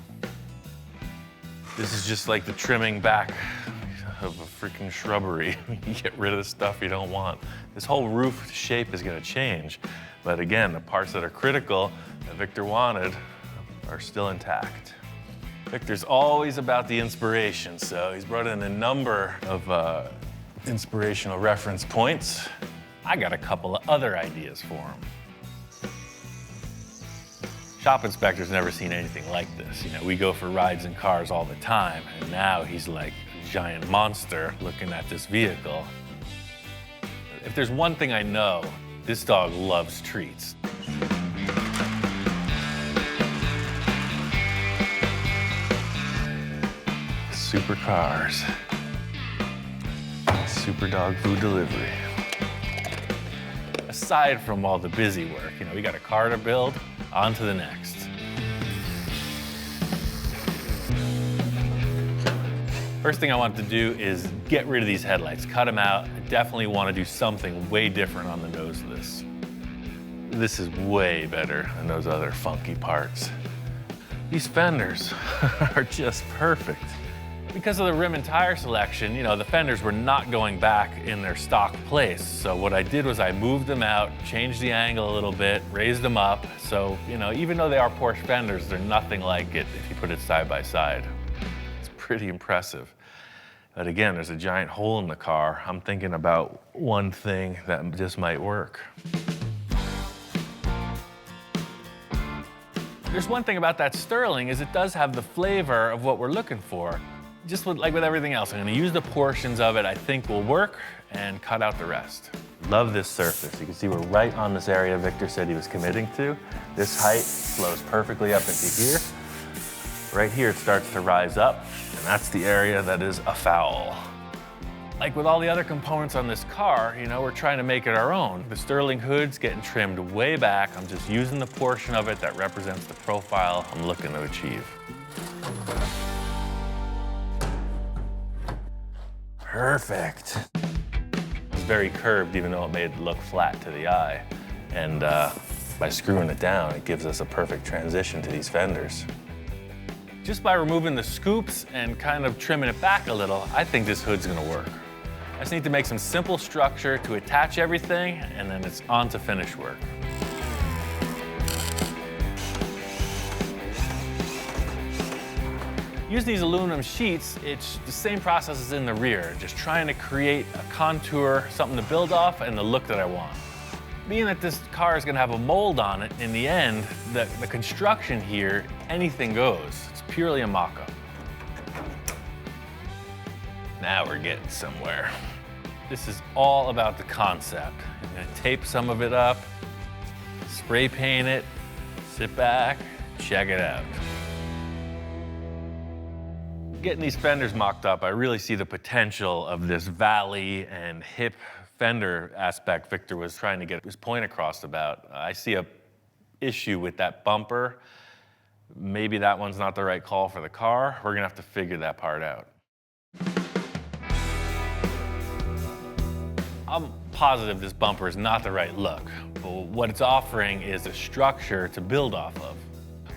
This is just like the trimming back of a freaking shrubbery. You get rid of the stuff you don't want. This whole roof shape is gonna change. But again, the parts that are critical that Victor wanted are still intact. Victor's always about the inspiration, so he's brought in a number of inspirational reference points. I got a couple of other ideas for him. Shop inspector's never seen anything like this. You know, we go for rides in cars all the time, and now he's like a giant monster looking at this vehicle. If there's one thing I know, this dog loves treats. Supercars. Super dog food delivery. Aside from all the busy work, you know, we got a car to build, on to the next. First thing I want to do is get rid of these headlights, cut them out. I definitely want to do something way different on the nose of this. This is way better than those other funky parts. These fenders are just perfect. Because of the rim and tire selection, you know, the fenders were not going back in their stock place. So what I did was I moved them out, changed the angle a little bit, raised them up. So, you know, even though they are Porsche fenders, they're nothing like it if you put it side by side. It's pretty impressive. But again, there's a giant hole in the car. I'm thinking about one thing that just might work. There's one thing about that Sterling is it does have the flavor of what we're looking for. Just like with everything else, I'm gonna use the portions of it I think will work and cut out the rest. Love this surface. You can see we're right on this area Victor said he was committing to. This height flows perfectly up into here. Right here it starts to rise up, and that's the area that is a foul. Like with all the other components on this car, you know, we're trying to make it our own. The Sterling hood's getting trimmed way back. I'm just using the portion of it that represents the profile I'm looking to achieve. Perfect. It's very curved, even though it made it look flat to the eye. And by screwing it down, it gives us a perfect transition to these fenders. Just by removing the scoops and kind of trimming it back a little, I think this hood's gonna work. I just need to make some simple structure to attach everything, and then it's on to finish work. Use these aluminum sheets, it's the same process as in the rear, just trying to create a contour, something to build off, and the look that I want. Being that this car is gonna have a mold on it, in the end, the construction here, anything goes. It's purely a mock-up. Now we're getting somewhere. This is all about the concept. I'm gonna tape some of it up, spray paint it, sit back, check it out. Getting these fenders mocked up, I really see the potential of this valley and hip fender aspect Victor was trying to get his point across about. I see a issue with that bumper. Maybe that one's not the right call for the car. We're gonna have to figure that part out. I'm positive this bumper is not the right look, but what it's offering is a structure to build off of.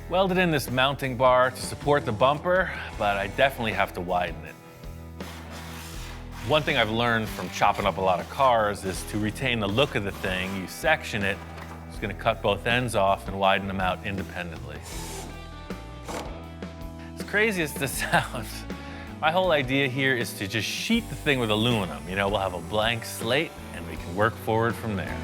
Welded in this mounting bar to support the bumper, but I definitely have to widen it. One thing I've learned from chopping up a lot of cars is to retain the look of the thing, you section it, it's gonna cut both ends off and widen them out independently. As crazy as this sounds, my whole idea here is to just sheet the thing with aluminum. You know, we'll have a blank slate and we can work forward from there.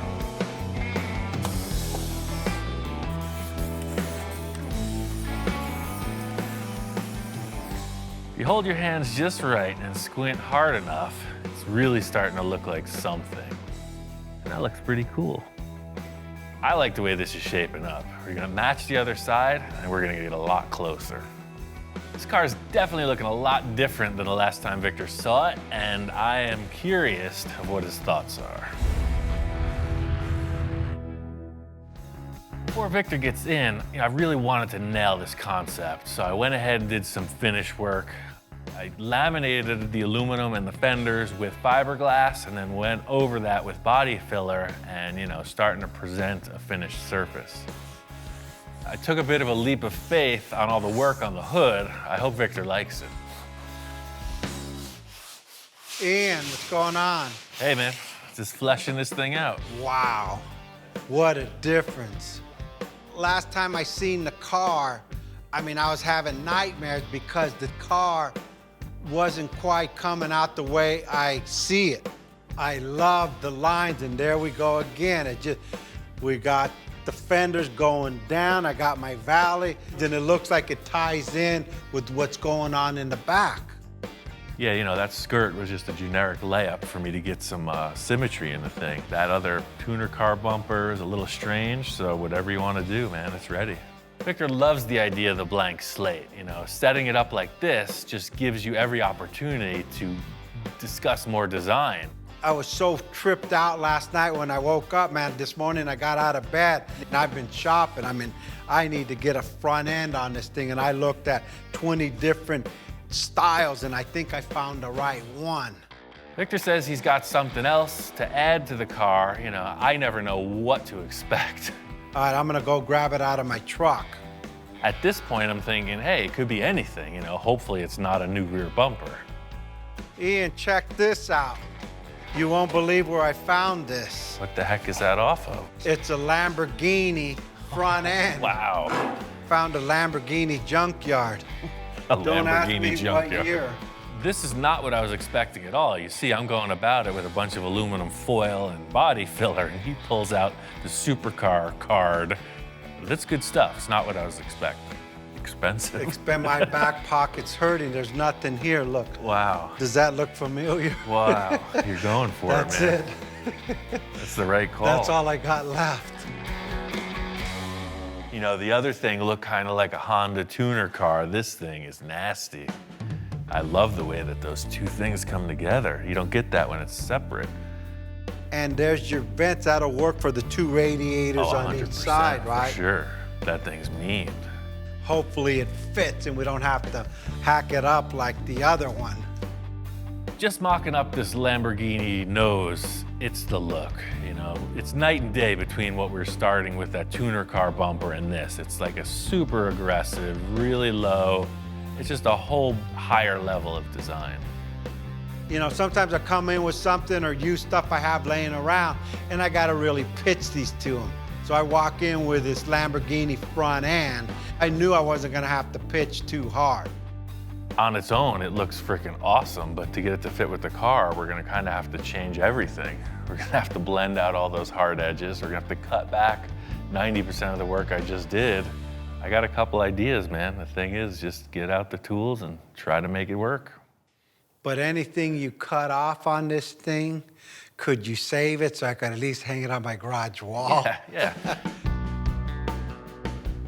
If you hold your hands just right and squint hard enough, it's really starting to look like something. And that looks pretty cool. I like the way this is shaping up. We're gonna match the other side and we're gonna get a lot closer. This car is definitely looking a lot different than the last time Victor saw it, and I am curious of what his thoughts are. Before Victor gets in, I really wanted to nail this concept, so I went ahead and did some finish work. I laminated the aluminum and the fenders with fiberglass and then went over that with body filler and, you know, starting to present a finished surface. I took a bit of a leap of faith on all the work on the hood. I hope Victor likes it. Ian, what's going on? Hey man, just fleshing this thing out. Wow, what a difference. Last time I seen the car, I mean, I was having nightmares because the car wasn't quite coming out the way I see it. I love the lines, and there we go again. We got the fenders going down, I got my valley, then it looks like it ties in with what's going on in the back. Yeah, you know, that skirt was just a generic layup for me to get some symmetry in the thing. That other tuner car bumper is a little strange, so whatever you want to do, man, it's ready. Victor loves the idea of the blank slate. You know, setting it up like this just gives you every opportunity to discuss more design. I was so tripped out last night when I woke up, man. This morning I got out of bed and I've been shopping. I mean, I need to get a front end on this thing, and I looked at 20 different styles, and I think I found the right one. Victor says he's got something else to add to the car. You know, I never know what to expect. All right, I'm gonna go grab it out of my truck. At this point, I'm thinking, hey, it could be anything. You know, hopefully it's not a new rear bumper. Ian, check this out. You won't believe where I found this. What the heck is that off of? It's a Lamborghini front end. Wow. Found a Lamborghini junkyard. A Don't ask Lamborghini me junkyard. what year. This is not what I was expecting at all. You see, I'm going about it with a bunch of aluminum foil and body filler, and he pulls out the supercar card. That's good stuff. It's not what I was expecting. Expensive. My back pocket's hurting. There's nothing here. Look. Wow. Does that look familiar? Wow. You're going for That's it, man. it. That's the right call. That's all I got left. You know, the other thing looked kind of like a Honda tuner car. This thing is nasty. I love the way that those two things come together. You don't get that when it's separate. And there's your vents. That'll work for the two radiators on each side, right? For sure. That thing's mean. Hopefully it fits and we don't have to hack it up like the other one. Just mocking up this Lamborghini nose, it's the look, you know. It's night and day between what we're starting with, that tuner car bumper, and this. It's like a super aggressive, really low. It's just a whole higher level of design. You know, sometimes I come in with something or use stuff I have laying around, and I gotta really pitch these to them. So I walk in with this Lamborghini front end. I knew I wasn't gonna have to pitch too hard. On its own, it looks freaking awesome, but to get it to fit with the car, we're gonna kind of have to change everything. We're gonna have to blend out all those hard edges. We're gonna have to cut back 90% of the work I just did. I got a couple ideas, man. The thing is, just get out the tools and try to make it work. But anything you cut off on this thing, could you save it so I could at least hang it on my garage wall? Yeah.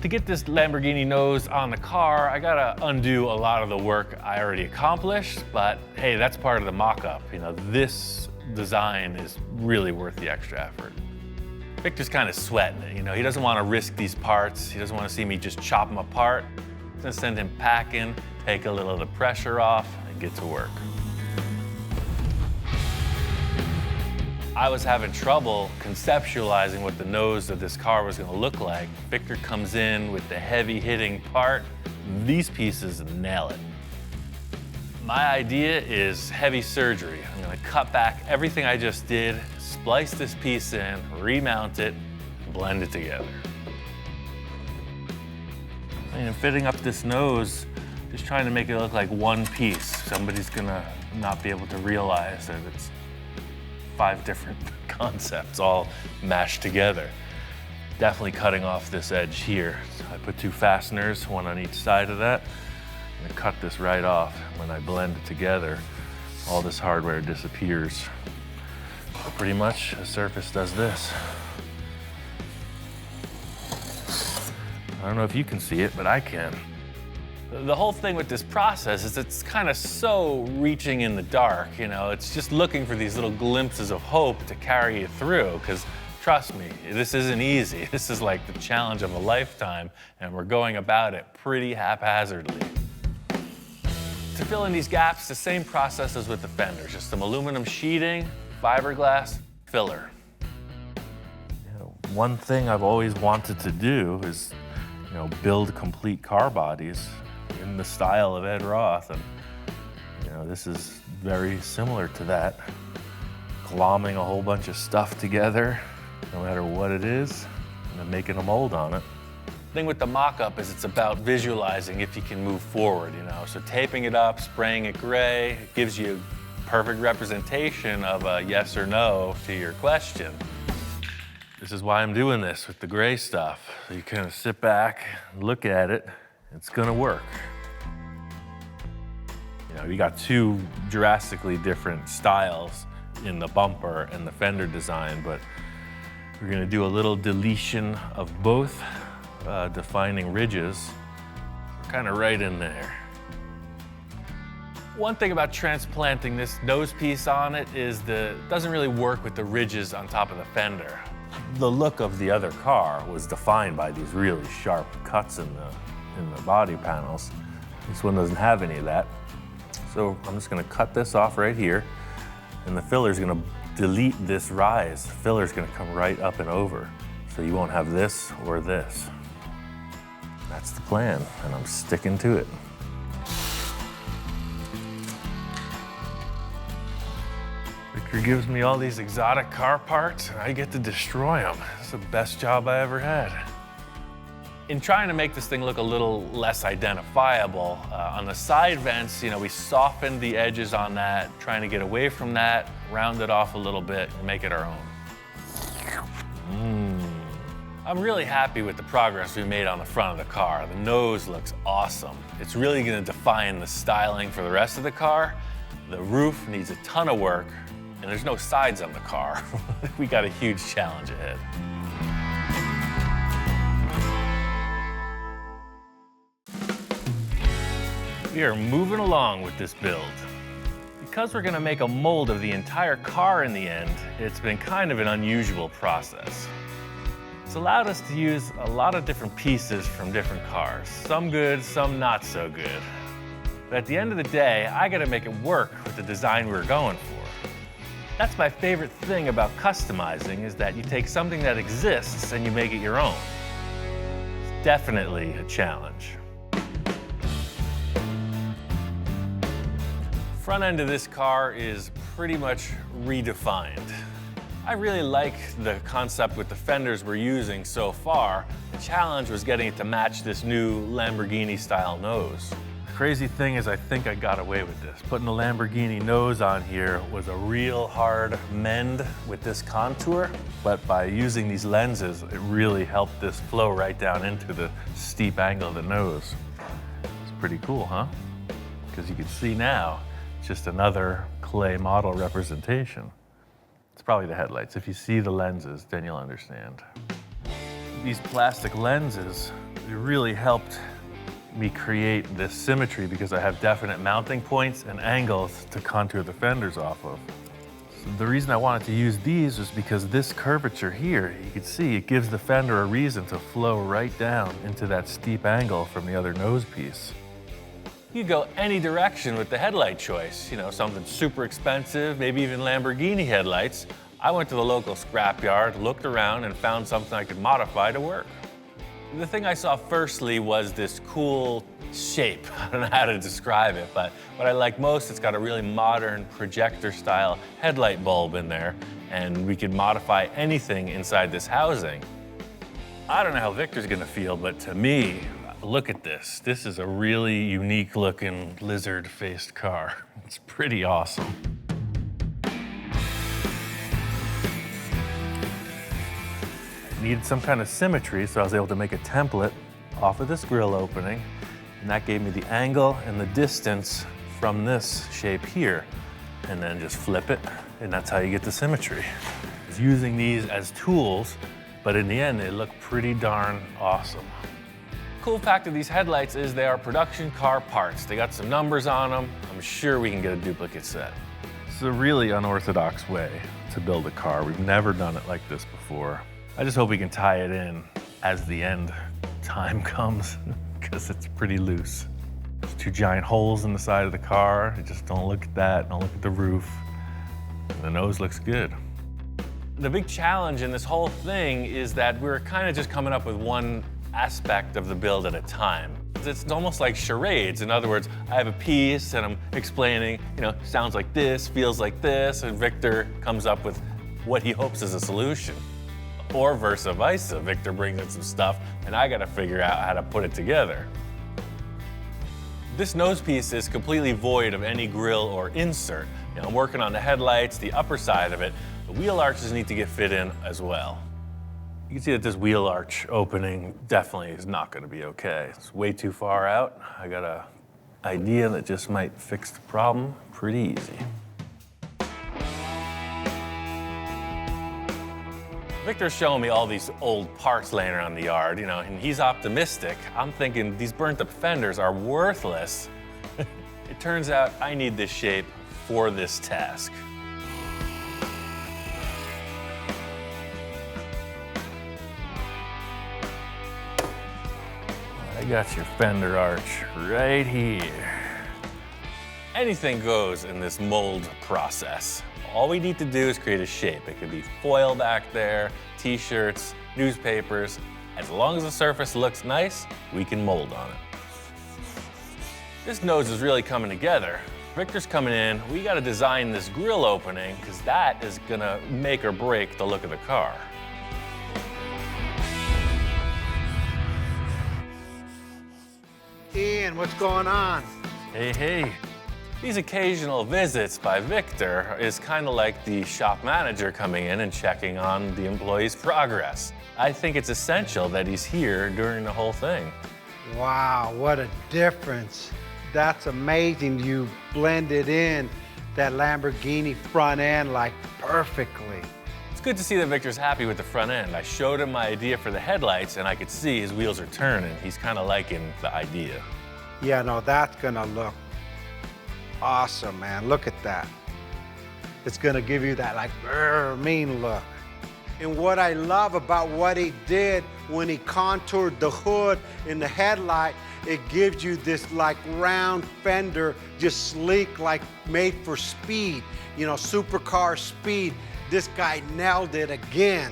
To get this Lamborghini nose on the car, I gotta undo a lot of the work I already accomplished, but hey, that's part of the mock-up. You know, this design is really worth the extra effort. Victor's kind of sweating it, you know, he doesn't want to risk these parts. He doesn't want to see me just chop them apart. I'm gonna send him packing, take a little of the pressure off, and get to work. I was having trouble conceptualizing what the nose of this car was gonna look like. Victor comes in with the heavy hitting part. These pieces nail it. My idea is heavy surgery. I'm gonna cut back everything I just did, splice this piece in, remount it, blend it together. And fitting up this nose, just trying to make it look like one piece. Somebody's gonna not be able to realize that it's 5 different concepts all mashed together. Definitely cutting off this edge here. So I put 2 fasteners, one on each side of that. I'm gonna cut this right off. When I blend it together, all this hardware disappears. Pretty much, the surface does this. I don't know if you can see it, but I can. The whole thing with this process is it's kind of so reaching in the dark, you know, it's just looking for these little glimpses of hope to carry you through, because trust me, this isn't easy. This is like the challenge of a lifetime, and we're going about it pretty haphazardly. To fill in these gaps, the same process as with the fenders, just some aluminum sheeting, fiberglass, filler. You know, one thing I've always wanted to do is, you know, build complete car bodies in the style of Ed Roth, and you know, this is very similar to that. Glomming a whole bunch of stuff together, no matter what it is, and then making a mold on it. Thing with the mock-up is it's about visualizing if you can move forward, you know. So taping it up, spraying it gray, it gives you perfect representation of a yes or no to your question. This is why I'm doing this with the gray stuff. So you kind of sit back, look at it, it's gonna work. You know, you got two drastically different styles in the bumper and the fender design, but we're gonna do a little deletion of both, defining ridges. We're kind of right in there. One thing about transplanting this nose piece on it is it doesn't really work with the ridges on top of the fender. The look of the other car was defined by these really sharp cuts in the body panels. This one doesn't have any of that. So I'm just gonna cut this off right here, and the filler's gonna delete this rise. The filler's gonna come right up and over, so you won't have this or this. That's the plan, and I'm sticking to it. Victor gives me all these exotic car parts, and I get to destroy them. It's the best job I ever had. In trying to make this thing look a little less identifiable, on the side vents, you know, we softened the edges on that, trying to get away from that, round it off a little bit, and make it our own. I'm really happy with the progress we made on the front of the car. The nose looks awesome. It's really gonna define the styling for the rest of the car. The roof needs a ton of work, and there's no sides on the car. We got a huge challenge ahead. We are moving along with this build. Because we're gonna make a mold of the entire car in the end, it's been kind of an unusual process. It's allowed us to use a lot of different pieces from different cars. Some good, some not so good. But at the end of the day, I gotta make it work with the design we're going for. That's my favorite thing about customizing, is that you take something that exists and you make it your own. It's definitely a challenge. Front end of this car is pretty much redefined. I really like the concept with the fenders we're using so far. The challenge was getting it to match this new Lamborghini style nose. The crazy thing is I think I got away with this. Putting the Lamborghini nose on here was a real hard mend with this contour, but by using these lenses, it really helped this flow right down into the steep angle of the nose. It's pretty cool, huh? Because you can see now, it's just another clay model representation. It's probably the headlights. If you see the lenses, then you'll understand. These plastic lenses, they really helped me create this symmetry because I have definite mounting points and angles to contour the fenders off of. So the reason I wanted to use these was because this curvature here, you can see it gives the fender a reason to flow right down into that steep angle from the other nose piece. You go any direction with the headlight choice, you know, something super expensive, maybe even Lamborghini headlights. I went to the local scrapyard, looked around, and found something I could modify to work. The thing I saw firstly was this cool shape. I don't know how to describe it, but what I like most, it's got a really modern projector-style headlight bulb in there, and we could modify anything inside this housing. I don't know how Victor's gonna feel, but to me, look at this. This is a really unique looking lizard-faced car. It's pretty awesome. I needed some kind of symmetry, so I was able to make a template off of this grille opening, and that gave me the angle and the distance from this shape here, and then just flip it, and that's how you get the symmetry. I was using these as tools, but in the end, they look pretty darn awesome. Cool fact of these headlights is they are production car parts. They got some numbers on them. I'm sure we can get a duplicate set. It's a really unorthodox way to build a car. We've never done it like this before. I just hope we can tie it in as the end time comes, because it's pretty loose. There's two giant holes in the side of the car. Just don't look at that, don't look at the roof. The nose looks good. The big challenge in this whole thing is that we're kind of just coming up with one aspect of the build at a time. It's almost like charades. In other words, I have a piece and I'm explaining, you know, sounds like this, feels like this, and Victor comes up with what he hopes is a solution. Or versa versa. Victor brings in some stuff, and I gotta figure out how to put it together. This nose piece is completely void of any grill or insert. You know, I'm working on the headlights, the upper side of it. The wheel arches need to get fit in as well. You can see that this wheel arch opening definitely is not gonna be okay. It's way too far out. I got an idea that just might fix the problem pretty easy. Victor's showing me all these old parts laying around the yard, you know, and he's optimistic. I'm thinking these burnt up fenders are worthless. It turns out I need this shape for this task. I got your fender arch right here. Anything goes in this mold process. All we need to do is create a shape. It could be foil back there, t-shirts, newspapers. As long as the surface looks nice, we can mold on it. This nose is really coming together. Victor's coming in. We got to design this grill opening because that is gonna make or break the look of the car. Ian, what's going on? Hey, hey. These occasional visits by Victor is kind of like the shop manager coming in and checking on the employee's progress. I think it's essential that he's here during the whole thing. Wow, what a difference. That's amazing. You blended in that Lamborghini front end like perfectly. It's good to see that Victor's happy with the front end. I showed him my idea for the headlights and I could see his wheels are turning. He's kind of liking the idea. Yeah, no, that's gonna look awesome, man. Look at that. It's gonna give you that like mean look. And what I love about what he did when he contoured the hood in the headlight, it gives you this like round fender, just sleek, like made for speed, you know, supercar speed. This guy nailed it again.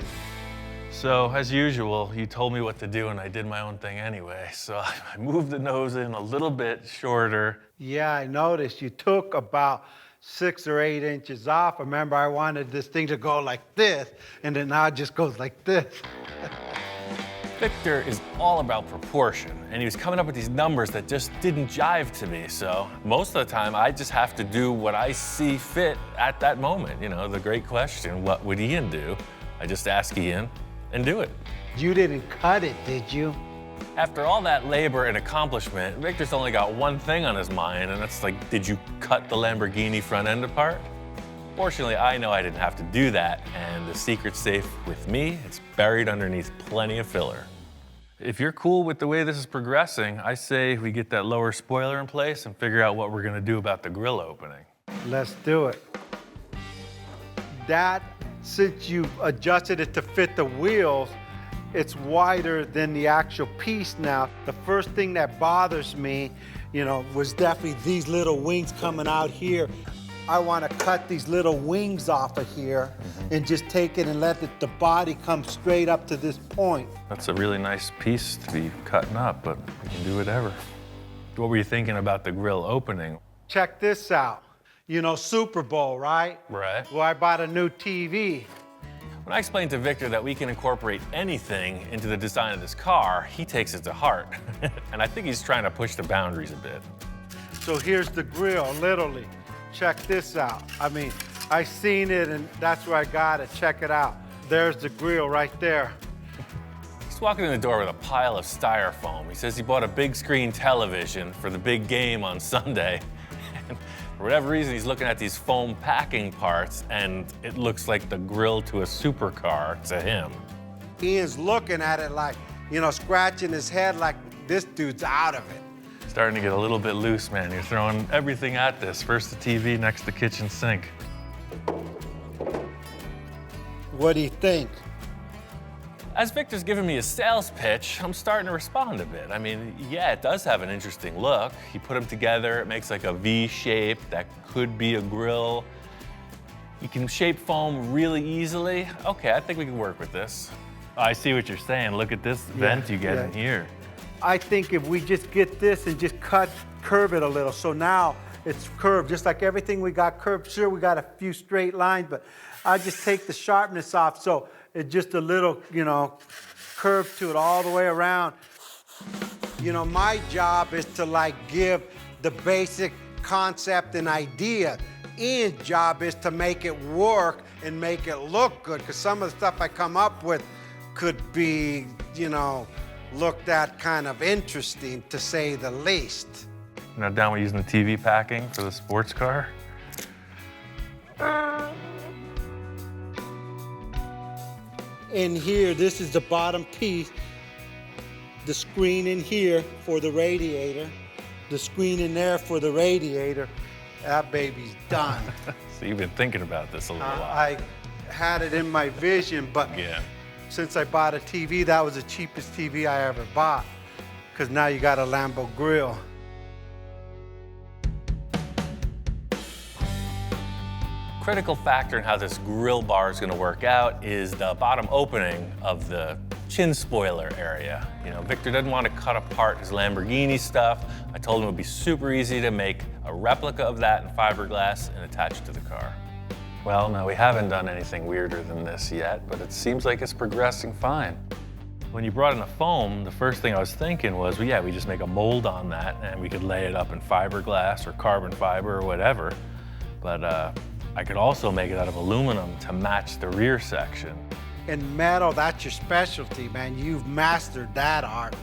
So, as usual, you told me what to do and I did my own thing anyway. So I moved the nose in a little bit shorter. Yeah, I noticed you took about 6 or 8 inches off. Remember, I wanted this thing to go like this, and then now it just goes like this. Victor is all about proportion, and he was coming up with these numbers that just didn't jive to me. So most of the time, I just have to do what I see fit at that moment. You know, the great question, what would Ian do? I just ask Ian and do it. You didn't cut it, did you? After all that labor and accomplishment, Victor's only got one thing on his mind, and that's like, did you cut the Lamborghini front end apart? Fortunately, I know I didn't have to do that, and the secret's safe with me. It's buried underneath plenty of filler. If you're cool with the way this is progressing, I say we get that lower spoiler in place and figure out what we're gonna do about the grill opening. Let's do it. That, since you adjusted it to fit the wheels, it's wider than the actual piece now. The first thing that bothers me, you know, was definitely these little wings coming out here. I want to cut these little wings off of here and just take it and let the body come straight up to this point. That's a really nice piece to be cutting up, but we can do whatever. What were you thinking about the grill opening? Check this out. You know, Super Bowl, right? Right. Well, I bought a new TV. When I explained to Victor that we can incorporate anything into the design of this car, he takes it to heart. And I think he's trying to push the boundaries a bit. So here's the grill, literally. Check this out. I mean, I seen it and that's where I got it. Check it out. There's the grill right there. He's walking in the door with a pile of styrofoam. He says he bought a big screen television for the big game on Sunday. And for whatever reason, he's looking at these foam packing parts and it looks like the grill to a supercar to him. Ian's looking at it like, you know, scratching his head like this dude's out of it. Starting to get a little bit loose, man. You're throwing everything at this. First the TV, next the kitchen sink. What do you think? As Victor's giving me a sales pitch, I'm starting to respond a bit. I mean, yeah, it does have an interesting look. You put them together, it makes like a V shape that could be a grill. You can shape foam really easily. Okay, I think we can work with this. I see what you're saying. Look at this vent you get in here. I think if we just get this and just curve it a little, so now it's curved, just like everything we got curved. Sure, we got a few straight lines, but I just take the sharpness off. So it's just a little, curve to it all the way around. My job is to like give the basic concept and idea. Ian's job is to make it work and make it look good, because some of the stuff I come up with could be, looked at kind of interesting, to say the least. You're not down with using the TV packing for the sports car? In here, this is the bottom piece, the screen in here for the radiator, the screen in there for the radiator. That baby's done. So you've been thinking about this a little while. I had it in my vision, but Yeah. since I bought a TV, that was the cheapest TV I ever bought, because now you got a Lambo Grille. Critical factor in how this grill bar is going to work out is the bottom opening of the chin spoiler area. Victor didn't want to cut apart his Lamborghini stuff. I told him it would be super easy to make a replica of that in fiberglass and attach it to the car. Well, now we haven't done anything weirder than this yet, but it seems like it's progressing fine. When you brought in the foam, the first thing I was thinking was, well, yeah, we just make a mold on that and we could lay it up in fiberglass or carbon fiber or whatever. But I could also make it out of aluminum to match the rear section. And metal, that's your specialty, man. You've mastered that art.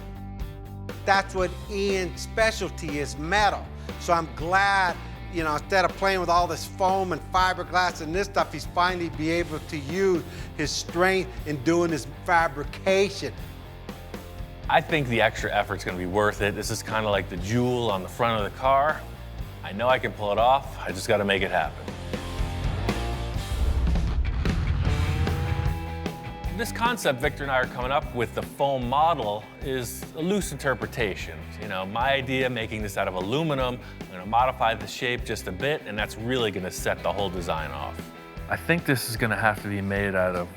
That's what Ian's specialty is, metal. So I'm glad, instead of playing with all this foam and fiberglass and this stuff, he's finally be able to use his strength in doing his fabrication. I think the extra effort's gonna be worth it. This is kind of like the jewel on the front of the car. I know I can pull it off, I just gotta make it happen. This concept Victor and I are coming up with, the foam model, is a loose interpretation. My idea, making this out of aluminum, I'm gonna modify the shape just a bit, and that's really gonna set the whole design off. I think this is gonna have to be made out of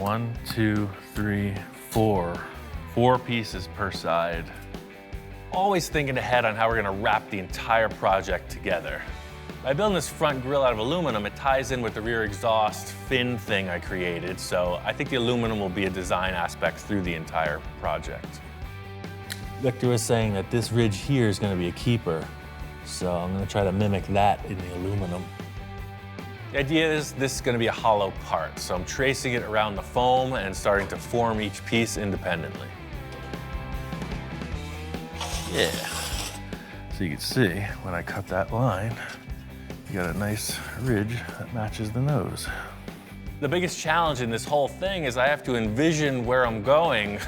1, 2, 3, 4 pieces per side. Always thinking ahead on how we're gonna wrap the entire project together. By building this front grille out of aluminum, it ties in with the rear exhaust fin thing I created, so I think the aluminum will be a design aspect through the entire project. Victor was saying that this ridge here is going to be a keeper, so I'm going to try to mimic that in the aluminum. The idea is this is going to be a hollow part, so I'm tracing it around the foam and starting to form each piece independently. Yeah. So you can see when I cut that line, you got a nice ridge that matches the nose. The biggest challenge in this whole thing is I have to envision where I'm going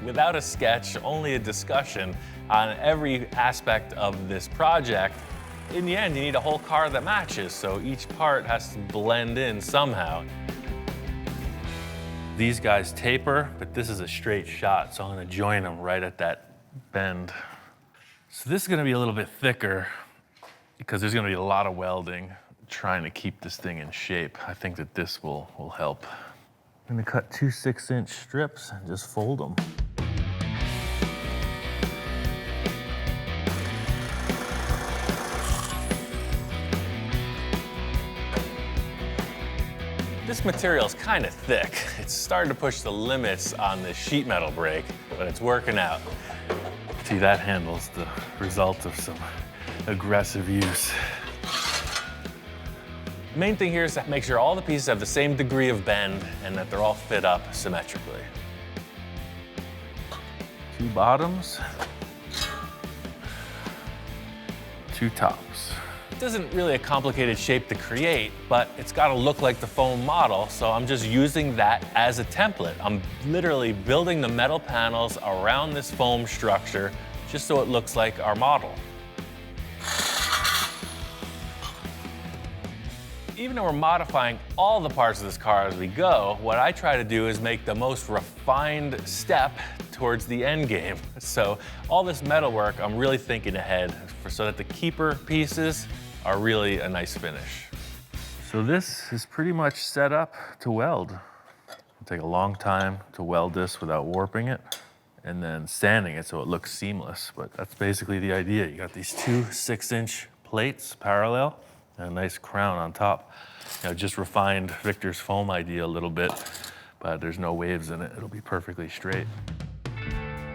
without a sketch, only a discussion on every aspect of this project. In the end, you need a whole car that matches, so each part has to blend in somehow. These guys taper, but this is a straight shot, so I'm gonna join them right at that bend. So this is gonna be a little bit thicker because there's gonna be a lot of welding trying to keep this thing in shape. I think that this will help. I'm gonna cut 2 6-inch strips and just fold them. This material is kind of thick. It's starting to push the limits on this sheet metal brake, but it's working out. See, that handle's the result of some aggressive use. The main thing here is to make sure all the pieces have the same degree of bend and that they're all fit up symmetrically. 2 bottoms, 2 tops. It isn't really a complicated shape to create, but it's got to look like the foam model, so I'm just using that as a template. I'm literally building the metal panels around this foam structure just so it looks like our model. Even though we're modifying all the parts of this car as we go, what I try to do is make the most refined step towards the end game. So all this metal work, I'm really thinking ahead so that the keeper pieces are really a nice finish. So this is pretty much set up to weld. It'll take a long time to weld this without warping it and then sanding it so it looks seamless, but that's basically the idea. You got these 2 6-inch plates parallel, a nice crown on top. You know, just refined Victor's foam idea a little bit, but there's no waves in it. It'll be perfectly straight.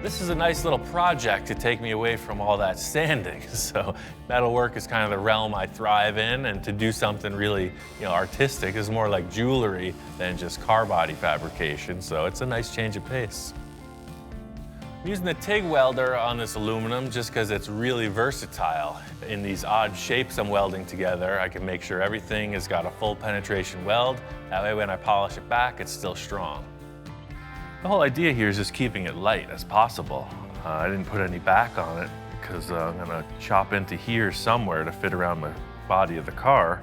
This is a nice little project to take me away from all that sanding. So metalwork is kind of the realm I thrive in, and to do something really, artistic is more like jewelry than just car body fabrication. So it's a nice change of pace. I'm using the TIG welder on this aluminum just because it's really versatile. In these odd shapes I'm welding together, I can make sure everything has got a full penetration weld. That way when I polish it back, it's still strong. The whole idea here is just keeping it light as possible. I didn't put any back on it because I'm gonna chop into here somewhere to fit around the body of the car.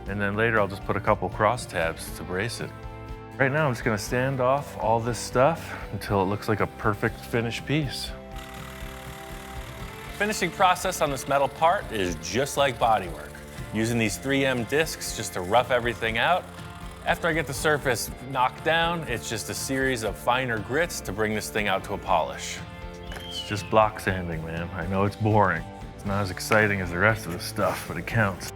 And then later I'll just put a couple cross tabs to brace it. Right now I'm just gonna sand off all this stuff until it looks like a perfect finished piece. Finishing process on this metal part is just like bodywork. Using these 3M discs just to rough everything out. After I get the surface knocked down, it's just a series of finer grits to bring this thing out to a polish. It's just block sanding, man. I know it's boring. It's not as exciting as the rest of the stuff, but it counts.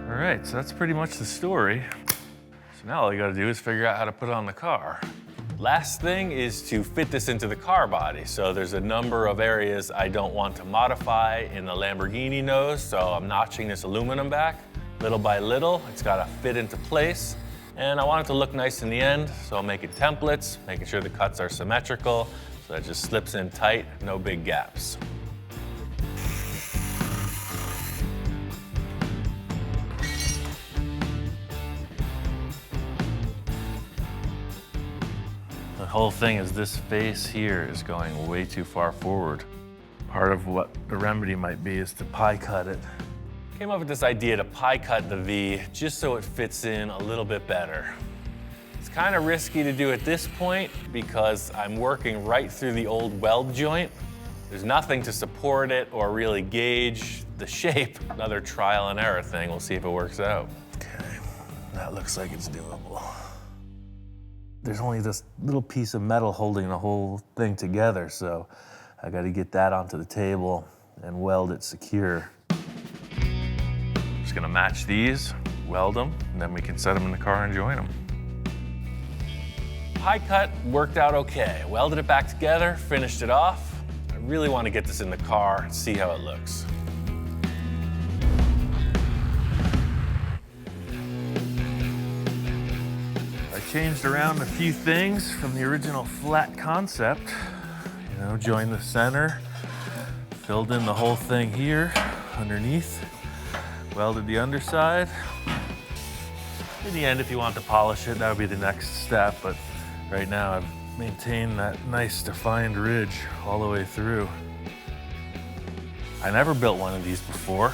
All right, so that's pretty much the story. So now all you gotta do is figure out how to put it on the car. Last thing is to fit this into the car body. So there's a number of areas I don't want to modify in the Lamborghini nose, so I'm notching this aluminum back. Little by little, it's gotta fit into place. And I want it to look nice in the end, so I'm making templates, making sure the cuts are symmetrical, so that it just slips in tight, no big gaps. The whole thing is this face here is going way too far forward. Part of what the remedy might be is to pie cut it. Came up with this idea to pie cut the V just so it fits in a little bit better. It's kind of risky to do at this point because I'm working right through the old weld joint. There's nothing to support it or really gauge the shape. Another trial and error thing. We'll see if it works out. Okay, that looks like it's doable. There's only this little piece of metal holding the whole thing together, so I gotta get that onto the table and weld it secure. Just gonna match these, weld them, and then we can set them in the car and join them. Pie cut worked out okay. Welded it back together, finished it off. I really want to get this in the car and see how it looks. I changed around a few things from the original flat concept. Joined the center, filled in the whole thing here underneath, welded the underside. In the end, if you want to polish it, that would be the next step, but right now I've maintained that nice defined ridge all the way through. I never built one of these before.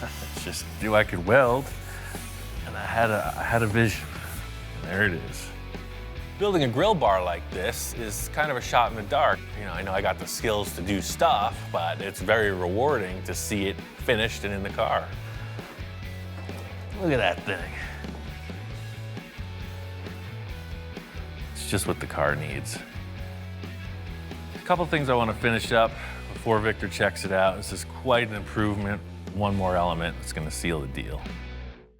It's just knew I could weld, and I had a vision. And there it is. Building a grill bar like this is kind of a shot in the dark. I know I got the skills to do stuff, but it's very rewarding to see it finished and in the car. Look at that thing. It's just what the car needs. A couple things I want to finish up before Victor checks it out. This is quite an improvement. One more element that's going to seal the deal.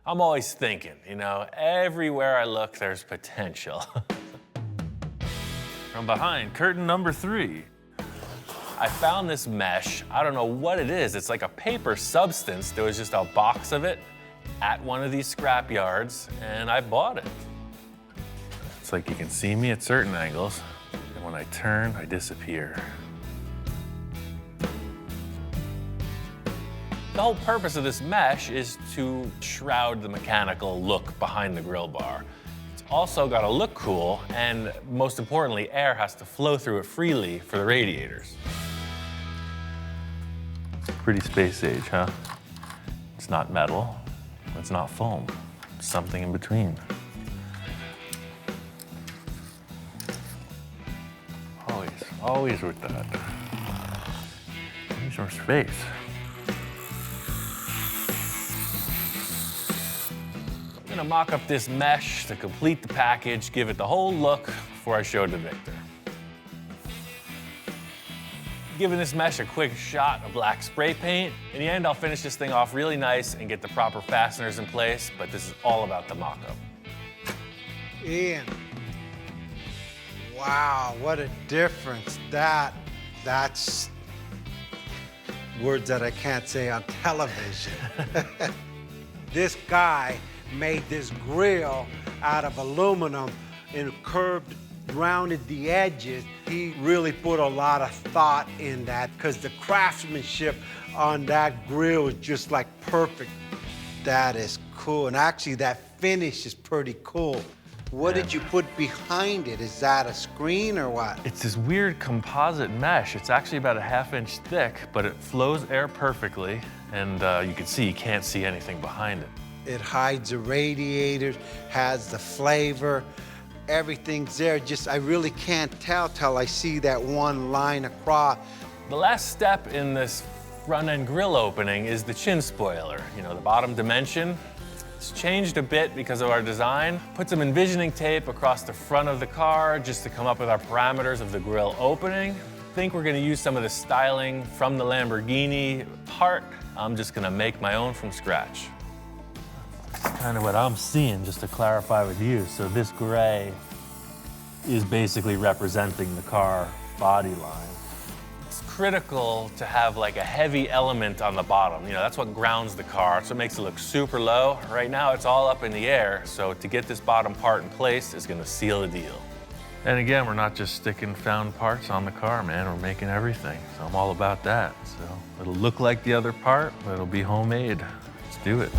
I'm always thinking, everywhere I look, there's potential. From behind, curtain number 3. I found this mesh. I don't know what it is. It's like a paper substance. There was just a box of it at one of these scrap yards, and I bought it. It's like you can see me at certain angles, and when I turn, I disappear. The whole purpose of this mesh is to shroud the mechanical look behind the grill bar. It's also got to look cool, and most importantly, air has to flow through it freely for the radiators. Pretty space age, huh? It's not metal, it's not foam, it's something in between. Always with that. Need more space. I'm gonna mock up this mesh to complete the package, give it the whole look before I show it to Victor. Giving this mesh a quick shot of black spray paint. In the end, I'll finish this thing off really nice and get the proper fasteners in place, but this is all about the mock-up. Ian, wow, what a difference. That's words that I can't say on television. This guy made this grill out of aluminum and curved, rounded the edges. He really put a lot of thought in that because the craftsmanship on that grill is just like perfect. That is cool. And actually that finish is pretty cool. What did you put behind it? Is that a screen or what? It's this weird composite mesh. It's actually about a ½ inch thick, but it flows air perfectly. And you can see, you can't see anything behind it. It hides the radiators, has the flavor, everything's there. Just, I really can't tell till I see that one line across. The last step in this front end grille opening is the chin spoiler. You know, the bottom dimension. It's changed a bit because of our design. Put some envisioning tape across the front of the car just to come up with our parameters of the grille opening. I think we're gonna use some of the styling from the Lamborghini part. I'm just gonna make my own from scratch. That's kind of what I'm seeing, just to clarify with you. So this gray is basically representing the car body line. It's critical to have like a heavy element on the bottom. You know, that's what grounds the car. So it makes it look super low. Right now it's all up in the air. So to get this bottom part in place is gonna seal the deal. And again, we're not just sticking found parts on the car, man. We're making everything. So I'm all about that. So it'll look like the other part, but it'll be homemade. Let's do it.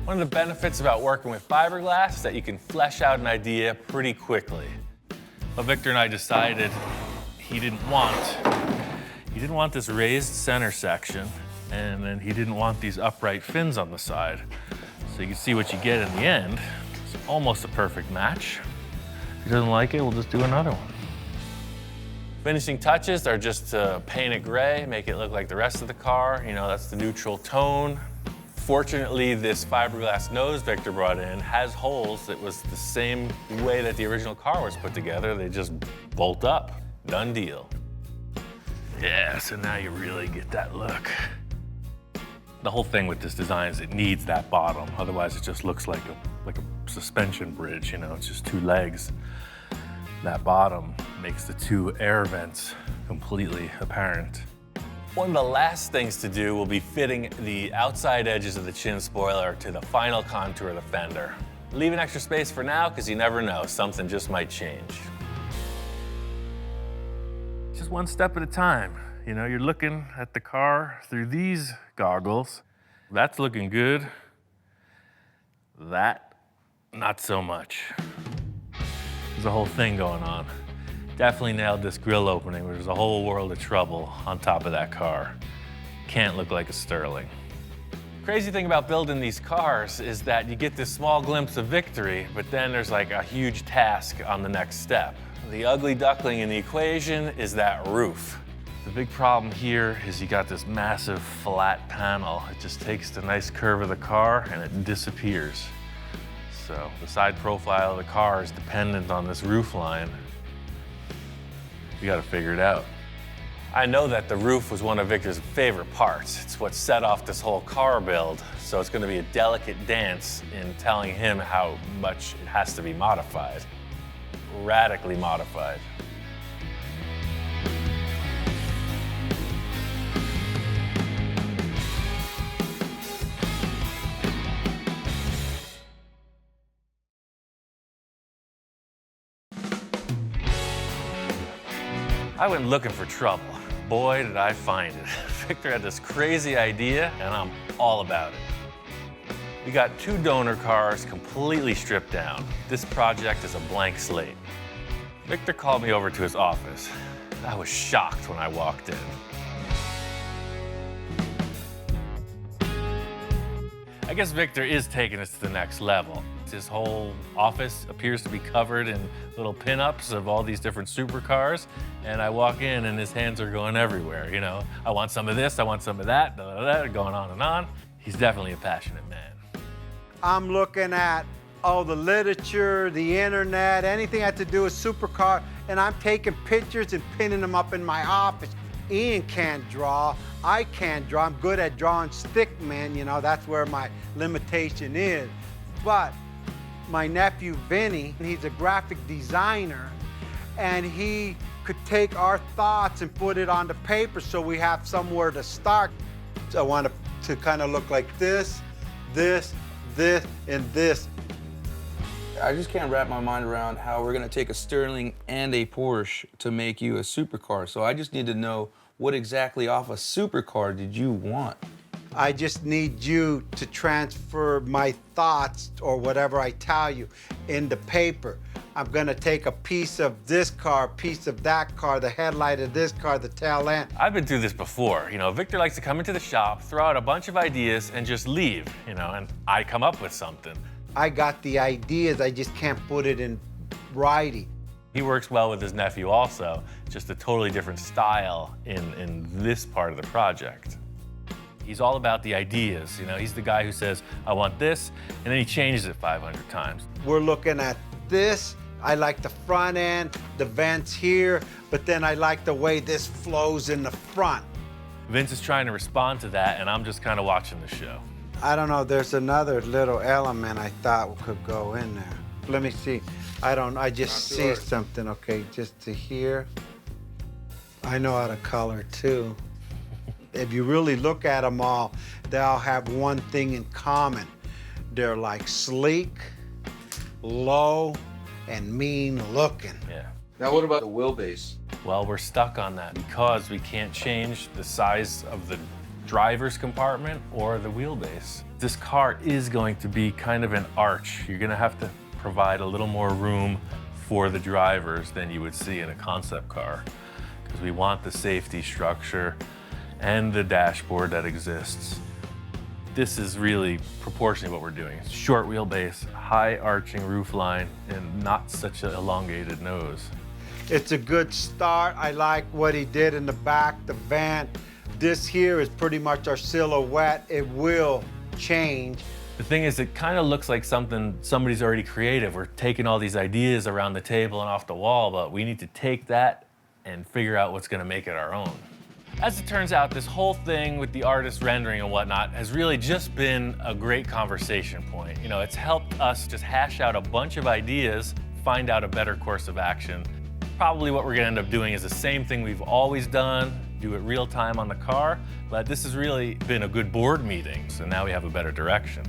One of the benefits about working with fiberglass is that you can flesh out an idea pretty quickly. But Victor and I decided he didn't want this raised center section, and then he didn't want these upright fins on the side. So you can see what you get in the end. It's almost a perfect match. If he doesn't like it, we'll just do another one. Finishing touches are just to paint it gray, make it look like the rest of the car. You know, that's the neutral tone. Fortunately, this fiberglass nose Victor brought in has holes. It was the same way that the original car was put together. They just bolt up. Done deal. Yeah, so now you really get that look. The whole thing with this design is it needs that bottom. Otherwise, it just looks like a suspension bridge, you know? It's just two legs. That bottom makes the two air vents completely apparent. One of the last things to do will be fitting the outside edges of the chin spoiler to the final contour of the fender. Leave an extra space for now, because you never know, something just might change. Just one step at a time. You know, you're looking at the car through these goggles. That's looking good. That, not so much. There's a whole thing going on. Definitely nailed this grille opening. There's a whole world of trouble on top of that car. Can't look like a Sterling. Crazy thing about building these cars is that you get this small glimpse of victory, but then there's like a huge task on the next step. The ugly duckling in the equation is that roof. The big problem here is you got this massive flat panel. It just takes the nice curve of the car and it disappears. So the side profile of the car is dependent on this roof line. We gotta figure it out. I know that the roof was one of Victor's favorite parts. It's what set off this whole car build. So it's gonna be a delicate dance in telling him how much it has to be modified. Radically modified. I went looking for trouble. Boy, did I find it. Victor had this crazy idea, and I'm all about it. We got 2 donor cars completely stripped down. This project is a blank slate. Victor called me over to his office. I was shocked when I walked in. I guess Victor is taking us to the next level. His whole office appears to be covered in little pinups of all these different supercars, and I walk in and his hands are going everywhere, you know. I want some of this, I want some of that, going on and on. He's definitely a passionate man. I'm looking at all the literature, the internet, anything that had to do with supercar, and I'm taking pictures and pinning them up in my office. Ian can't draw, I can't draw. I'm good at drawing stick men, you know, that's where my limitation is. But my nephew Vinny, he's a graphic designer, and he could take our thoughts and put it on the paper so we have somewhere to start. So I want it to kind of look like this, this, this, and this. I just can't wrap my mind around how we're gonna take a Sterling and a Porsche to make you a supercar. So I just need to know, what exactly off a supercar did you want? I just need you to transfer my thoughts or whatever I tell you into paper. I'm gonna take a piece of this car, a piece of that car, the headlight of this car, the tail end. I've been through this before. You know, Victor likes to come into the shop, throw out a bunch of ideas, and just leave, you know, and I come up with something. I got the ideas, I just can't put it in writing. He works well with his nephew also, just a totally different style in this part of the project. He's all about the ideas, you know, he's the guy who says, I want this, and then he changes it 500 times. We're looking at this. I like the front end, the vents here, but then I like the way this flows in the front. Vince is trying to respond to that, and I'm just kind of watching the show. I don't know, there's another little element I thought could go in there. Let me see. I just see something, okay, just to here. I know how to color too. If you really look at them all, they all have one thing in common. They're like sleek, low, and mean looking. Yeah. Now what about the wheelbase? Well, we're stuck on that because we can't change the size of the driver's compartment or the wheelbase. This car is going to be kind of an arch. You're gonna have to provide a little more room for the drivers than you would see in a concept car, because we want the safety structure and the dashboard that exists. This is really proportionally what we're doing. It's short wheelbase, high arching roof line, and not such an elongated nose. It's a good start. I like what he did in the back, the van. This here is pretty much our silhouette. It will change. The thing is, it kind of looks like something somebody's already creative. We're taking all these ideas around the table and off the wall, but we need to take that and figure out what's gonna make it our own. As it turns out, this whole thing with the artist rendering and whatnot has really just been a great conversation point. You know, it's helped us just hash out a bunch of ideas, find out a better course of action. Probably what we're gonna end up doing is the same thing we've always done, do it real time on the car, but this has really been a good board meeting, so now we have a better direction.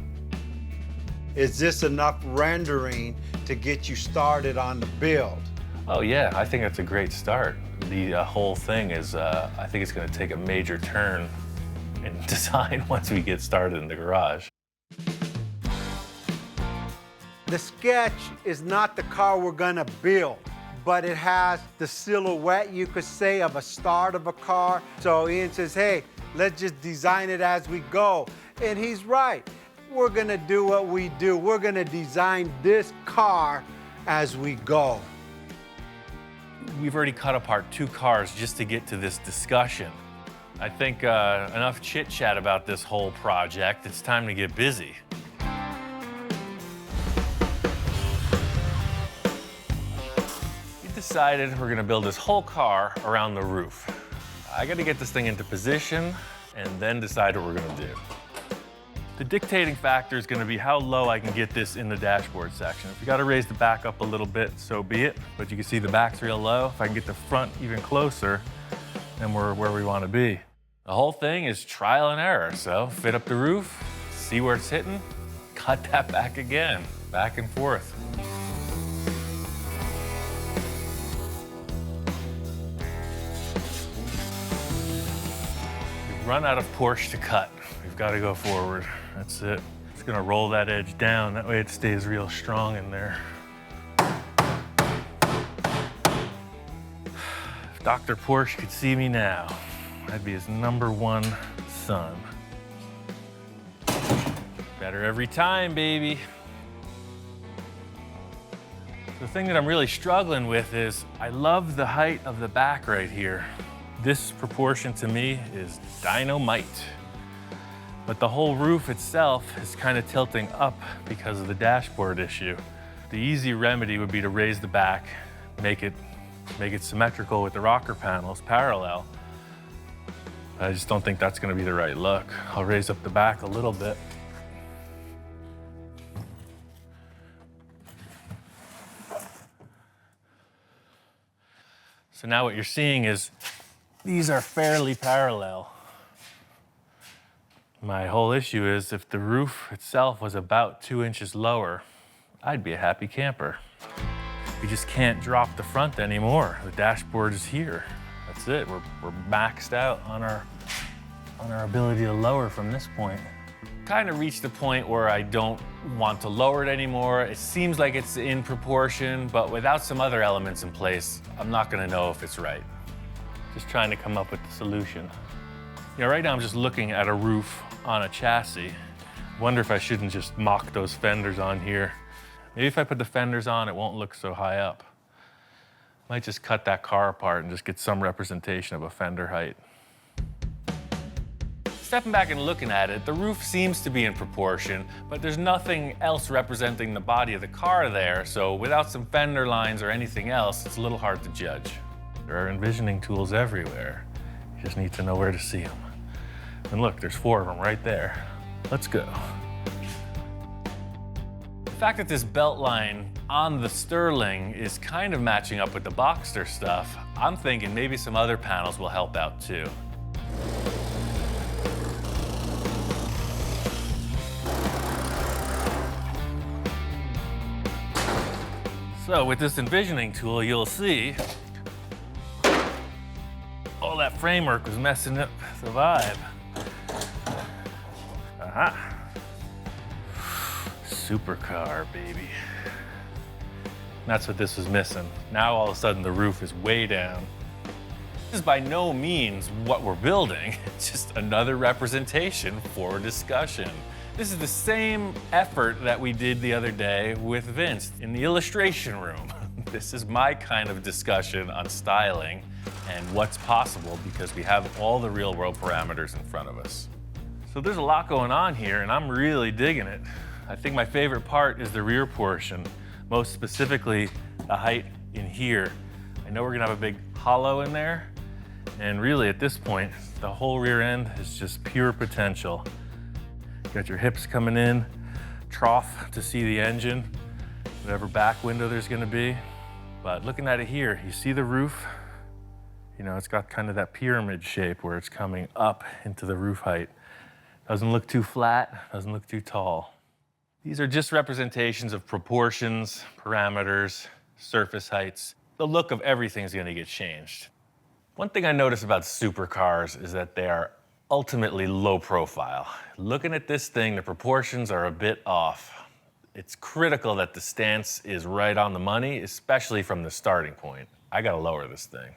Is this enough rendering to get you started on the build? Oh yeah, I think that's a great start. The whole thing is, I think it's gonna take a major turn in design once we get started in the garage. The sketch is not the car we're gonna build, but it has the silhouette, you could say, of a start of a car. So Ian says, hey, let's just design it as we go. And he's right. We're gonna do what we do. We're gonna design this car as we go. We've already cut apart 2 cars just to get to this discussion. I think enough chit chat about this whole project. It's time to get busy. We decided we're gonna build this whole car around the roof. I gotta get this thing into position and then decide what we're gonna do. The dictating factor is gonna be how low I can get this in the dashboard section. If we gotta raise the back up a little bit, so be it. But you can see the back's real low. If I can get the front even closer, then we're where we wanna be. The whole thing is trial and error. So fit up the roof, see where it's hitting, cut that back again, back and forth. We've run out of Porsche to cut. We've got to go forward. That's it. Just gonna roll that edge down. That way it stays real strong in there. If Dr. Porsche could see me now, I'd be his #1 son. Better every time, baby. The thing that I'm really struggling with is I love the height of the back right here. This proportion to me is dynamite. But the whole roof itself is kind of tilting up because of the dashboard issue. The easy remedy would be to raise the back, make it make it symmetrical with the rocker panels, parallel. I just don't think that's gonna be the right look. I'll raise up the back a little bit. So now what you're seeing is these are fairly parallel. My whole issue is if the roof itself was about 2 inches lower, I'd be a happy camper. We just can't drop the front anymore. The dashboard is here. That's it. We're maxed out on our ability to lower from this point. Kind of reached the point where I don't want to lower it anymore. It seems like it's in proportion, but without some other elements in place, I'm not gonna know if it's right. Just trying to come up with the solution. You know, right now I'm just looking at a roof on a chassis. Wonder if I shouldn't just mock those fenders on here. Maybe if I put the fenders on, it won't look so high up. Might just cut that car apart and just get some representation of a fender height. Stepping back and looking at it, the roof seems to be in proportion, but there's nothing else representing the body of the car there, so without some fender lines or anything else, it's a little hard to judge. There are envisioning tools everywhere. You just need to know where to see them. And look, there's 4 of them right there. Let's go. The fact that this belt line on the Sterling is kind of matching up with the Boxster stuff, I'm thinking maybe some other panels will help out too. So with this envisioning tool, you'll see all that framework was messing up the vibe. Aha. Supercar, baby. That's what this was missing. Now all of a sudden the roof is way down. This is by no means what we're building. It's just another representation for discussion. This is the same effort that we did the other day with Vince in the illustration room. This is my kind of discussion on styling and what's possible because we have all the real world parameters in front of us. So there's a lot going on here and I'm really digging it. I think my favorite part is the rear portion, most specifically the height in here. I know we're gonna have a big hollow in there, and really at this point, the whole rear end is just pure potential. Got your hips coming in, trough to see the engine, whatever back window there's gonna be. But looking at it here, you see the roof? You know, it's got kind of that pyramid shape where it's coming up into the roof height. Doesn't look too flat, doesn't look too tall. These are just representations of proportions, parameters, surface heights. The look of everything is gonna get changed. One thing I notice about supercars is that they are ultimately low profile. Looking at this thing, the proportions are a bit off. It's critical that the stance is right on the money, especially from the starting point. I gotta lower this thing.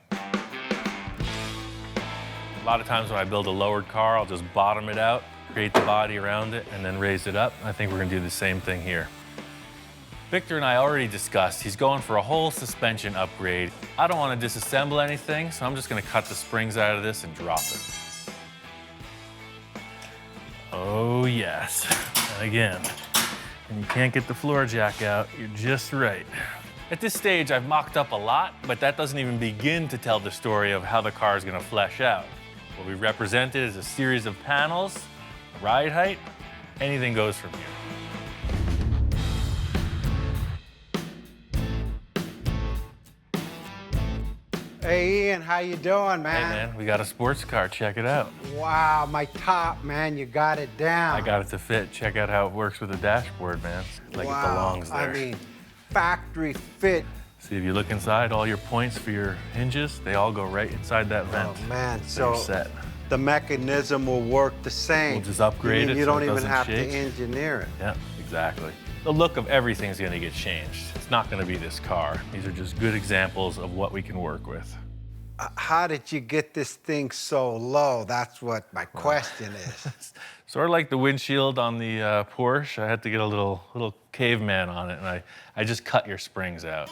A lot of times when I build a lowered car, I'll just bottom it out, create the body around it, and then raise it up. I think we're gonna do the same thing here. Victor and I already discussed, he's going for a whole suspension upgrade. I don't wanna disassemble anything, so I'm just gonna cut the springs out of this and drop it. Oh yes, and again, when you can't get the floor jack out, you're just right. At this stage, I've mocked up a lot, but that doesn't even begin to tell the story of how the car is gonna flesh out. What we've represented is a series of panels, ride height, anything goes from here. Hey, Ian, how you doing, man? Hey man, we got a sports car, check it out. Wow, my top, man, you got it down. I got it to fit. Check out how it works with the dashboard, man. Like wow, it belongs there. I mean, factory fit. See, if you look inside, all your points for your hinges, they all go right inside that vent. Oh man, They're so set. the mechanism will work the same. We'll just upgrade it You so don't it even doesn't have shake. to engineer it. Yeah, exactly. The look of everything's gonna get changed. It's not gonna be this car. These are just good examples of what we can work with. How did you get this thing so low? That's what my question is. Sort of like the windshield on the Porsche. I had to get a little caveman on it, and I just cut your springs out.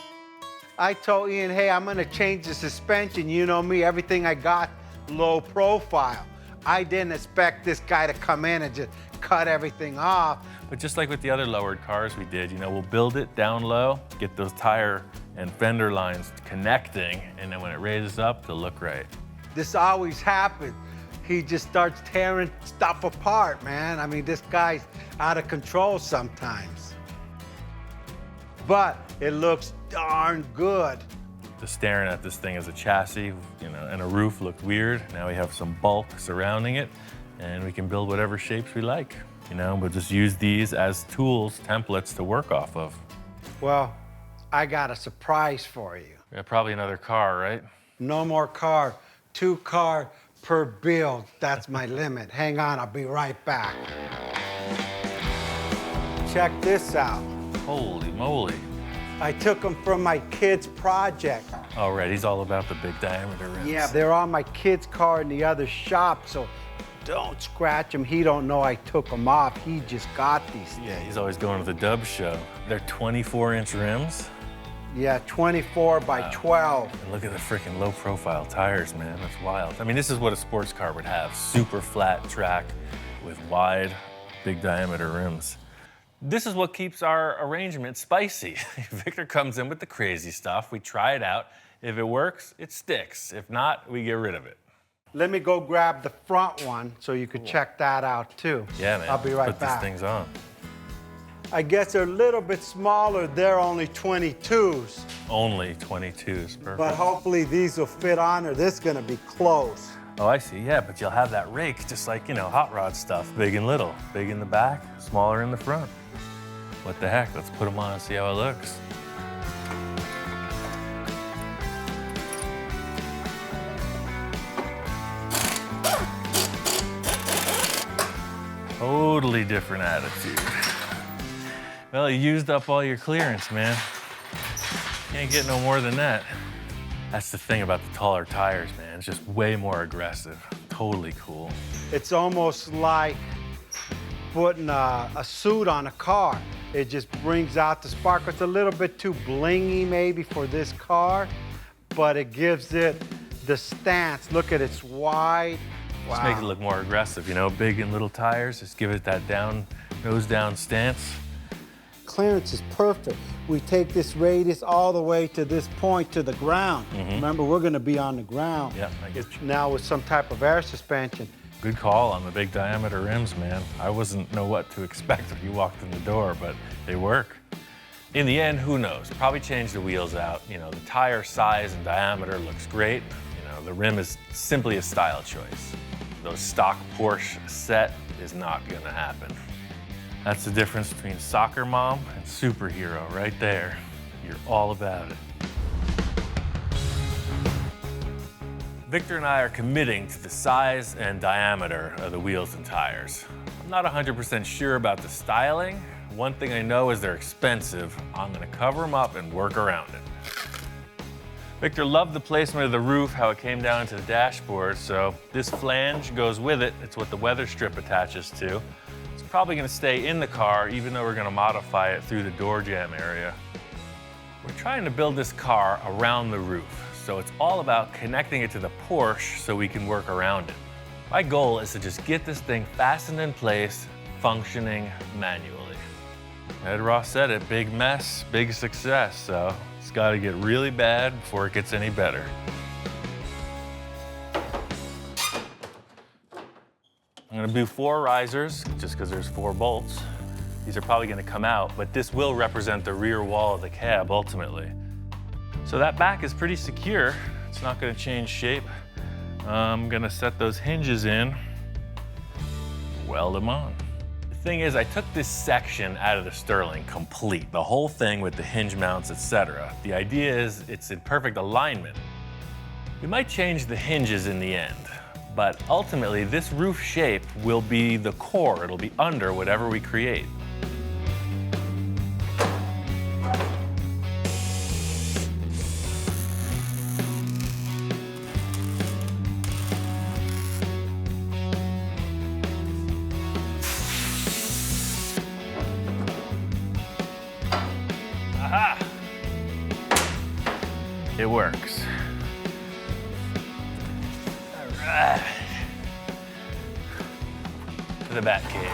I told Ian, hey, I'm gonna change the suspension. You know me, everything I got, low profile. I didn't expect this guy to come in and just cut everything off. But just like with the other lowered cars we did, you know, we'll build it down low, get those tire and fender lines connecting, and then when it raises up, they'll look right. This always happens. He just starts tearing stuff apart, man. I mean, this guy's out of control sometimes. But it looks darn good. Just staring at this thing as a chassis, and a roof looked weird. Now we have some bulk surrounding it, and we can build whatever shapes we like. We'll just use these as tools, templates to work off of. Well, I got a surprise for you. Yeah, probably another car, right? No more car, 2 car per build. That's my limit. Hang on, I'll be right back. Check this out. Holy moly. I took them from my kid's project. All right, he's all about the big diameter rims. Yeah, they're on my kid's car in the other shop, so don't scratch him. He don't know I took them off. He just got these things. Yeah, he's always going to the Dub show. They're 24-inch rims. Yeah, 24 by 12. And look at the freaking low-profile tires, man. That's wild. I mean, this is what a sports car would have. Super flat track with wide, big diameter rims. This is what keeps our arrangement spicy. Victor comes in with the crazy stuff. We try it out. If it works, it sticks. If not, we get rid of it. Let me go grab the front one so you could check that out too. Yeah, man. I'll be right Put back. these things on. I guess they're a little bit smaller. They're only 22s. Only 22s, perfect. But hopefully these will fit on, or this is gonna be close. Oh, I see. Yeah, but you'll have that rake, just like, hot rod stuff. Big and little. Big in the back, smaller in the front. What the heck? Let's put them on and see how it looks. Totally different attitude. Well, you used up all your clearance, man. Can't get no more than that. That's the thing about the taller tires, man. It's just way more aggressive. Totally cool. It's almost like putting a suit on a car. It just brings out the spark. It's a little bit too blingy maybe for this car, but it gives it the stance. Look at it's wide. Wow. Just make it look more aggressive, big and little tires. Just give it that nose down stance. Clearance is perfect. We take this radius all the way to this point to the ground. Remember, we're gonna be on the ground. Yeah, I get you. Now with some type of air suspension. Good call on the big diameter rims, man. I wasn't know what to expect when you walked in the door, but they work. In the end, who knows? Probably change the wheels out. The tire size and diameter looks great. The rim is simply a style choice. Those stock Porsche set is not gonna happen. That's the difference between soccer mom and superhero right there. You're all about it. Victor and I are committing to the size and diameter of the wheels and tires. I'm not 100% sure about the styling. One thing I know is they're expensive. I'm gonna cover them up and work around it. Victor loved the placement of the roof, how it came down into the dashboard, so this flange goes with it. It's what the weather strip attaches to. It's probably gonna stay in the car, even though we're gonna modify it through the door jamb area. We're trying to build this car around the roof, so it's all about connecting it to the Porsche so we can work around it. My goal is to just get this thing fastened in place, functioning manually. Ed Ross said it, big mess, big success, so it's gotta get really bad before it gets any better. I'm gonna do 4 risers, just because there's 4 bolts. These are probably gonna come out, but this will represent the rear wall of the cab ultimately. So that back is pretty secure. It's not gonna change shape. I'm gonna set those hinges in, weld them on. The thing is, I took this section out of the Sterling complete, the whole thing with the hinge mounts, etc. The idea is it's in perfect alignment. We might change the hinges in the end, but ultimately this roof shape will be the core. It'll be under whatever we create. Aha! It works. All right. To the bat cave.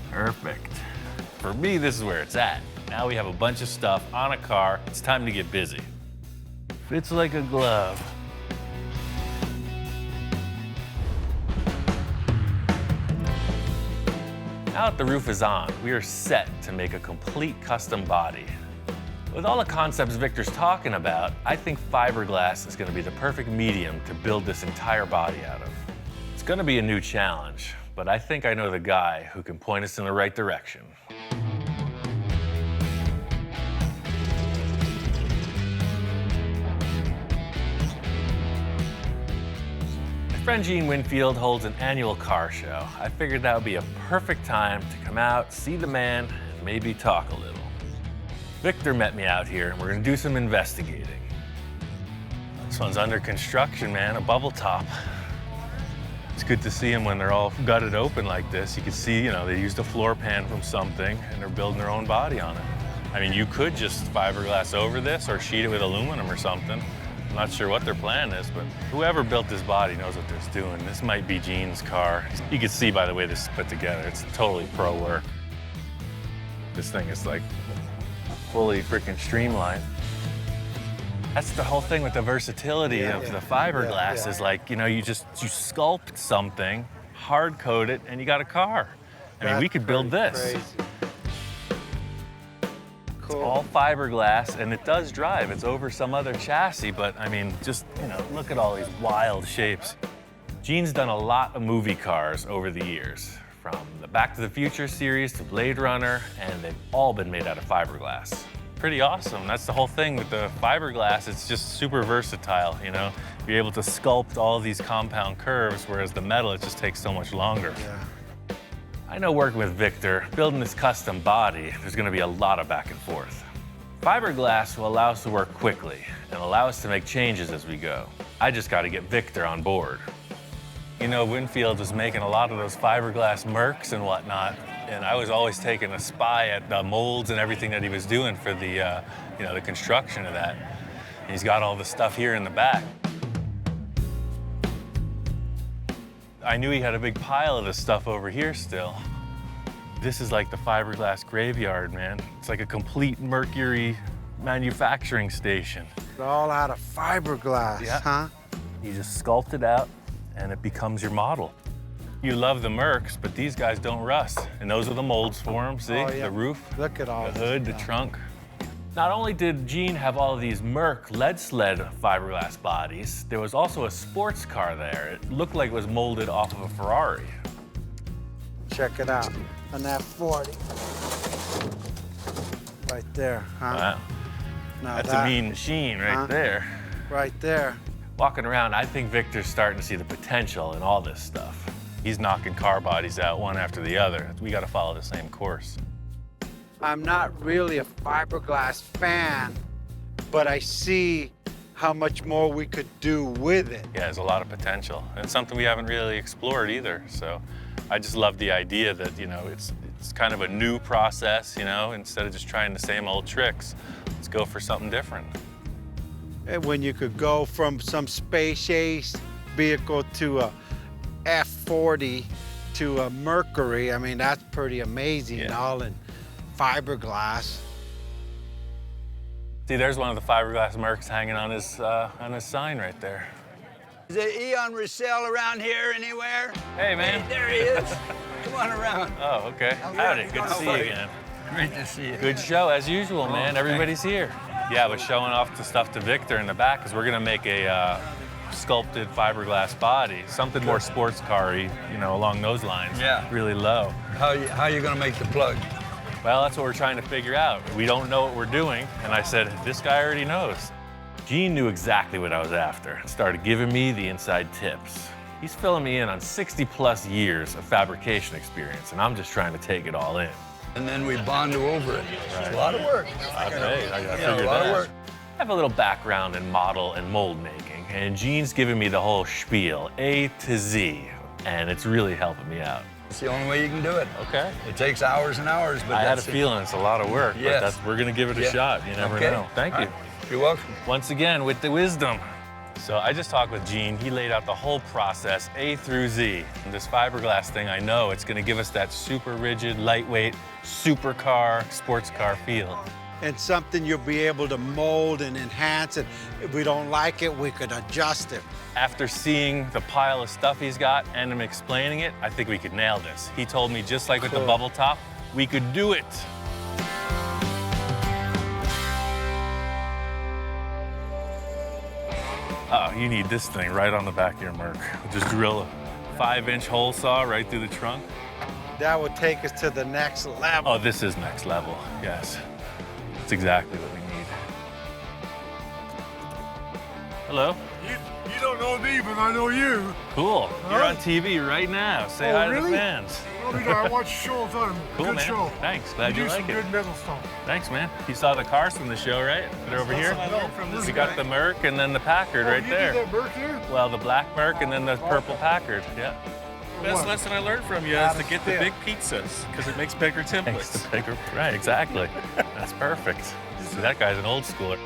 Perfect. For me, this is where it's at. Now we have a bunch of stuff on a car. It's time to get busy. Fits like a glove. Now that the roof is on, we are set to make a complete custom body. With all the concepts Victor's talking about, I think fiberglass is going to be the perfect medium to build this entire body out of. It's going to be a new challenge, but I think I know the guy who can point us in the right direction. My friend Gene Winfield holds an annual car show. I figured that would be a perfect time to come out, see the man, and maybe talk a little. Victor met me out here, and we're gonna do some investigating. This one's under construction, man, a bubble top. It's good to see them when they're all gutted open like this. You can see, you know, they used a floor pan from something, and they're building their own body on it. I mean, you could just fiberglass over this or sheet it with aluminum or something. I'm not sure what their plan is, but whoever built this body knows what they're doing. This might be Gene's car. You can see by the way this is put together, it's totally pro work. This thing is like fully freaking streamlined. That's the whole thing with the versatility of the fiberglass is like, you know, you sculpt something, hard coat it, and you got a car. I mean, we could build this. Crazy. Cool. It's all fiberglass, and it does drive. It's over some other chassis, but I mean, just, you know, look at all these wild shapes. Gene's done a lot of movie cars over the years, from the Back to the Future series to Blade Runner, and they've all been made out of fiberglass. Pretty awesome. That's the whole thing with the fiberglass. It's just super versatile, you know? You're able to sculpt all these compound curves, whereas the metal, it just takes so much longer. Yeah. I know working with Victor, building this custom body, there's gonna be a lot of back and forth. Fiberglass will allow us to work quickly and allow us to make changes as we go. I just gotta get Victor on board. You know, Winfield was making a lot of those fiberglass Mercs and whatnot, and I was always taking a spy at the molds and everything that he was doing for the, you know, the construction of that. And he's got all the stuff here in the back. I knew he had a big pile of this stuff over here still. This is like the fiberglass graveyard, man. It's like a complete Mercury manufacturing station. It's all out of fiberglass, huh? You just sculpt it out, and it becomes your model. You love the Mercs, but these guys don't rust. And those are the molds for them, see? Oh, yeah. The roof, Look at all the this hood, the stuff. trunk. Not only did Gene have all of these Merc lead sled fiberglass bodies, there was also a sports car there. It looked like it was molded off of a Ferrari. Check it out. On that 40. Right there, huh? Wow. Now That's that, a mean machine right there. Right there. Walking around, I think Victor's starting to see the potential in all this stuff. He's knocking car bodies out one after the other. We got to follow the same course. I'm not really a fiberglass fan, but I see how much more we could do with it. Yeah, there's a lot of potential. And it's something we haven't really explored either. So I just love the idea that, you know, it's kind of a new process, you know, instead of just trying the same old tricks, let's go for something different. And when you could go from some space age vehicle to a F-40 to a Mercury, I mean, that's pretty amazing, all in fiberglass. See, there's one of the fiberglass Mercs hanging on his sign right there. Is there Eon Rossell around here anywhere? Hey, man. Hey, there he is. Come on around. Oh, okay. Howdy, good to see you again. Great to see you. Good show, as usual, man. Everybody's here. Yeah, I was showing off the stuff to Victor in the back because we're gonna make a sculpted fiberglass body, something more sports car-y, you know, along those lines. Yeah. Really low. How you gonna make the plug? Well, that's what we're trying to figure out. We don't know what we're doing, and I said, this guy already knows. Gene knew exactly what I was after and started giving me the inside tips. He's filling me in on 60+ years of fabrication experience, and I'm just trying to take it all in. And then we bond over it. It's a lot of work. I Yeah, figured a lot of that. work. I have a little background in model and mold making, and Gene's giving me the whole spiel, A to Z, and it's really helping me out. It's the only way you can do it. Okay. It takes hours and hours, but I had a that's it. feeling it's a lot of work, Yes. but we're gonna give it a Yeah. shot. You never Okay. know. Thank All you. right. You're welcome. Once again, with the wisdom. So I just talked with Gene. He laid out the whole process, A through Z. And this fiberglass thing, I know it's gonna give us that super rigid, lightweight, supercar, sports car feel. And something you'll be able to mold and enhance it. If we don't like it, we could adjust it. After seeing the pile of stuff he's got and him explaining it, I think we could nail this. He told me, just like with the Cool. bubble top, we could do it. Oh, you need this thing right on the back of your Merc. Just drill a 5-inch hole saw right through the trunk. That would take us to the next level. Oh, this is next level, yes. That's exactly what we need. Hello? You don't know me, but I know you. Cool. You're Huh? on TV right now. Say Oh, hi to really? the fans. I watch the show all the time. Cool, Good man. show. Thanks. Glad you do like some it. good metal stuff. Thanks, man. You saw the cars from the show, right? They're over here. This We got the Merc and then the Packard right you there. did that Merc here? Well, the black Merc and then the purple Packard. Yeah. Best lesson I learned from you is to get the big pizzas because it makes bigger templates. Right, exactly. That's perfect. See, that guy's an old schooler.